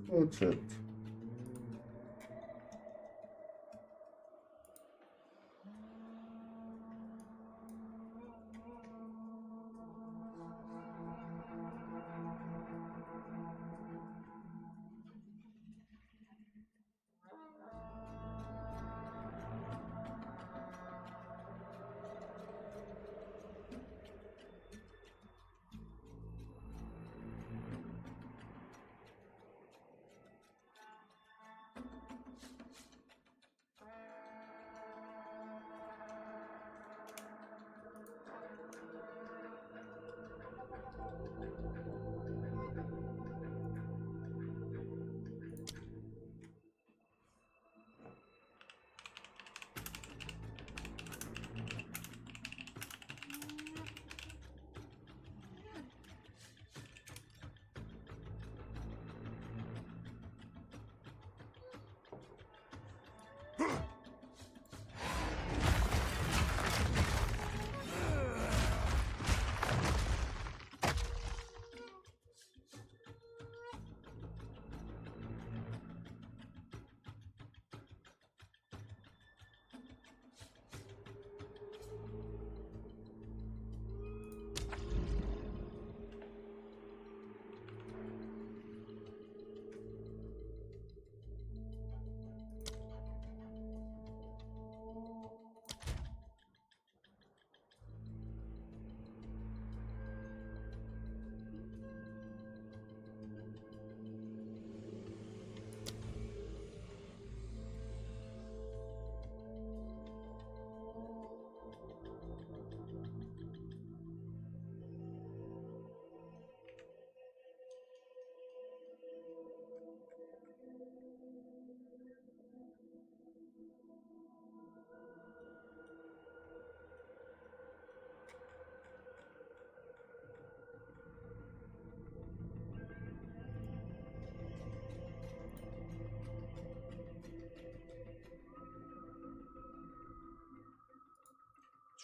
Fortschritt.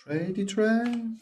Trady Train.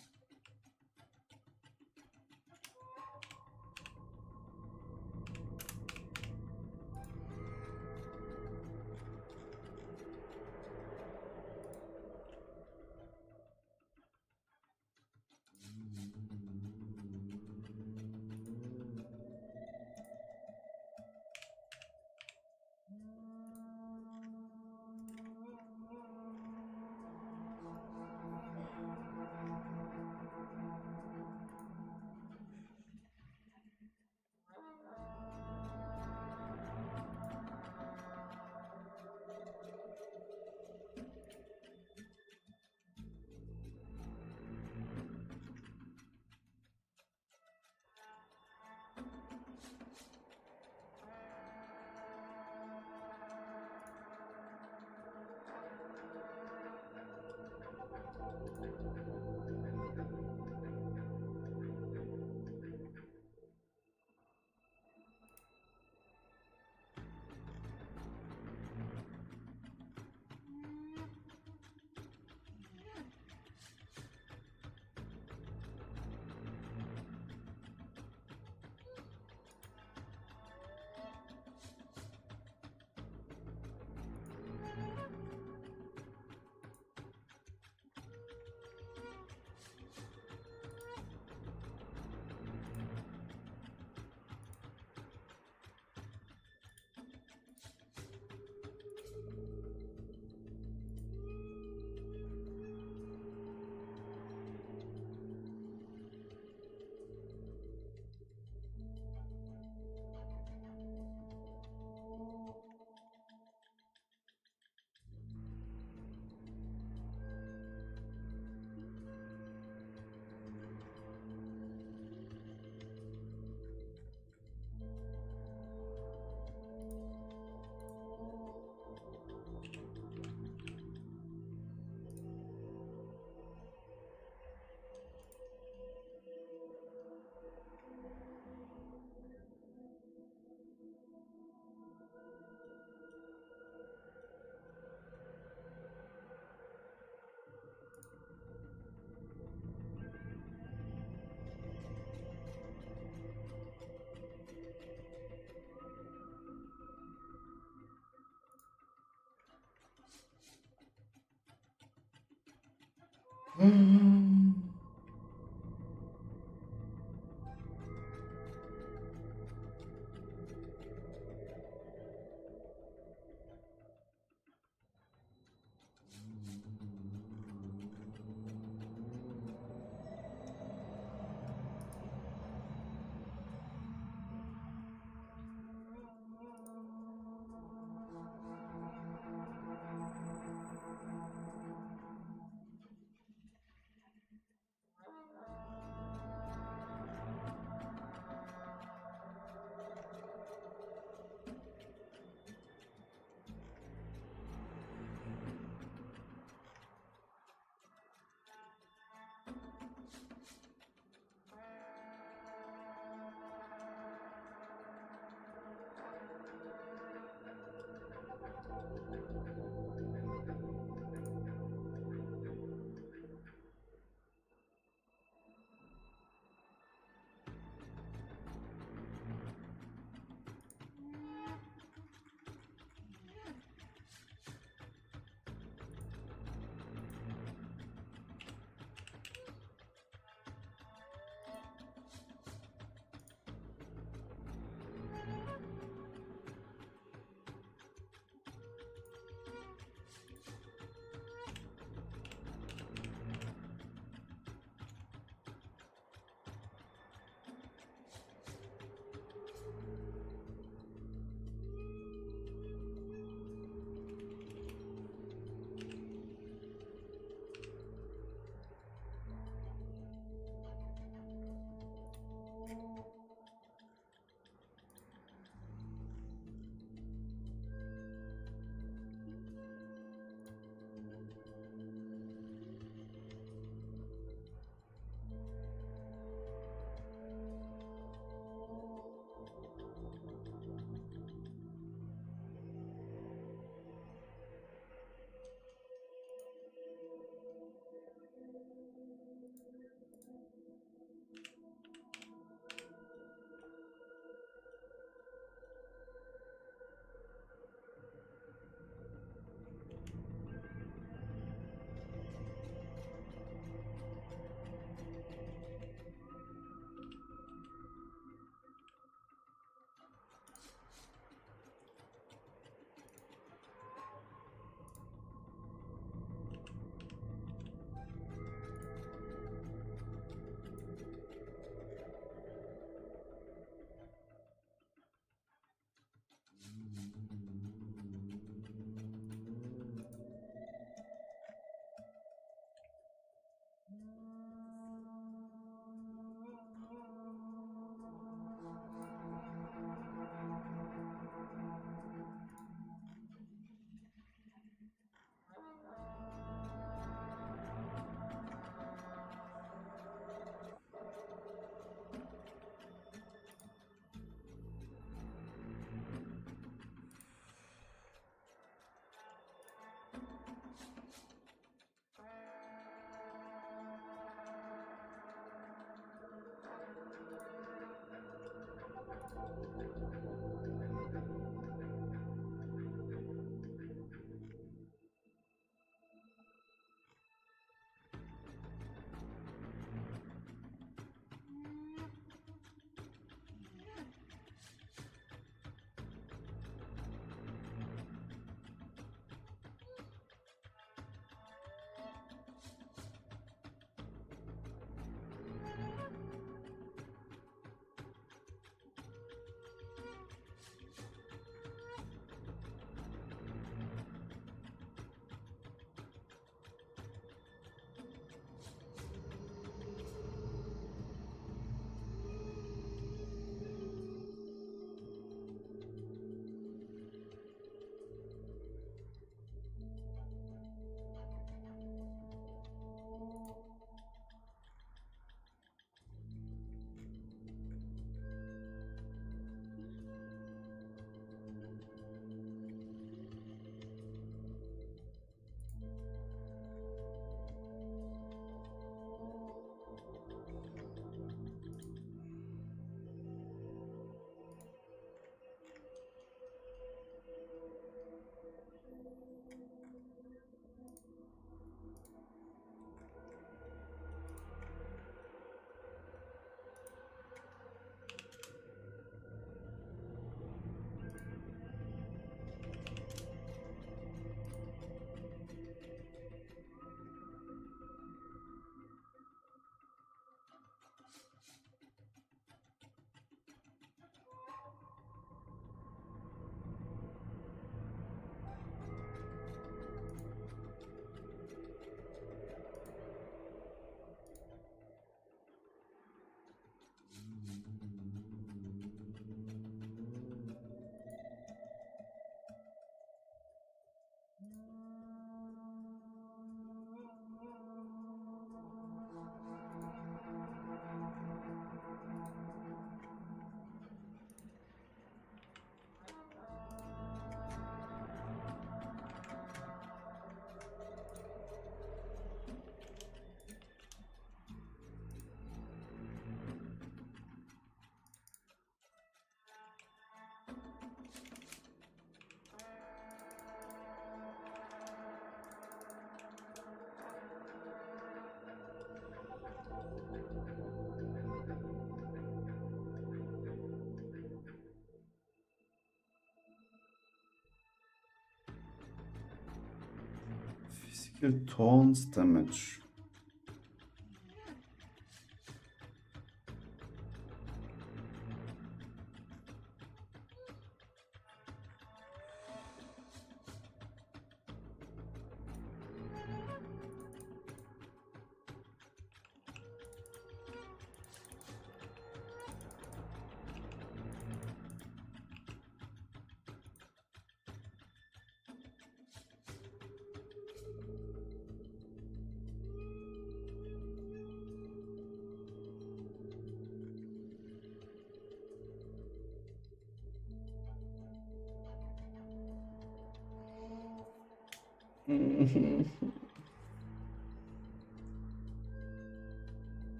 Physical taunts damage.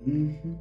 Mhm.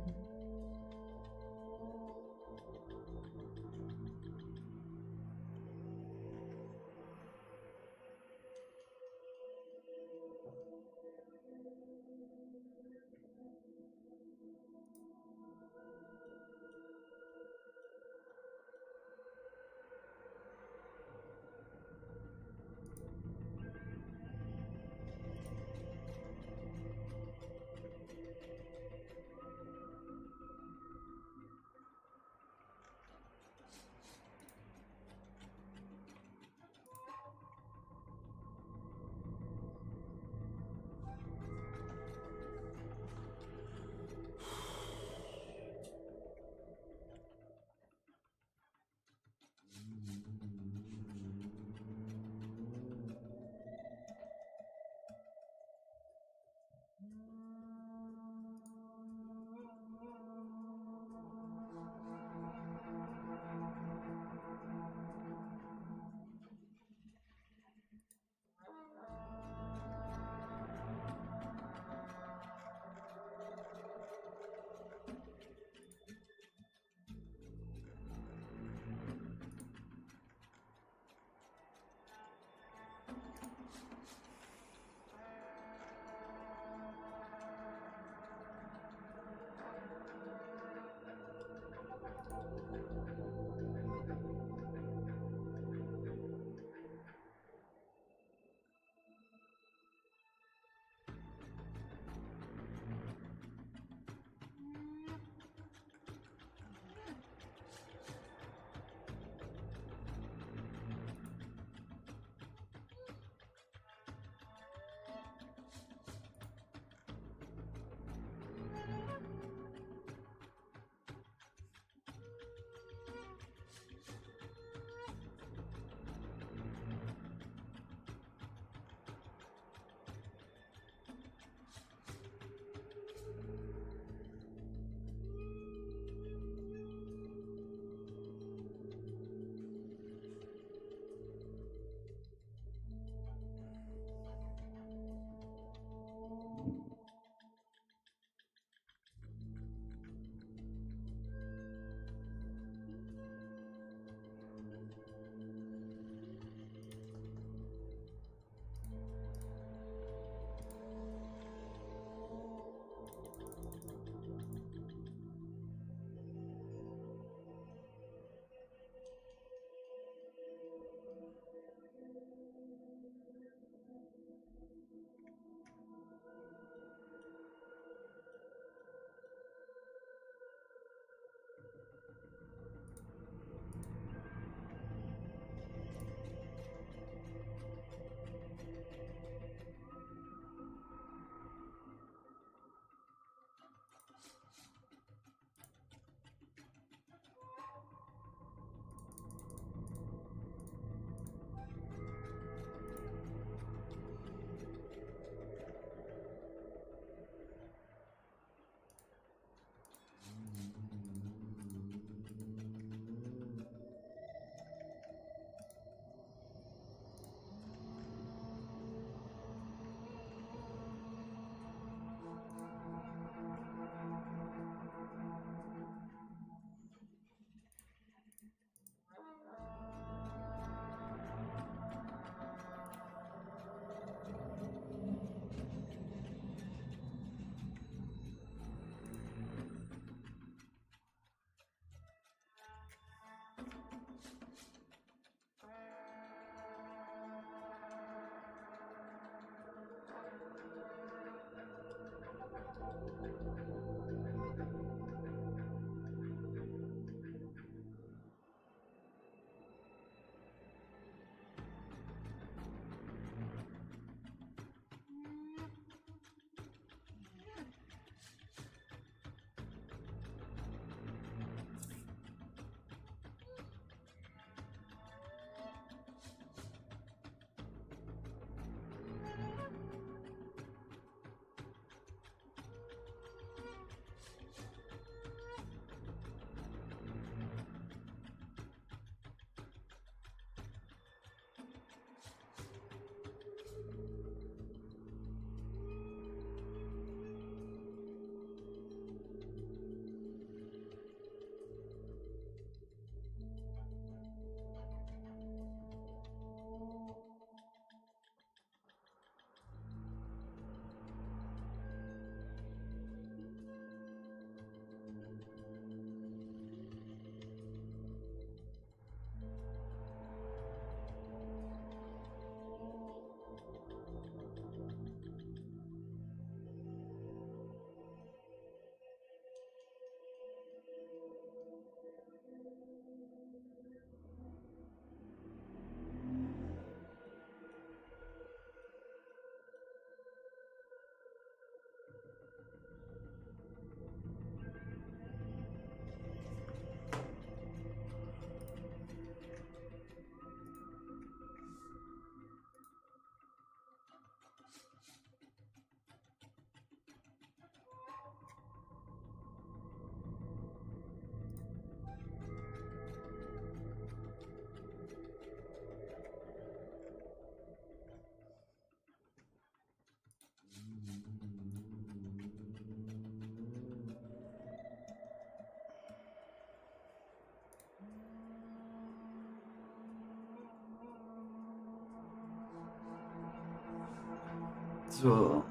So.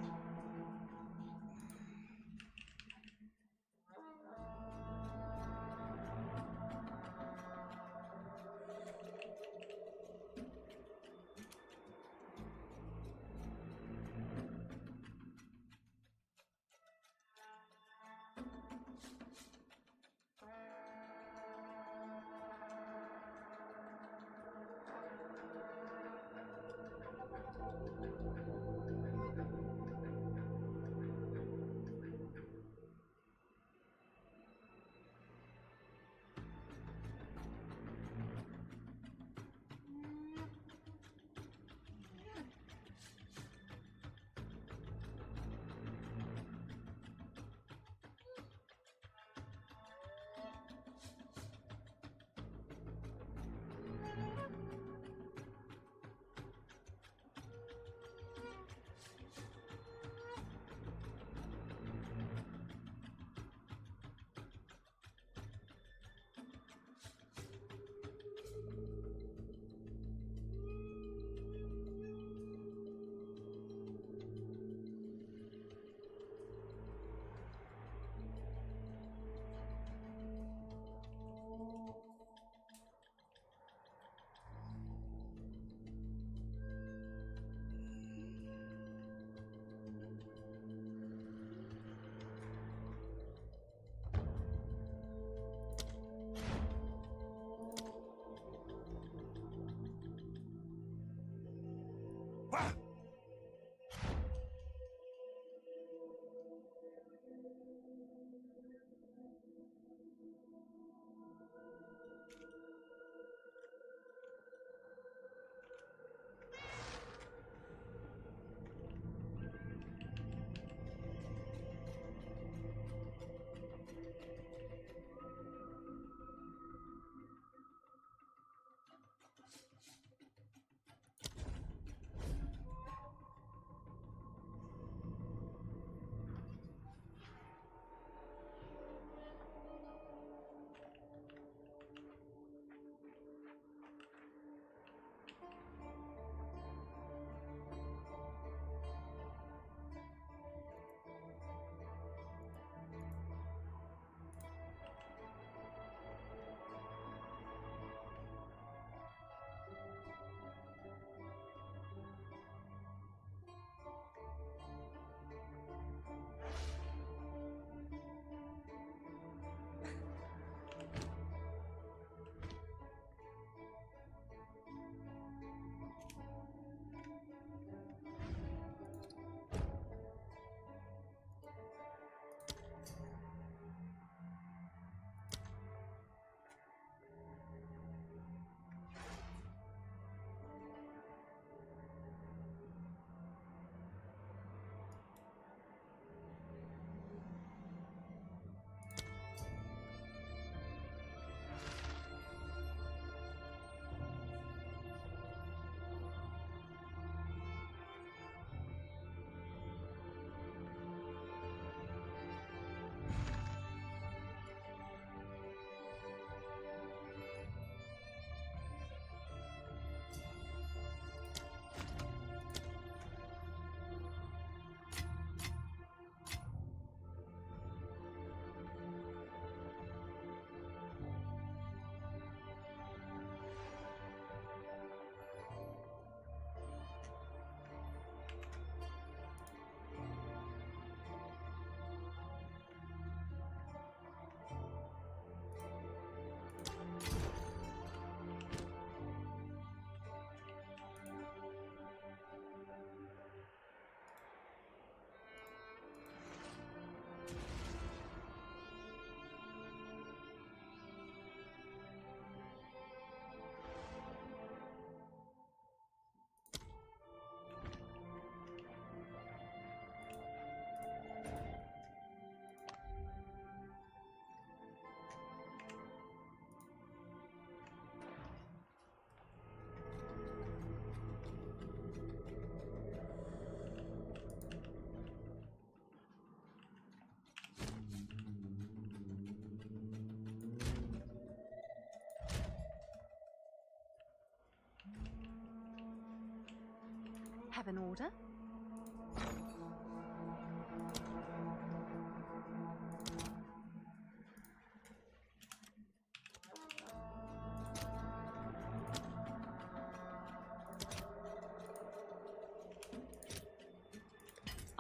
Have an order?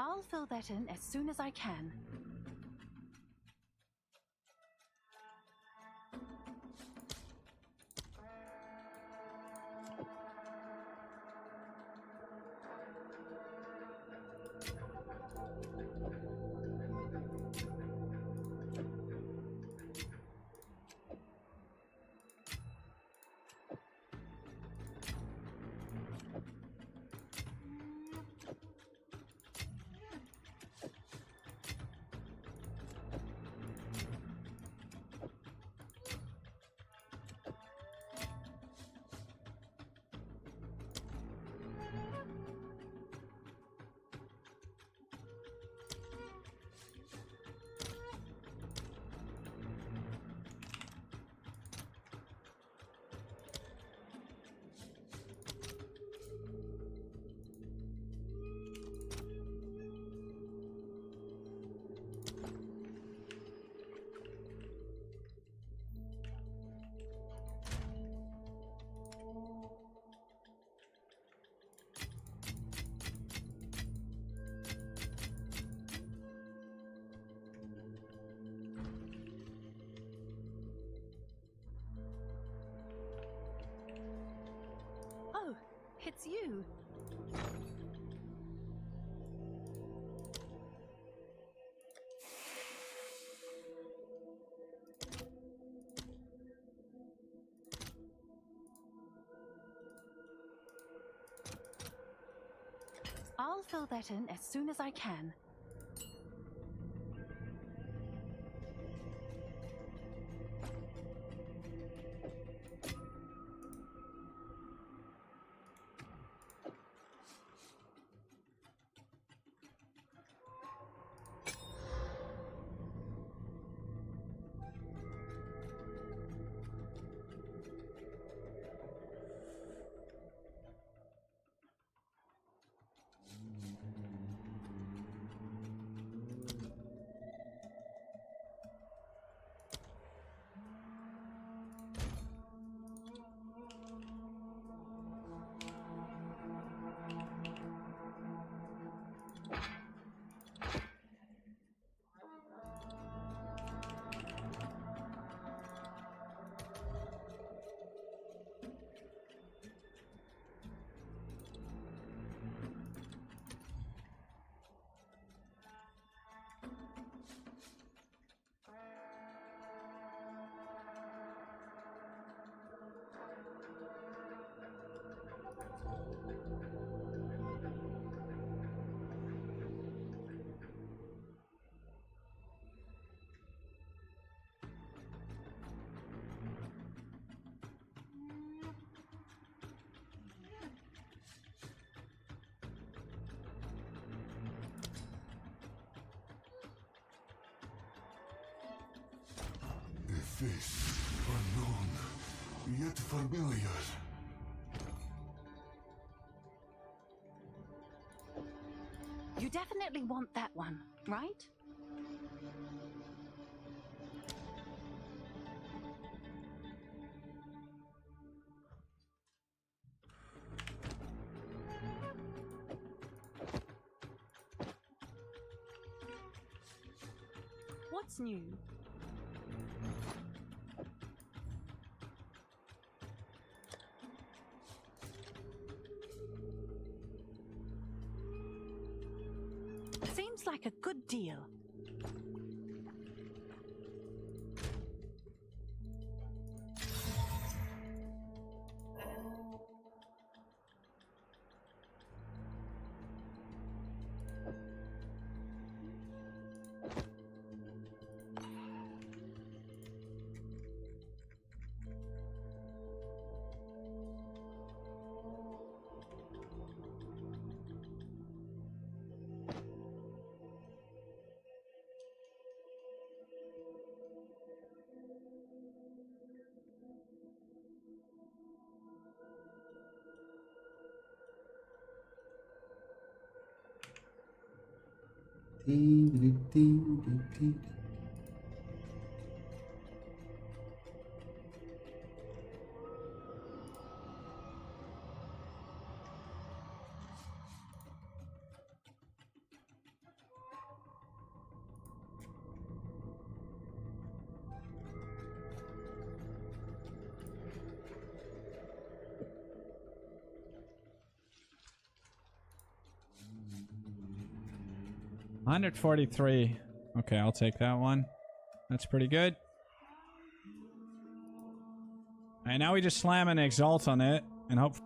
I'll fill that in as soon as I can. Oh, it's you. I'll fill that in as soon as I can. A face unknown, yet familiar. You definitely want that one, right? What's new? Seems like a good deal. 143. Okay, I'll take that one. That's pretty good. Alright, now we just slam an Exalt on it and hope.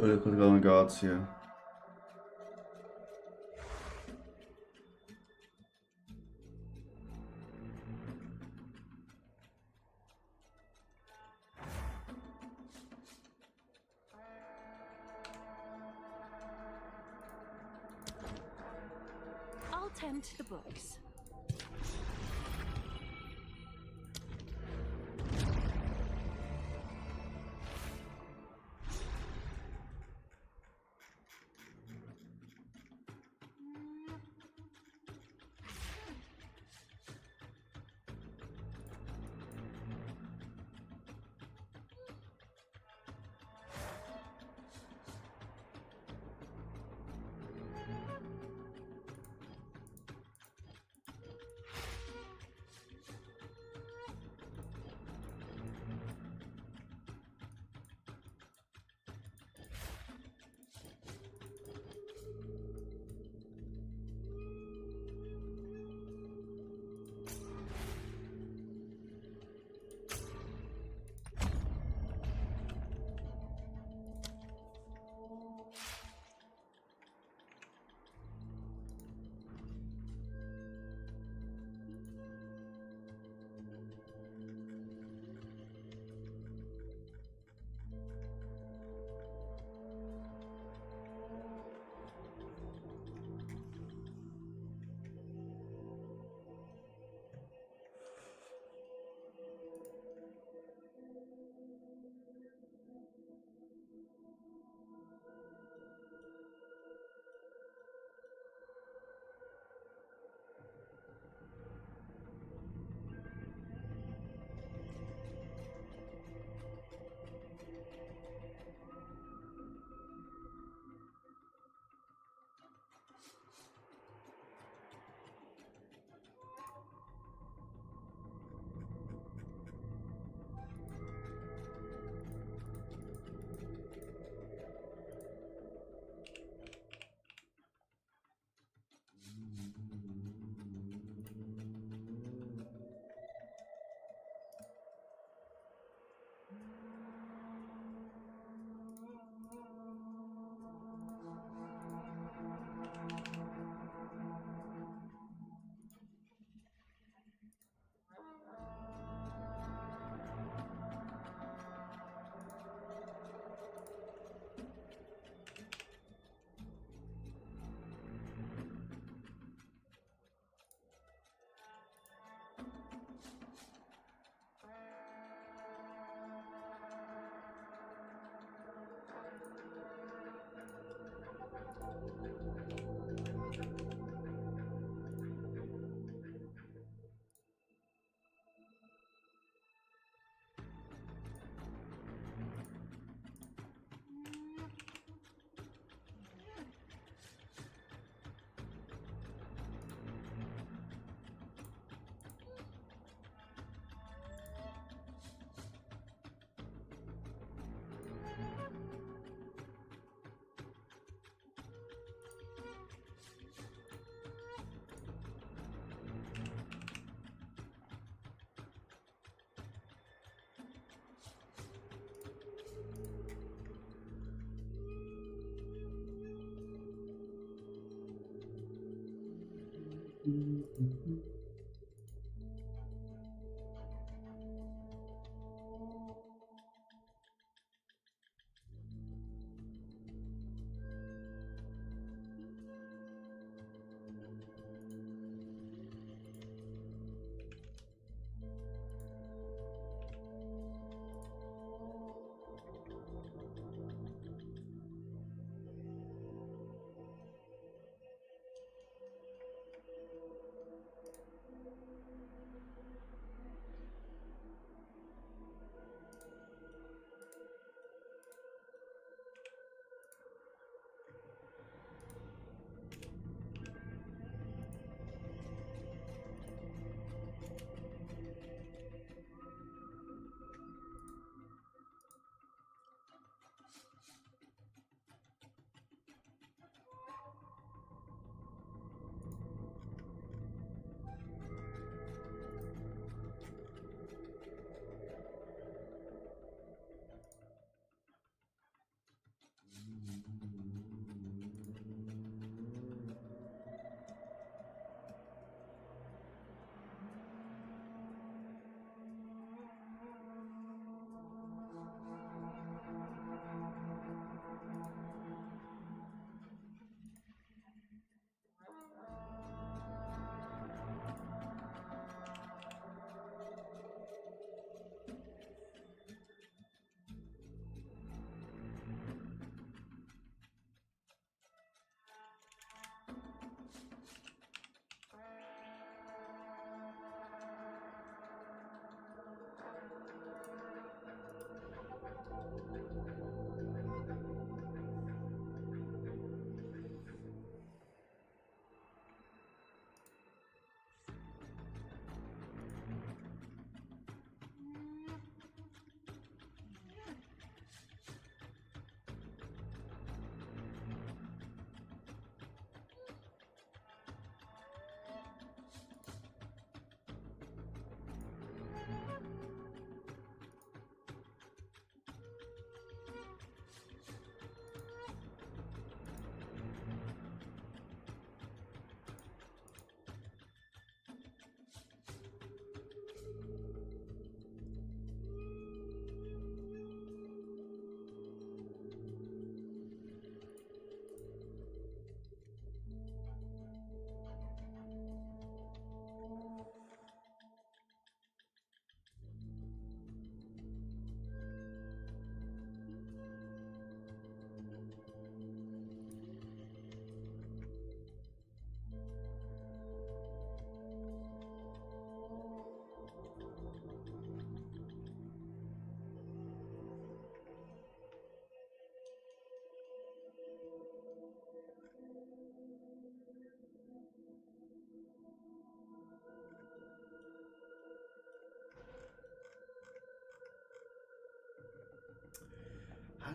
Critical guards here. I'll tend to the books.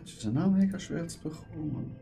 Die sind auch mega schwer zu bekommen.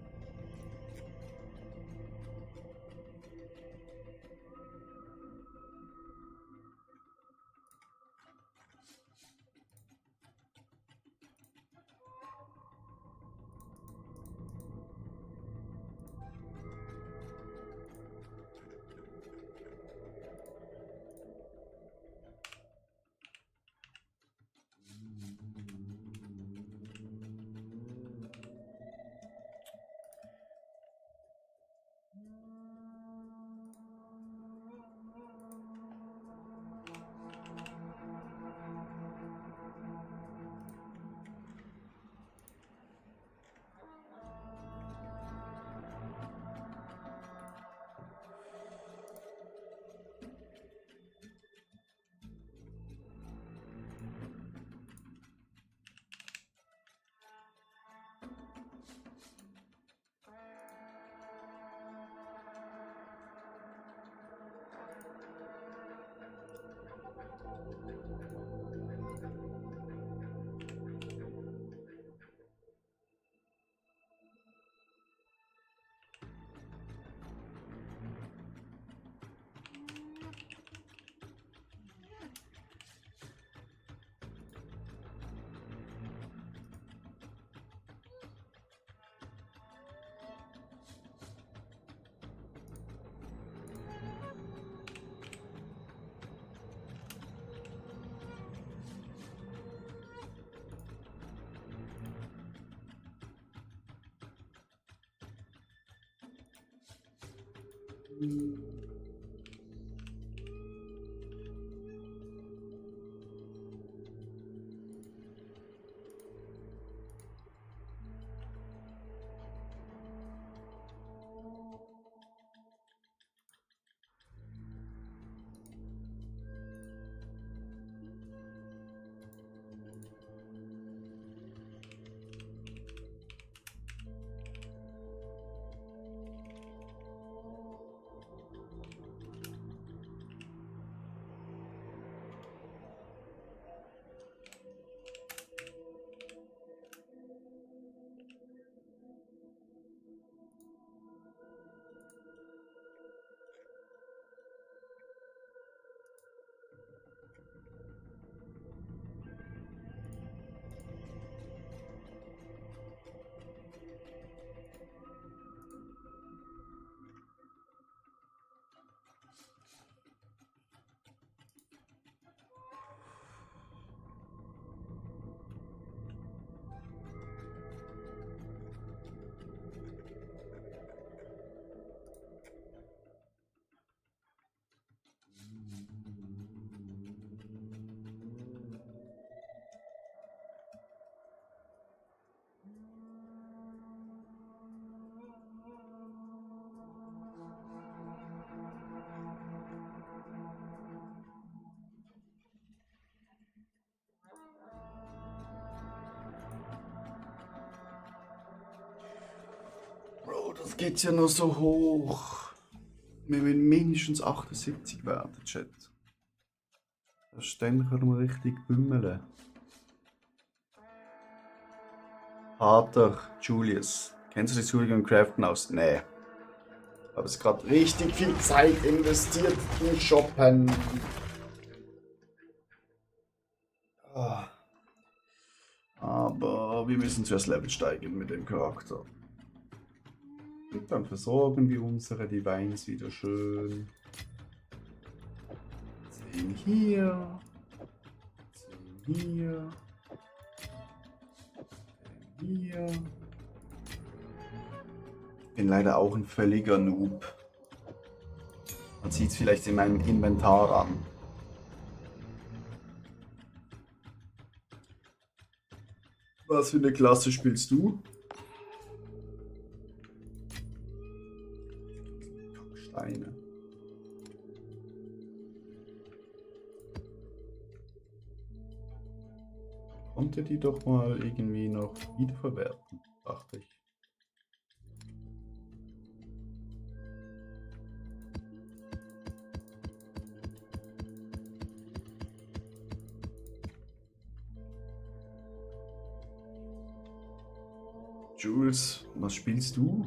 Bro, das geht ja noch so hoch. Wir müssen mindestens 78 werden, Chat. Erst dann können wir richtig bümmeln. Pater Julius. Kennst du die Julian Crafton aus? Nee. Ich habe jetzt gerade richtig viel Zeit investiert in Shoppen. Ah. Aber wir müssen zuerst Level steigen mit dem Charakter. Und dann versorgen wir unsere Divines wieder schön. 10 hier. 10 hier. 10 hier. Ich bin leider auch ein völliger Noob. Man sieht es vielleicht in meinem Inventar an. Was für eine Klasse spielst du? Steine. Konnte die doch mal irgendwie noch wiederverwerten, dachte ich. Jules, was spielst du?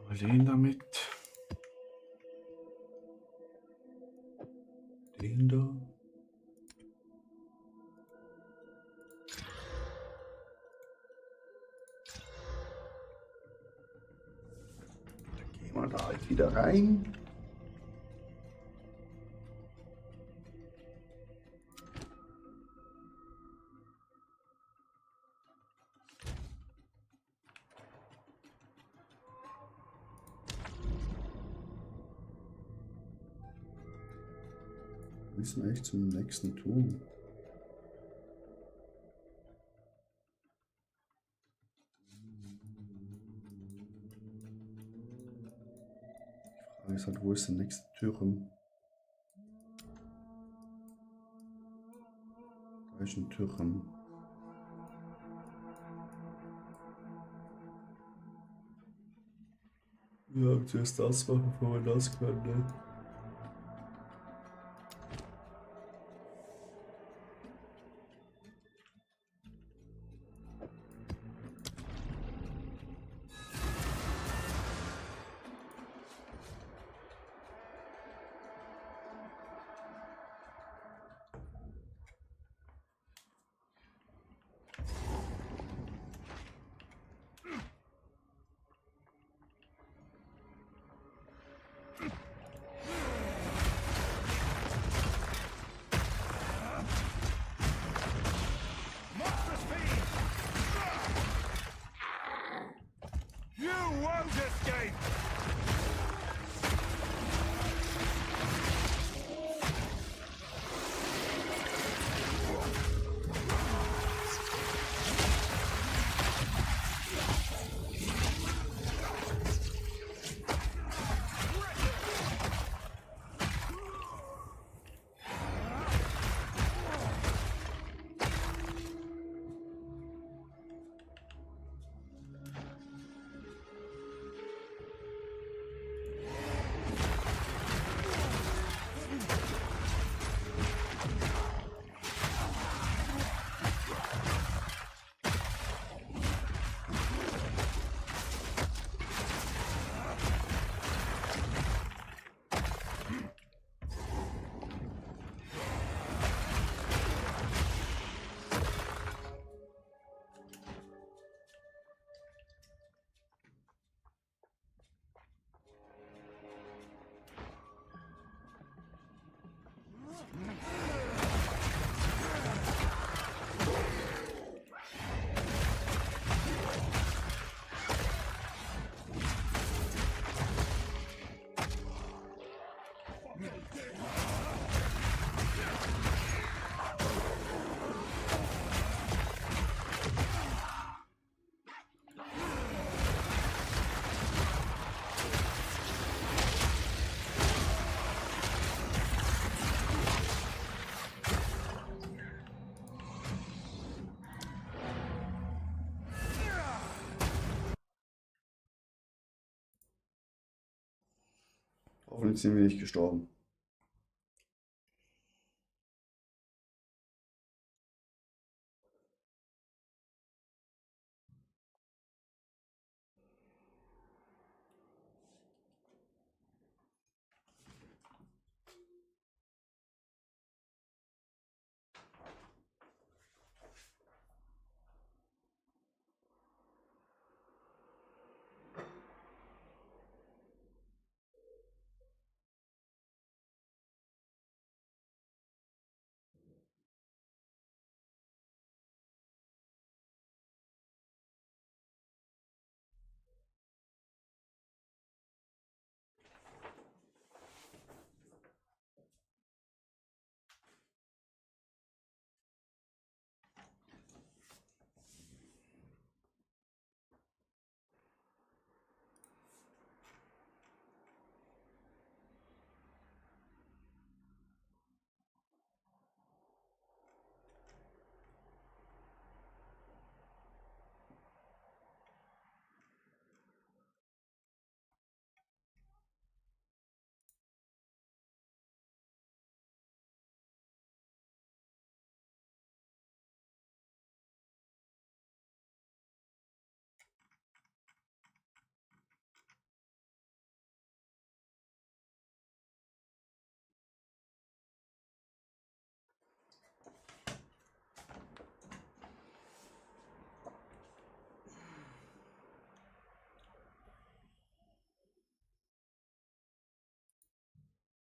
Mal den damit. Den da. Dann gehen wir da halt wieder rein. Wir müssen eigentlich zum nächsten Turm. Die Frage ist halt, wo ist der nächste Turm? Da ist ein Turm. Ja, zuerst das machen, bevor wir das können, ne? Monster speed! You won't escape! Hoffentlich sind wir nicht gestorben.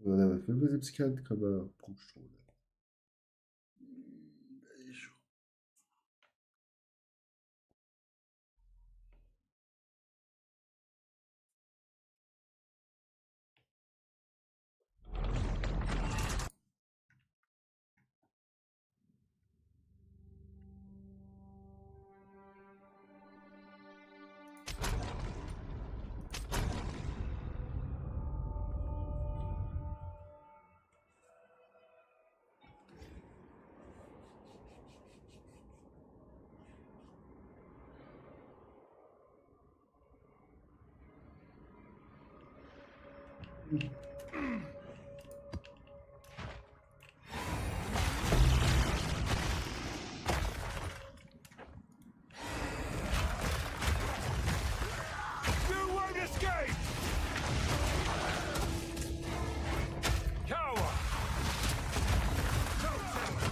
So, Level 75 kan være brugstråle. You won't escape! Cower! No challenge!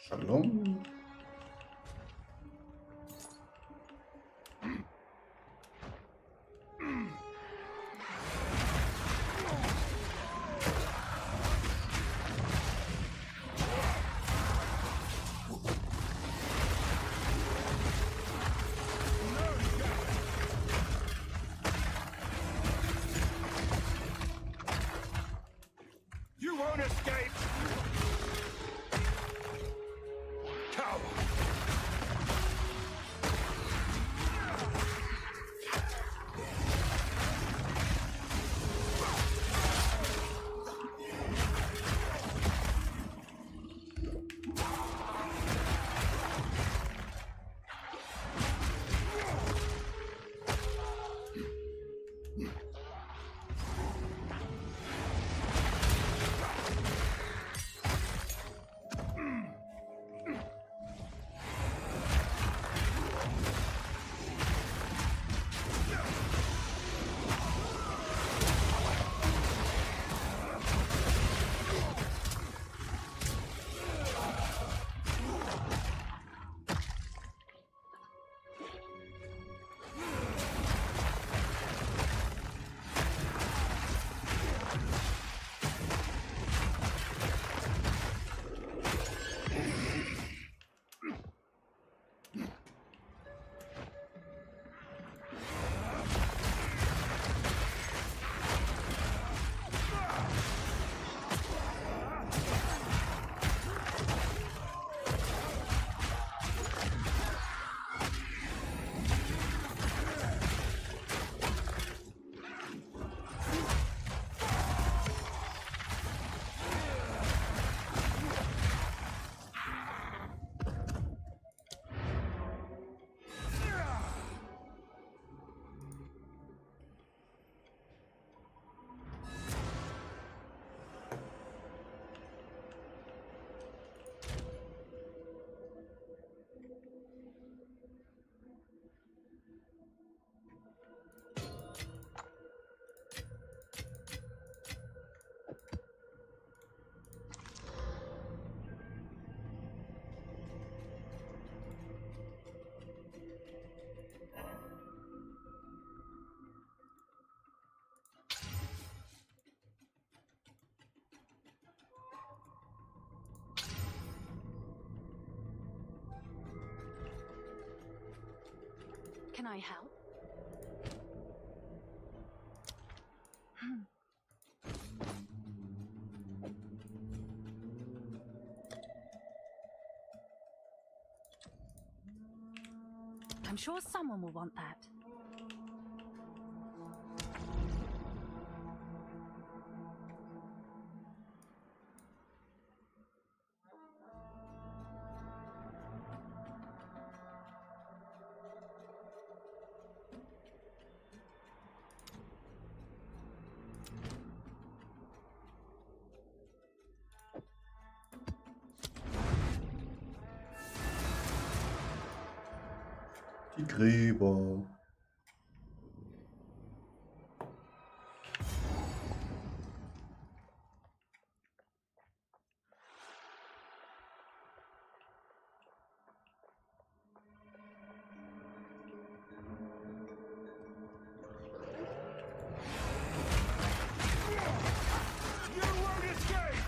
Shalom. You won't escape! Cower! can I help? I'm sure someone will want that. Die Gräber. You won't escape!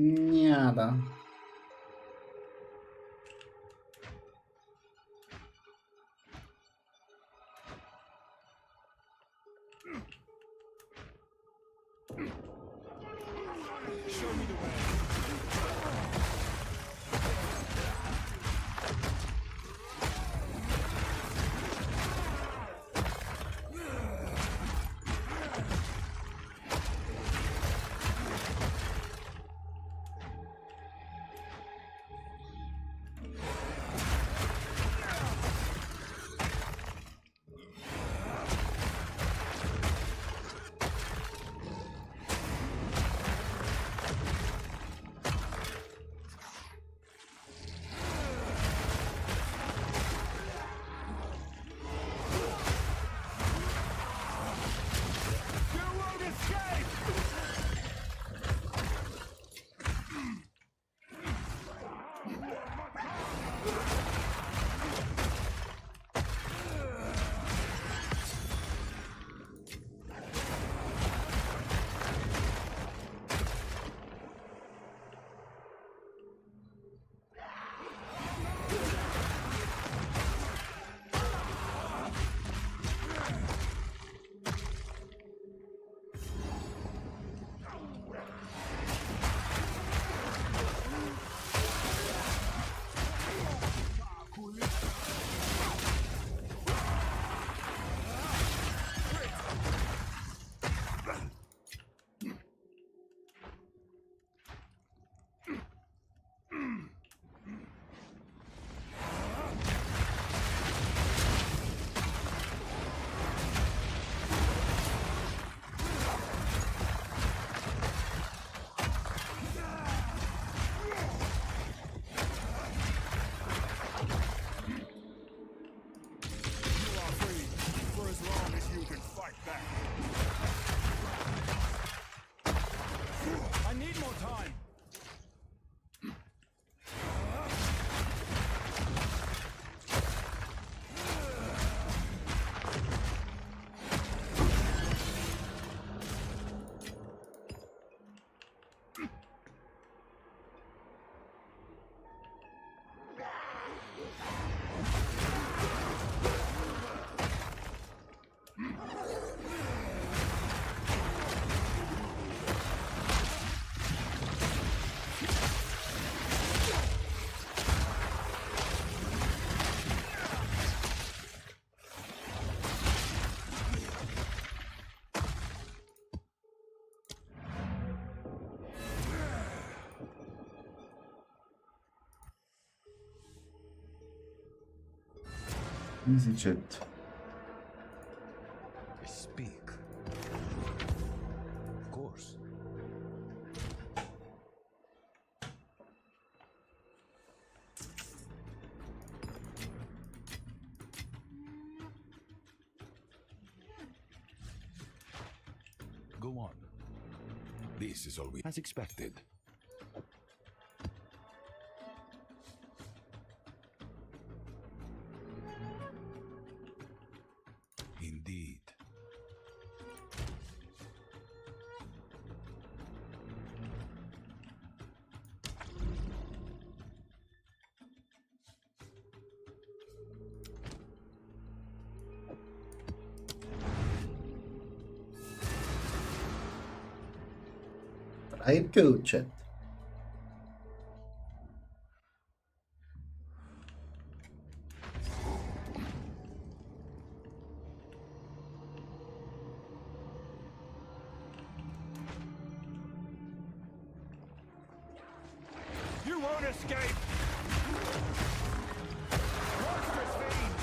Nada. You can fight back. I need more time. Easy chat. Speak. Of course. Go on. This is all we as expected. Indeed. Right go, chat. You won't escape! Monstrous fiend!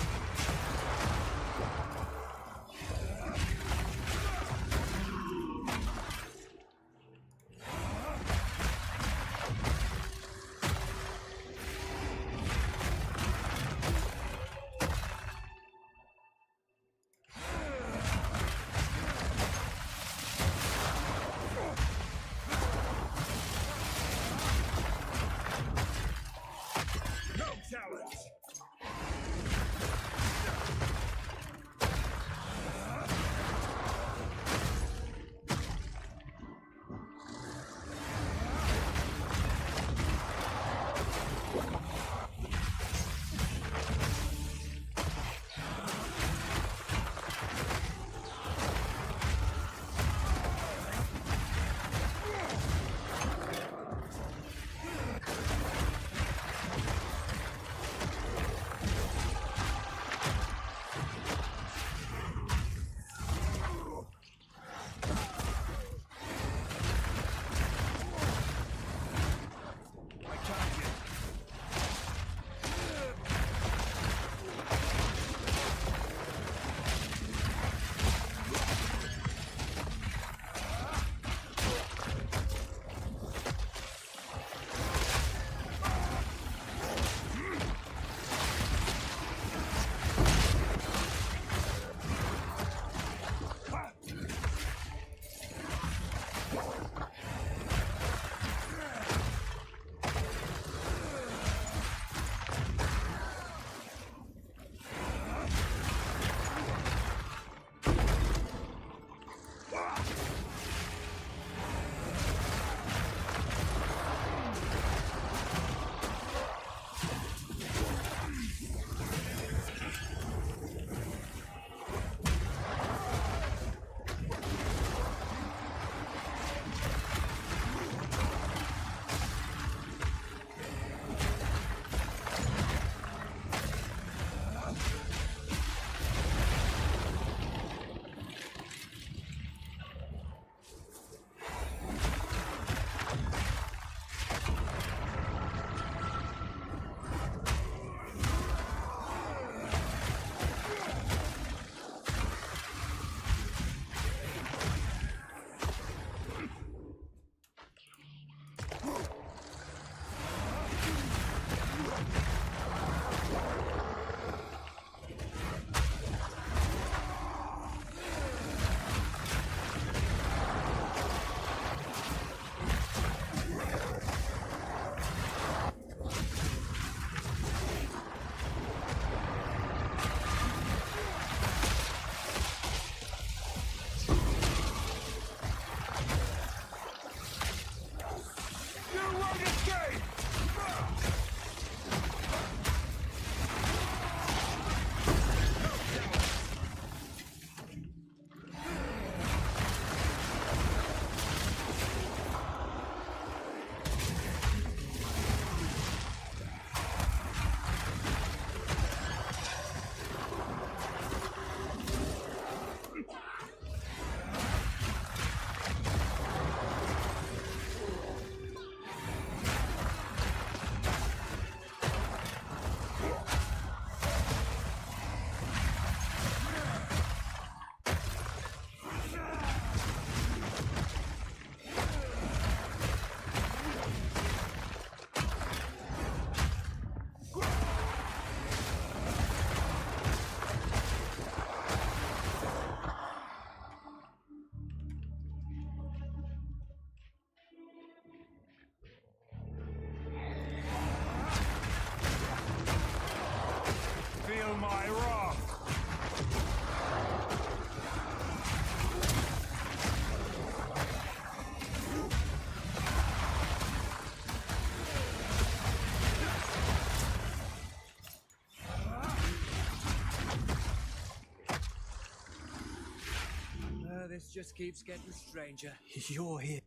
This just keeps getting stranger. You're here.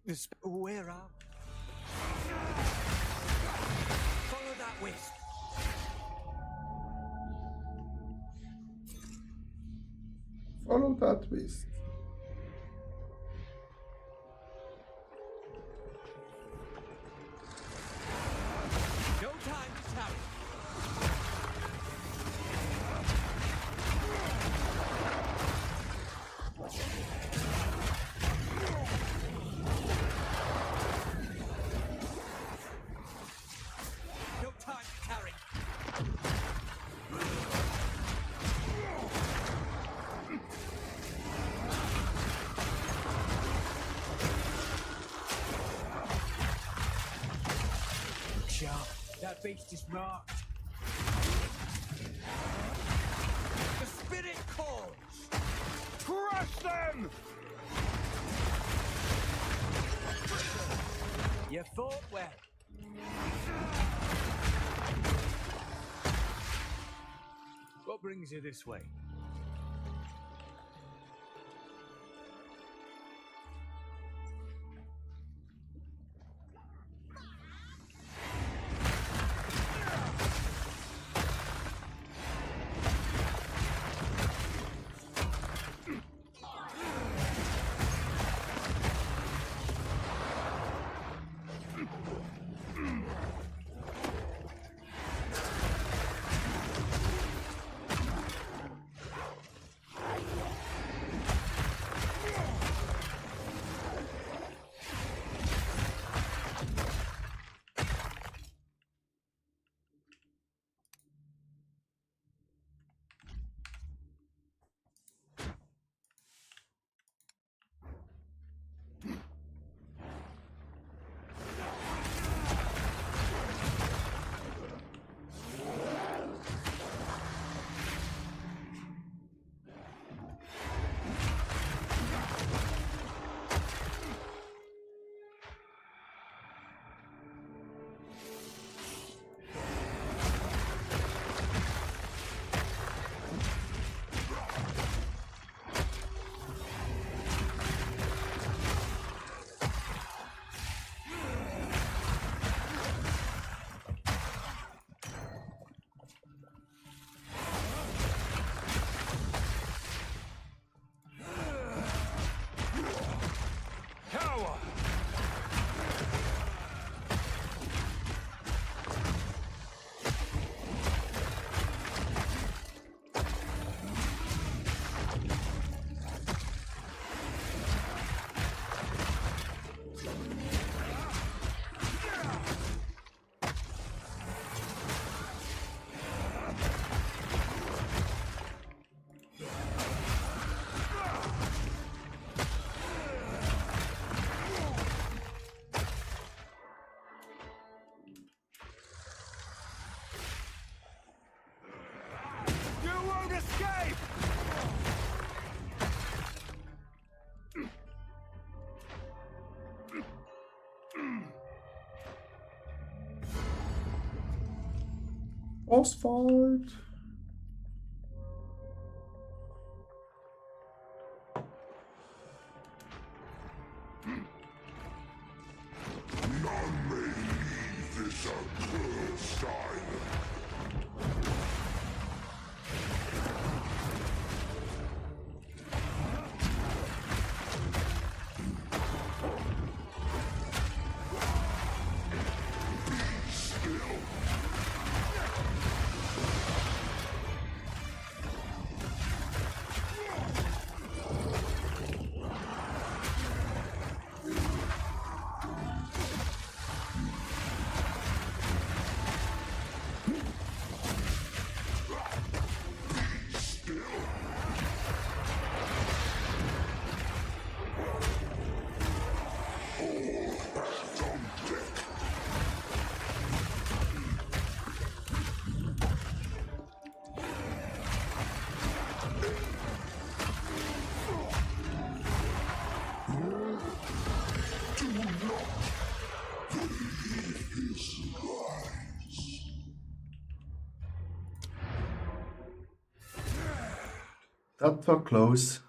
Where are? Follow that wisp. Follow that twist. No time to tarry. No time to tarry. Sharp. That beast is marked. The spirit calls. Crush them! You fought well. What brings you this way? Cower! You won't escape! Oswald. None may leave this accursed island. That was close.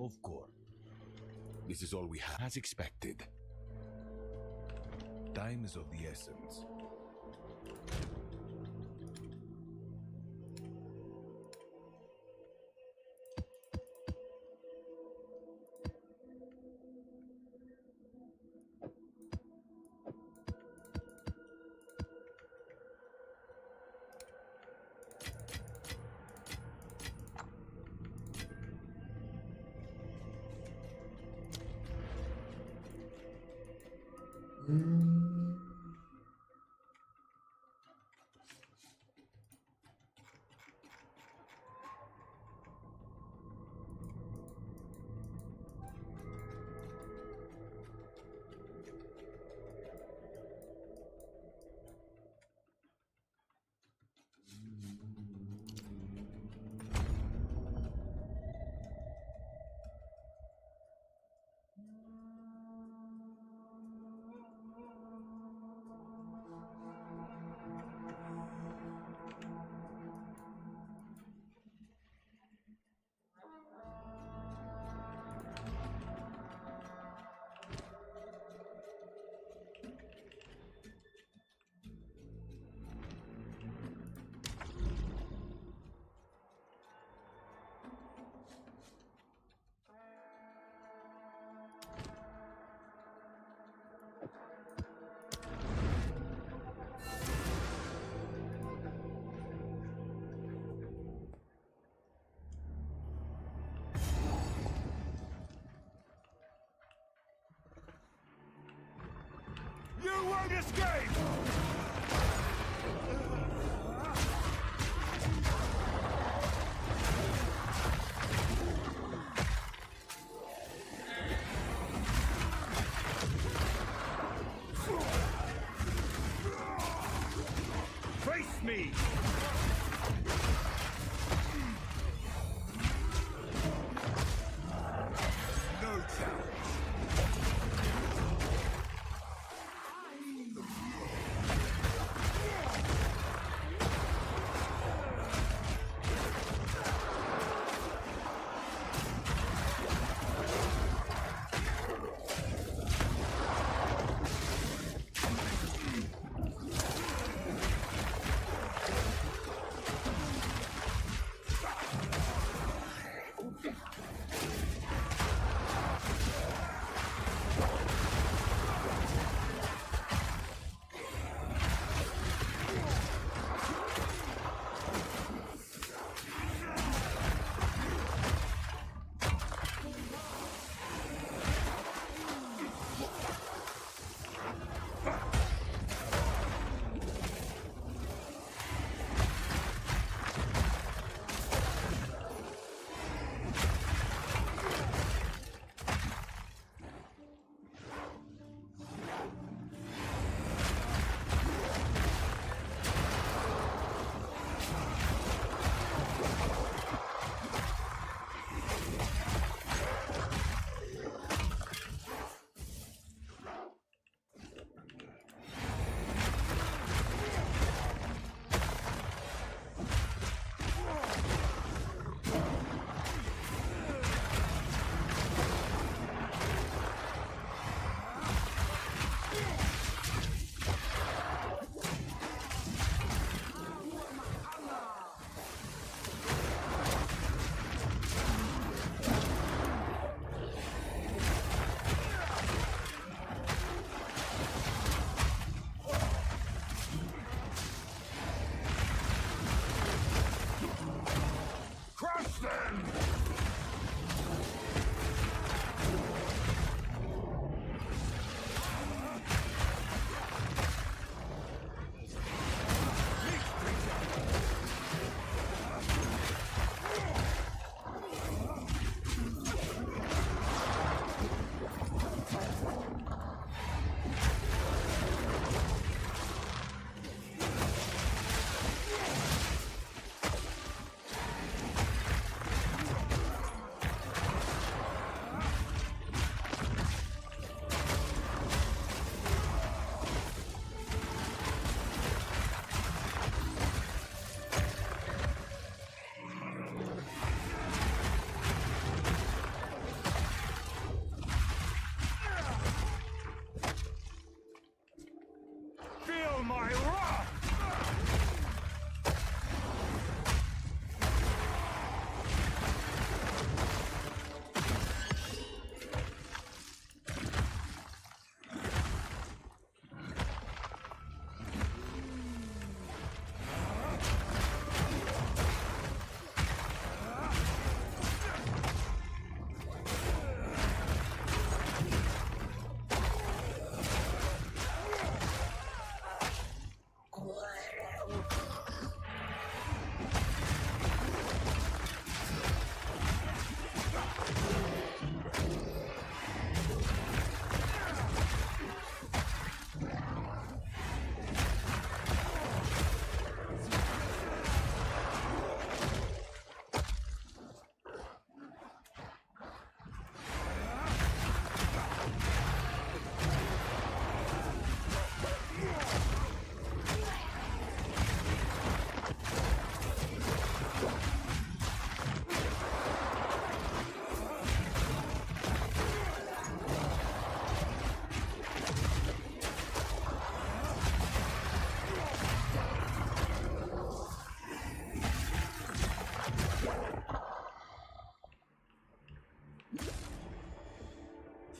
Of course. This is all we have, as expected. Time is of the essence. You won't escape! Face me! No challenge.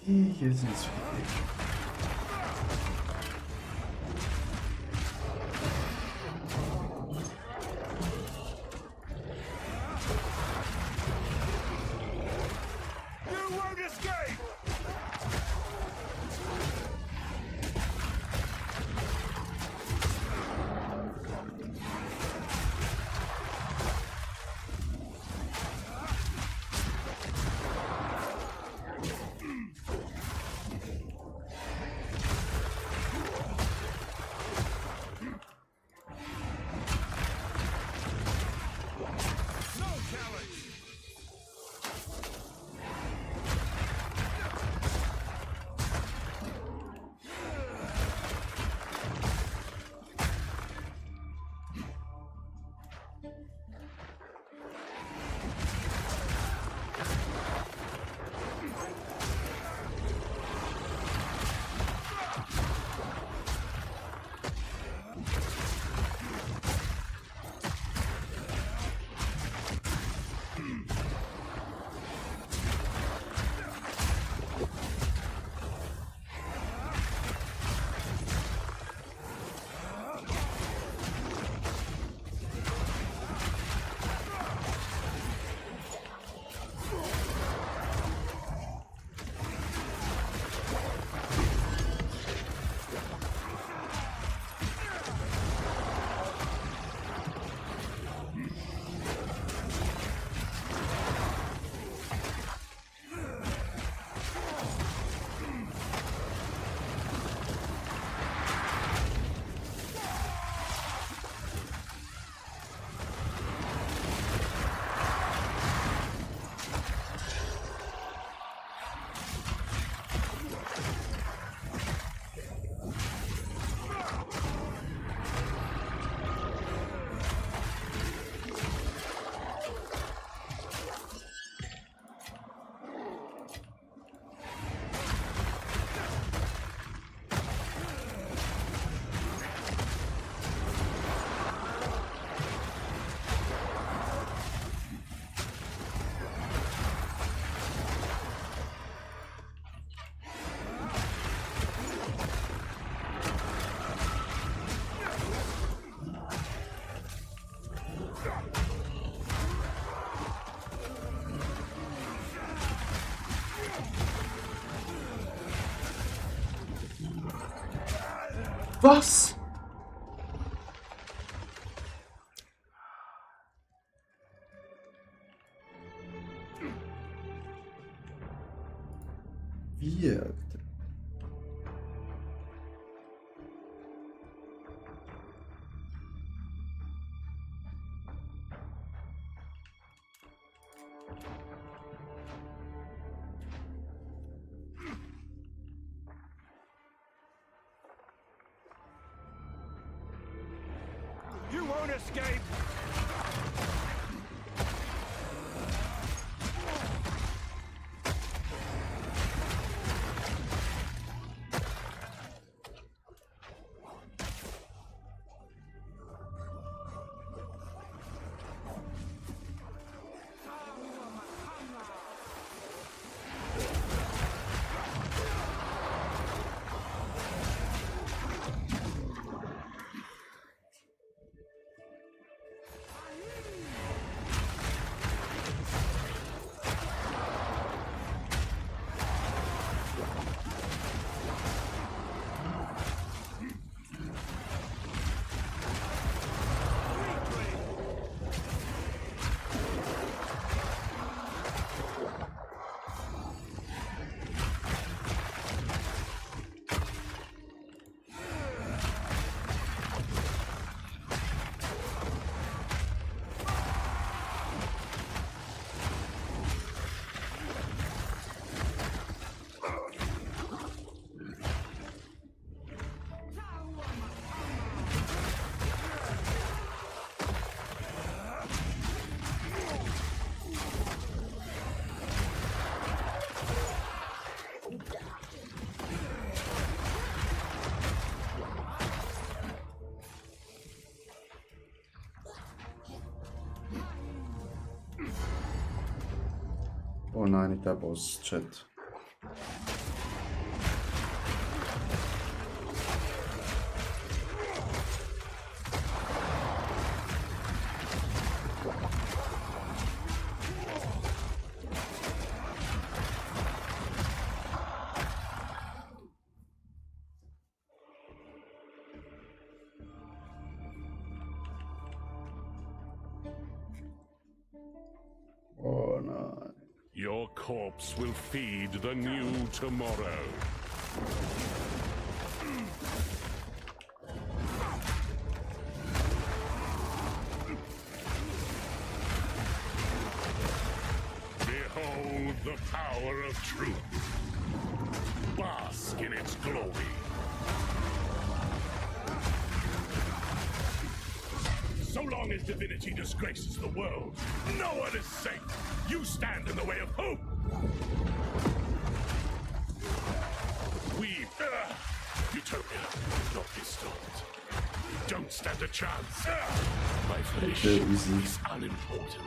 Hier ist es schwierig. You won't escape! No challenge! Was? Wie? You won't escape! Oh nein, ich glaube aus Chat. corpse will feed the new tomorrow. Behold the power of truth. Bask in its glory. So long as divinity disgraces the world, no one is safe. You stand in the way of hope. Utopia, not be stopped. Don't stand a chance. My flesh is unimportant.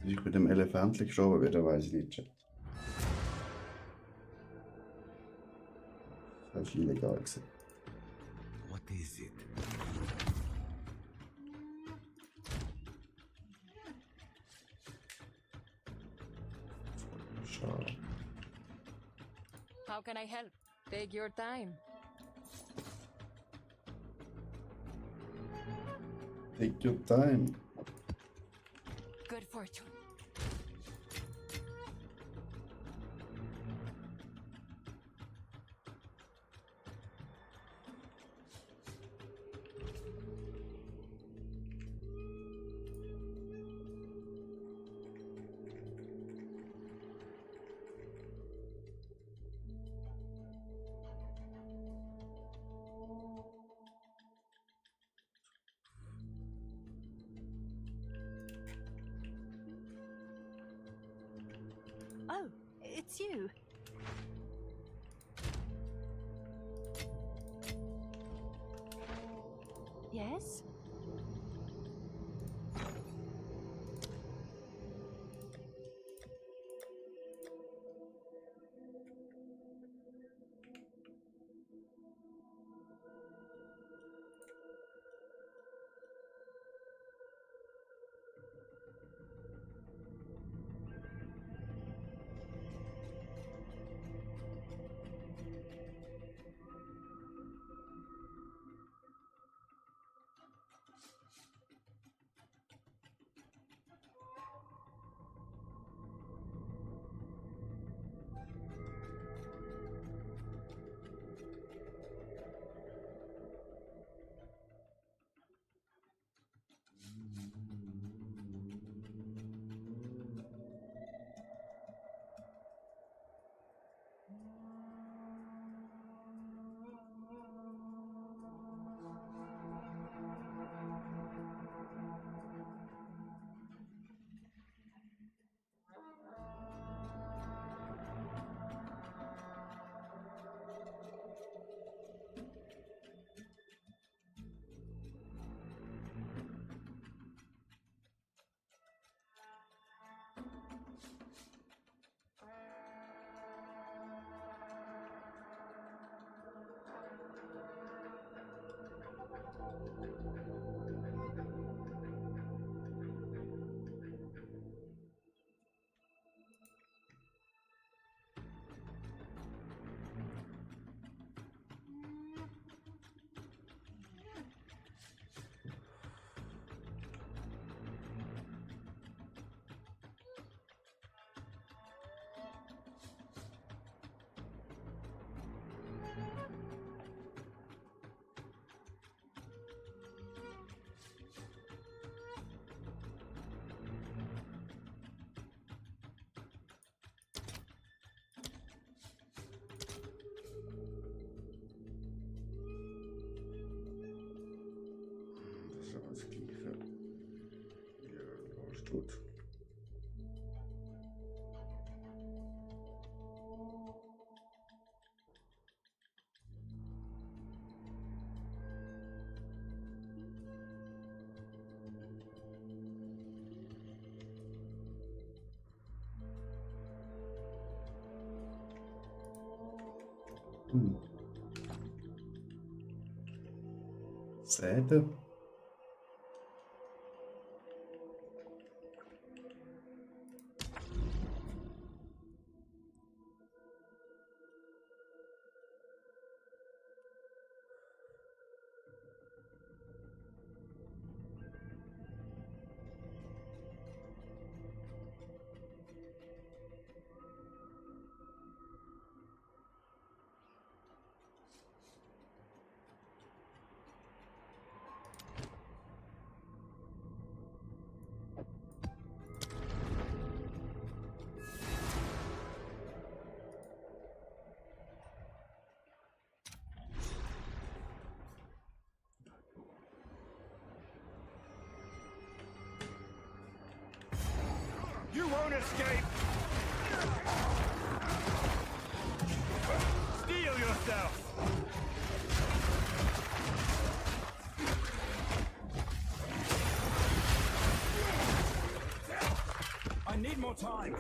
Ich mit dem Elefantli geschoben wieder, weiß ich nicht. Das ist illegal gewesen. What is it? Schade. How can I help? Take your time. Take your time. Good fortune. Oh, it's you. Yes? Das ist aber das Gleiche. Ja, da steht. Säde. won't escape! Steel yourself! I need more time.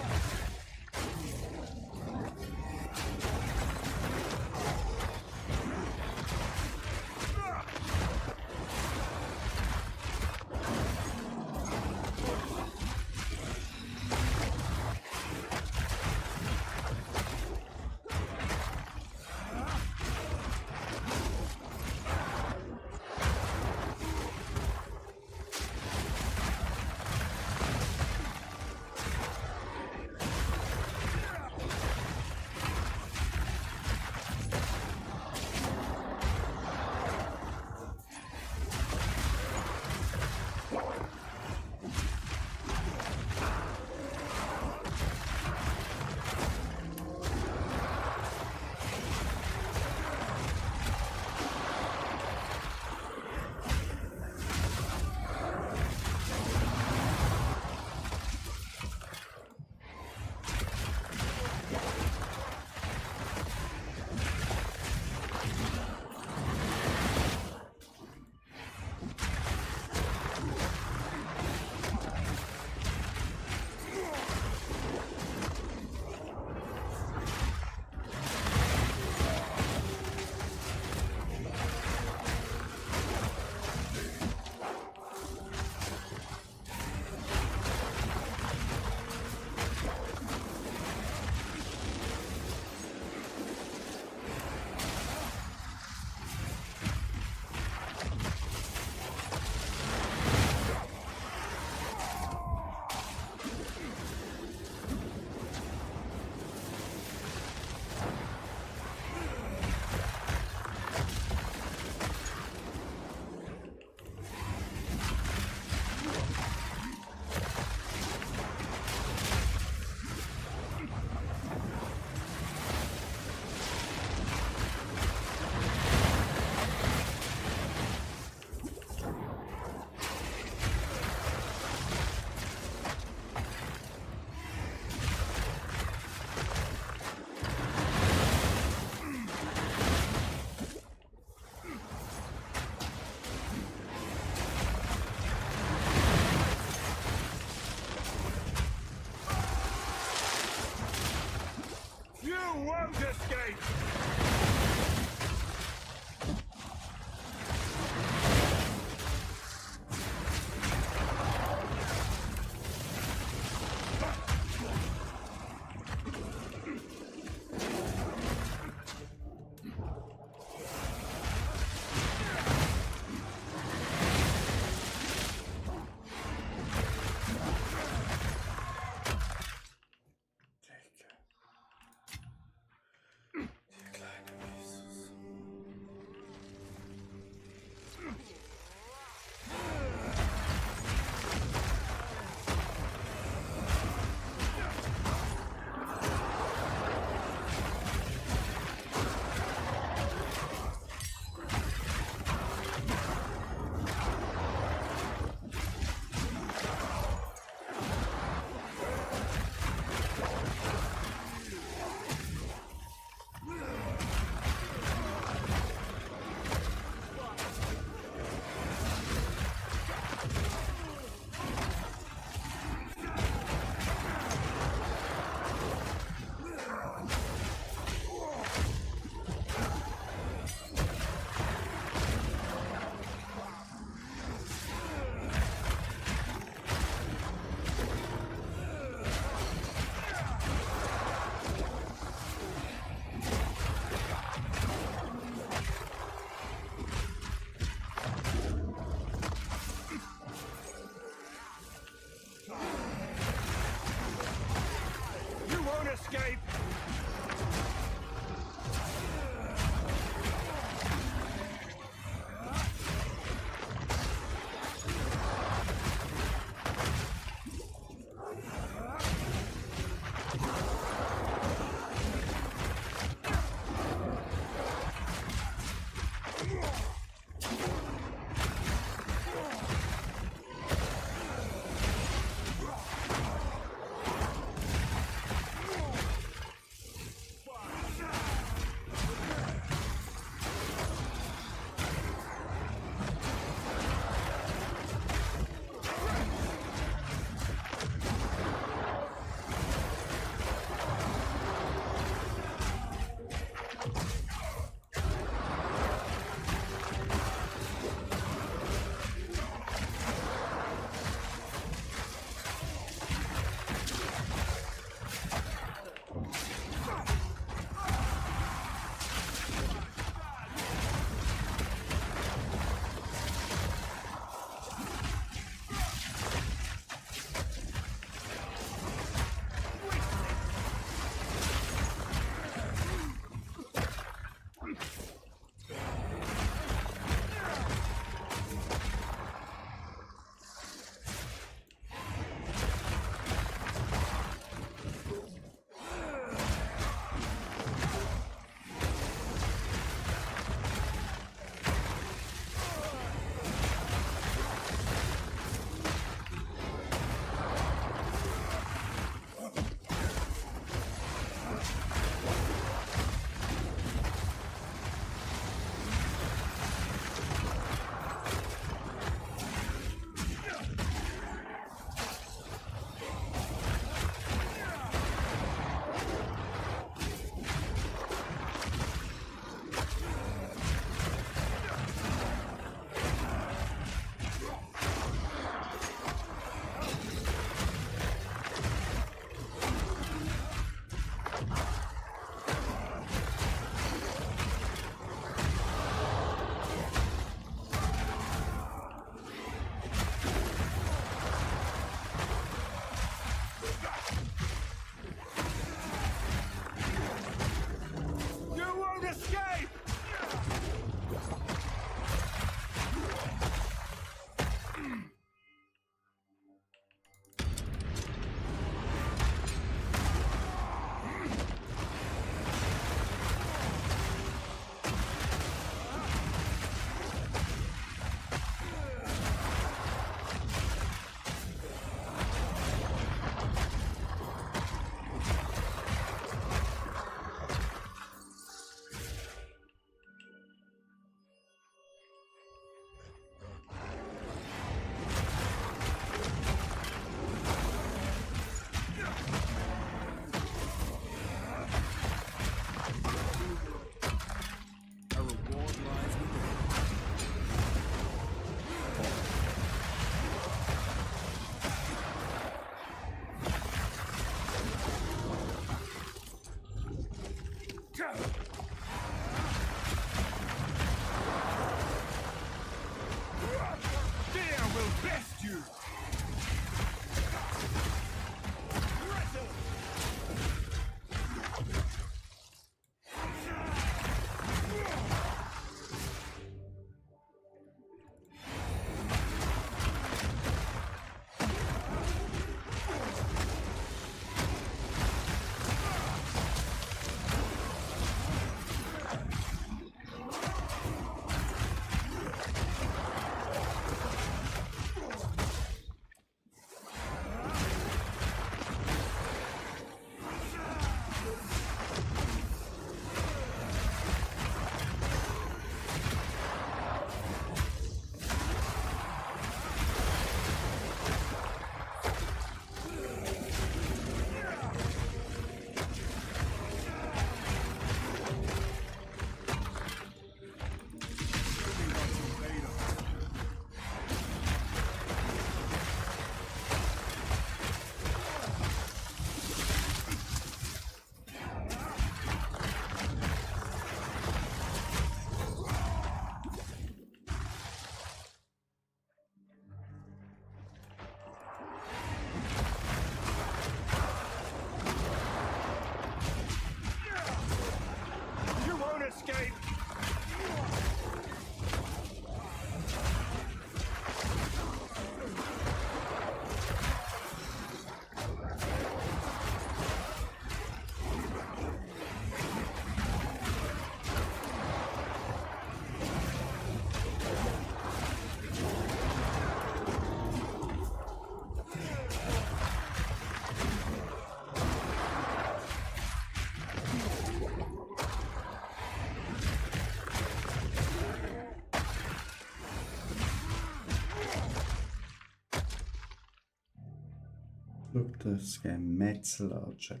Verrücktes Gemetzel, Jack.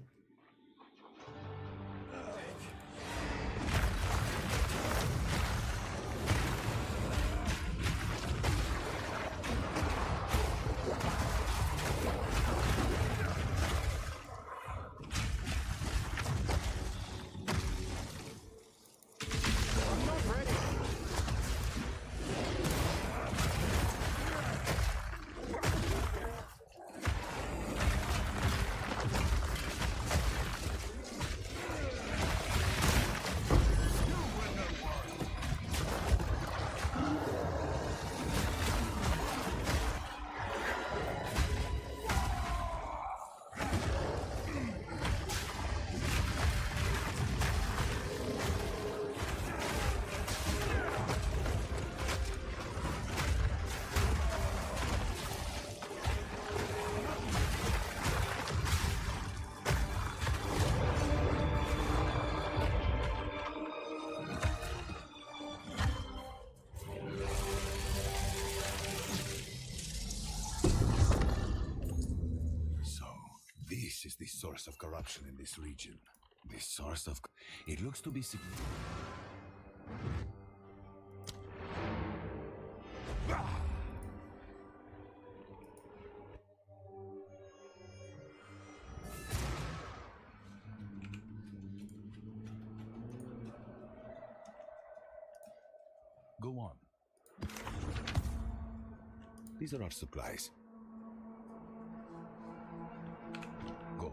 This is the source of corruption in this region. The source of... It looks to be... Go on. These are our supplies. Go.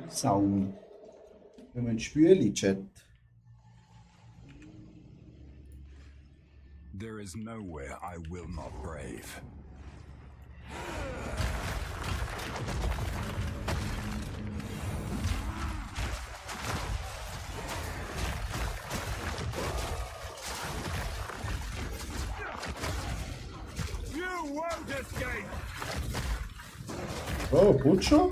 Saum. Wenn man Spürli-Chat. There is nowhere I will not brave. Oh, Butcher?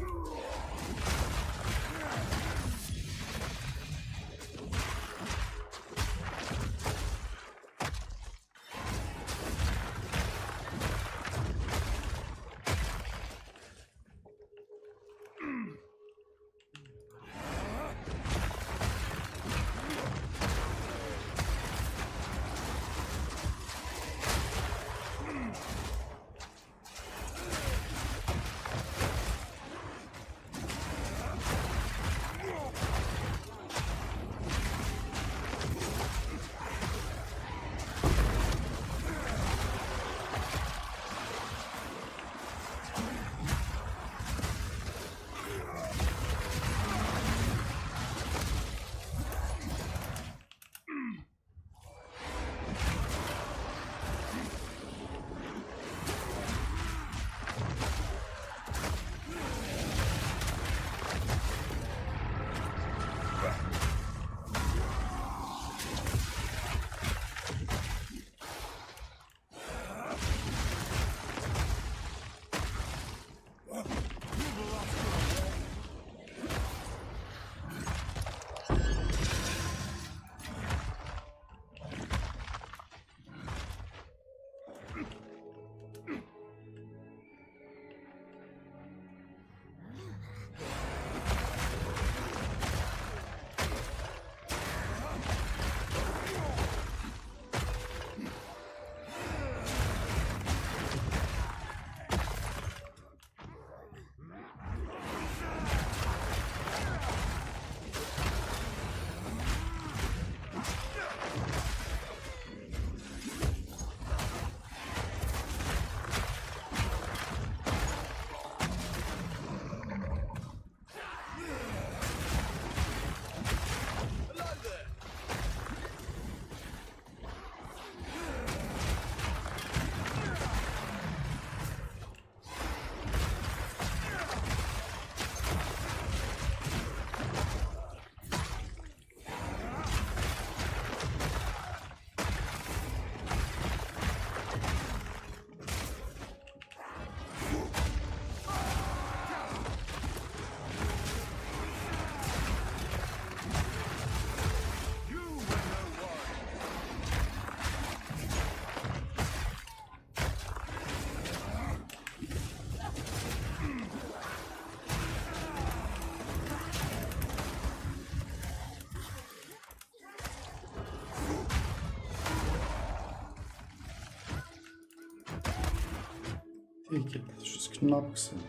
Digga, das ist knapp gewesen.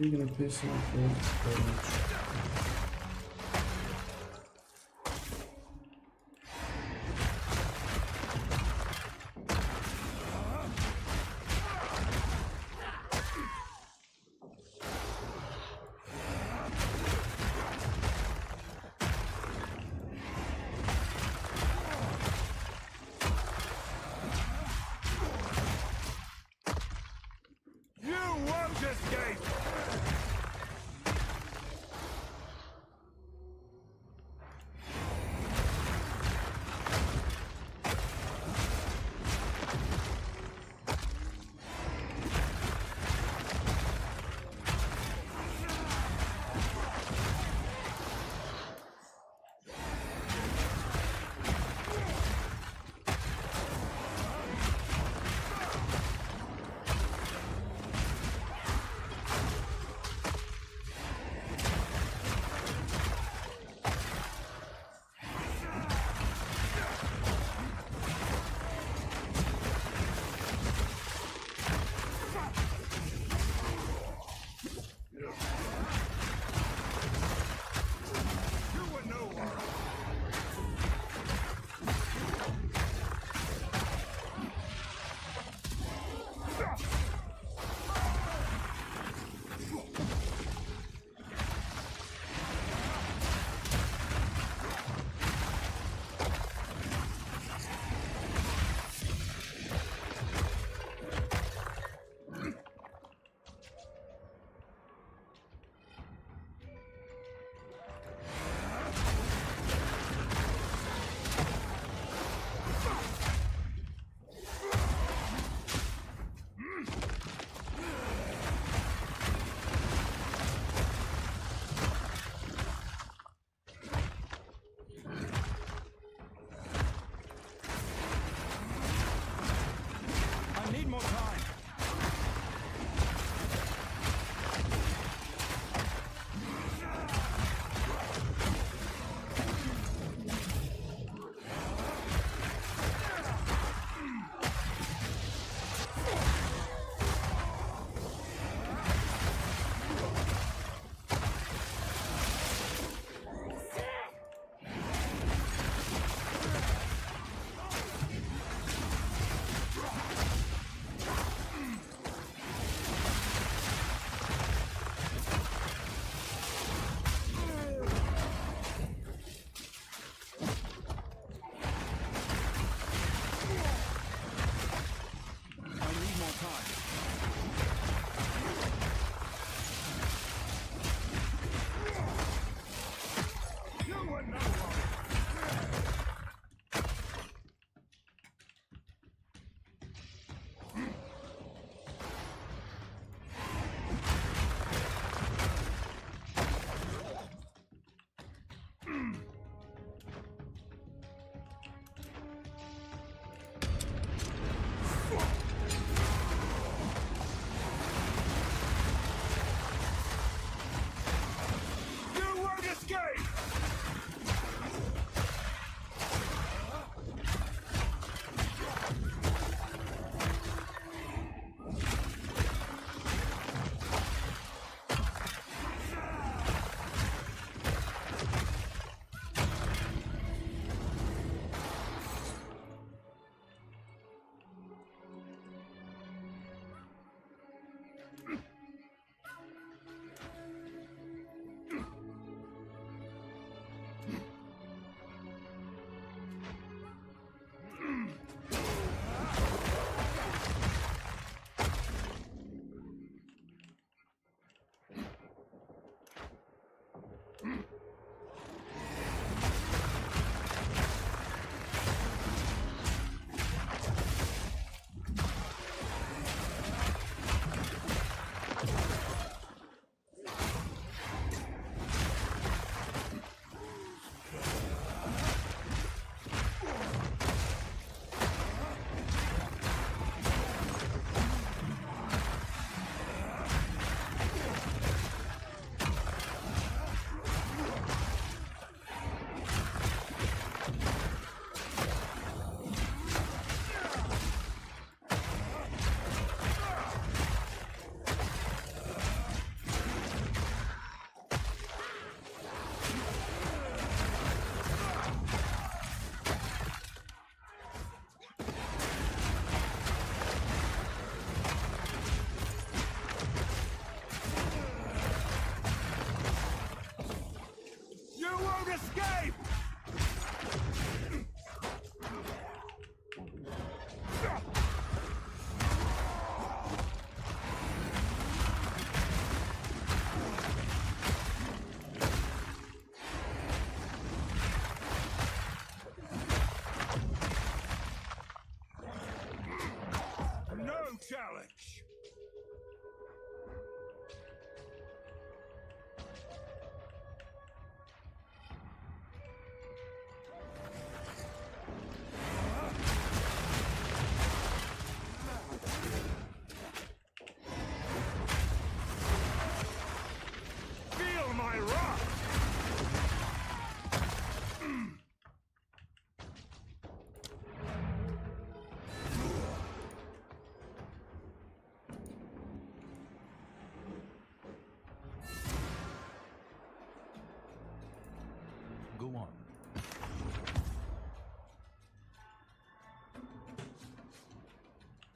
Irgendein Piece of damage. You won't escape!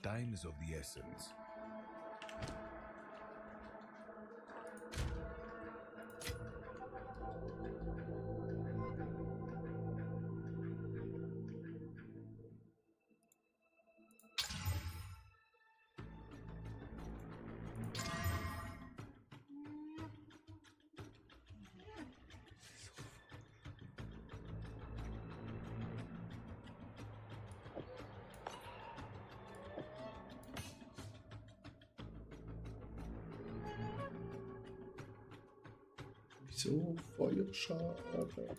Time is of the essence. Wieso Feuerschaden?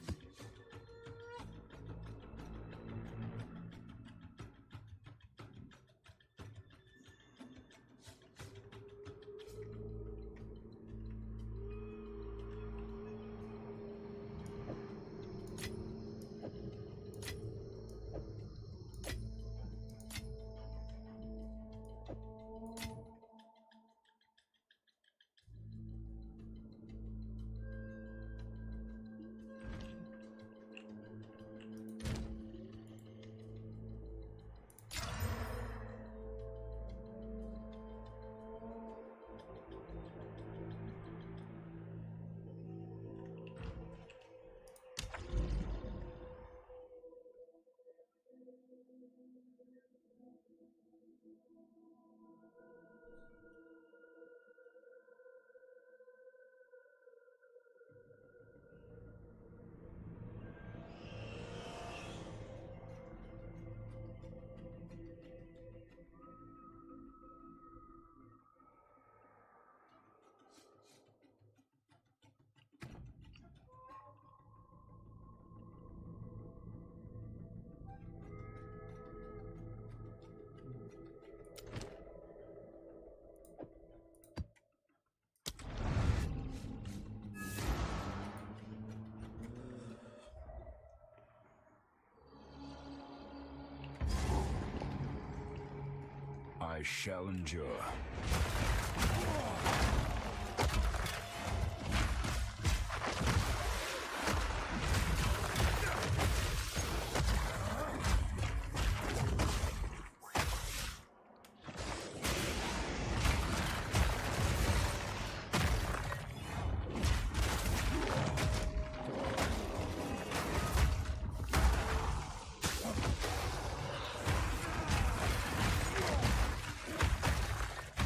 I shall endure.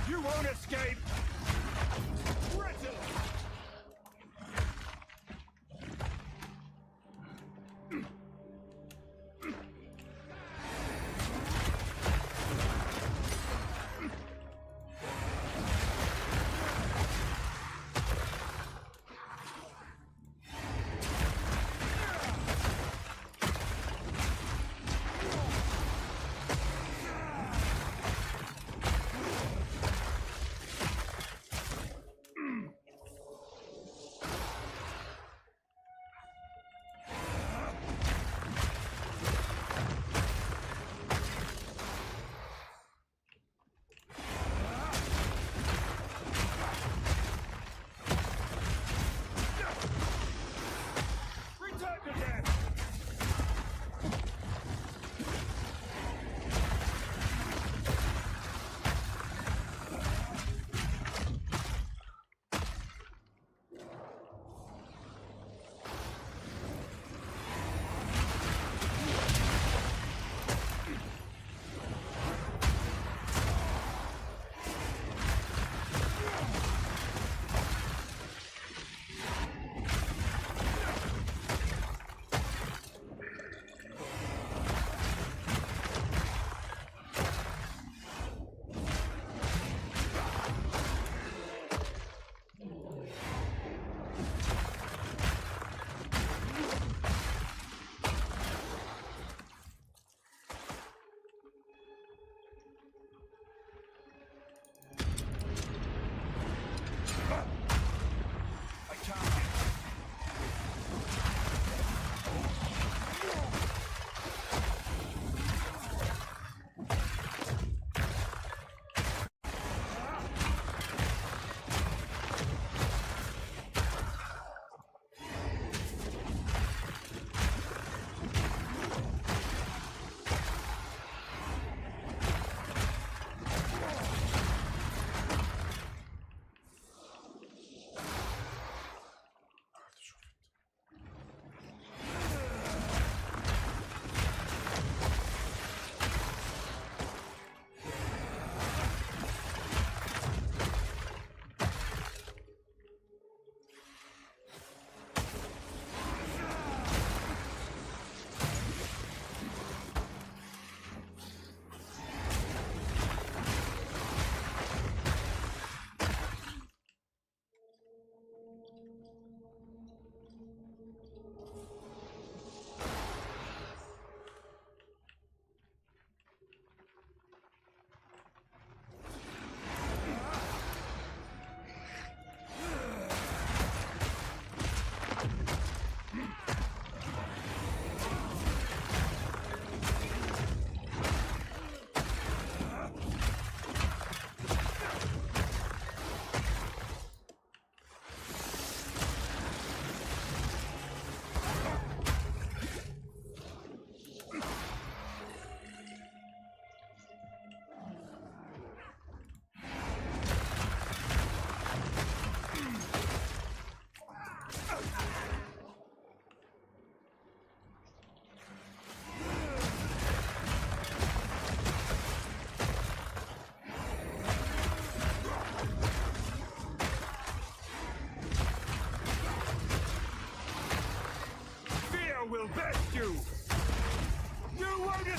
You won't escape!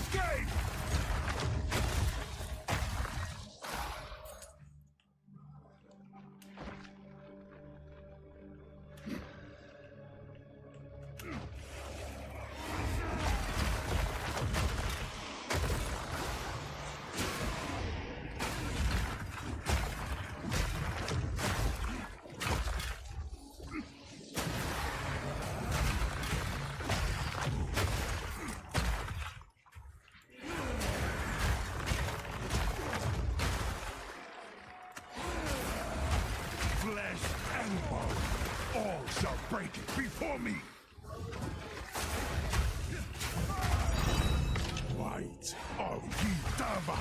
escape! Flesh and bone, all shall break before me. Light of Kitava.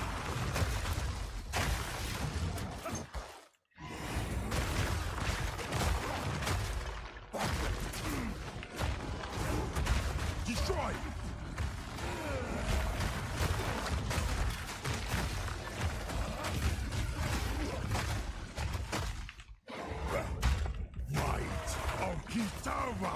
Destroy! Light of Kitava!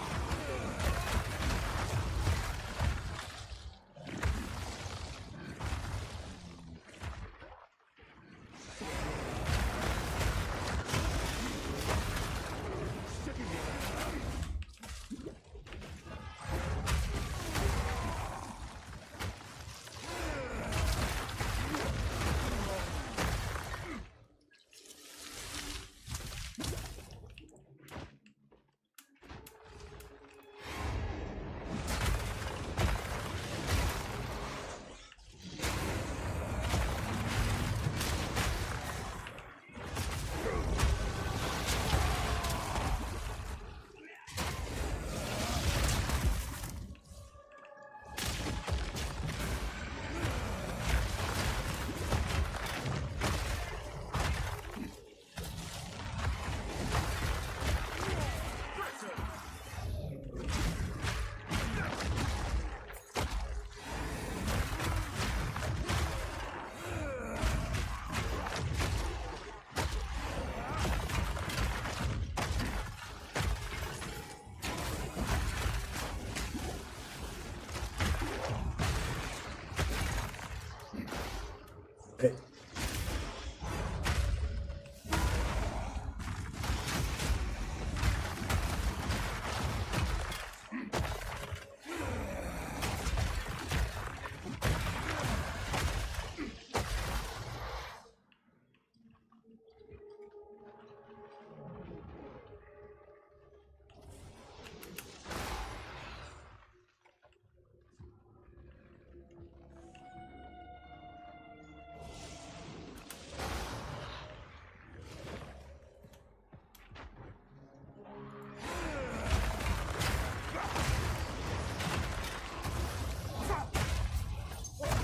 Hey.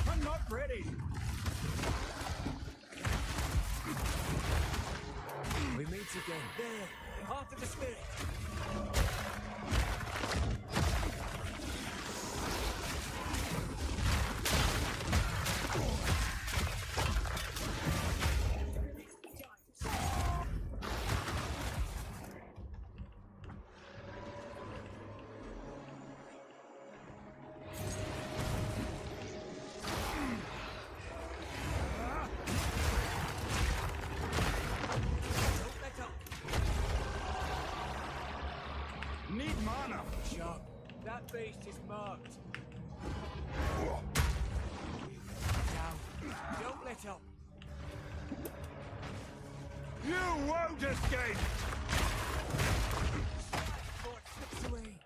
I'm not ready. We meet again. There, heart of the spirit. Don't let up. Need mana. Sharp. That beast is marked. Down. Don't let up. You won't escape. Or it slips away.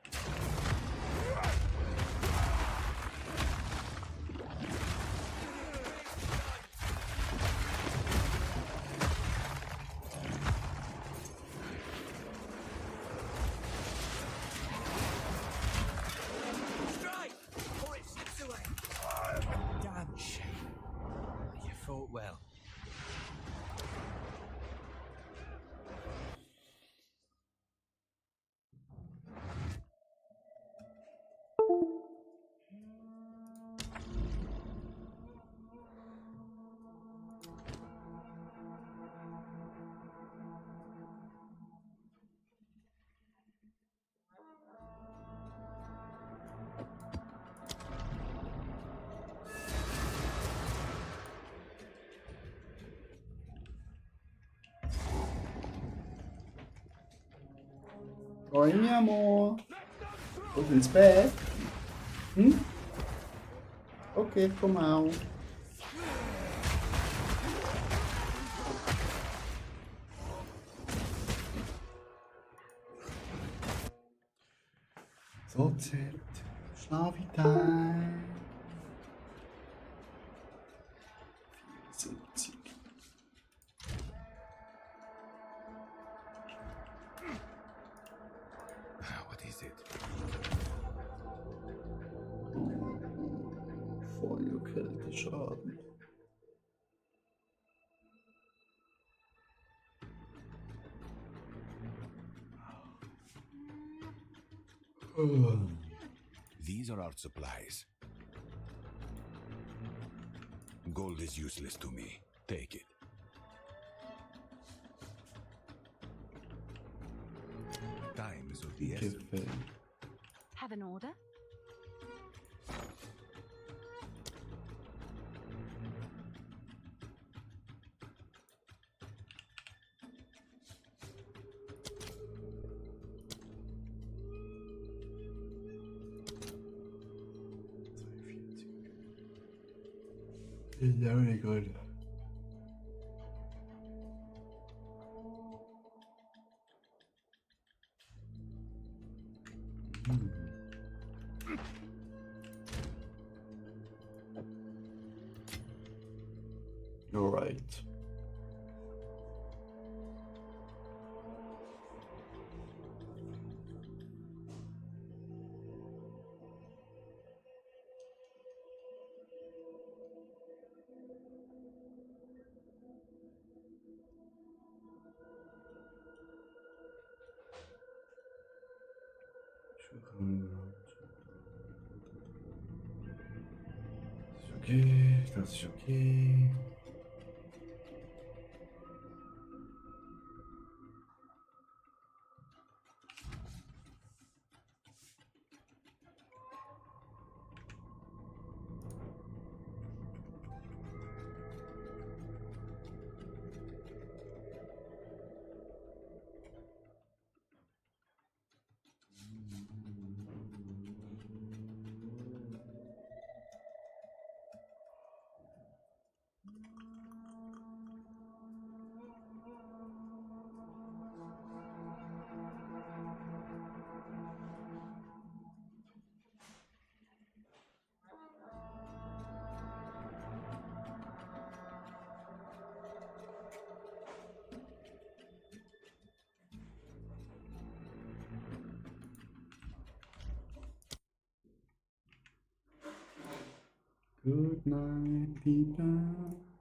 Strike! Or it slips away. Damn shame. You fought well. Oi, mi amor. Und ins Bett? Hm? Okay, komm mal. So zählt Schlafi-Time. 74. What is it? Feuerkälteschaden. These are our supplies. Gold is useless to me. Take it. Time is of the essence. Have an order? Very good. You're right. Okay, das ist okay. Good night, Peter.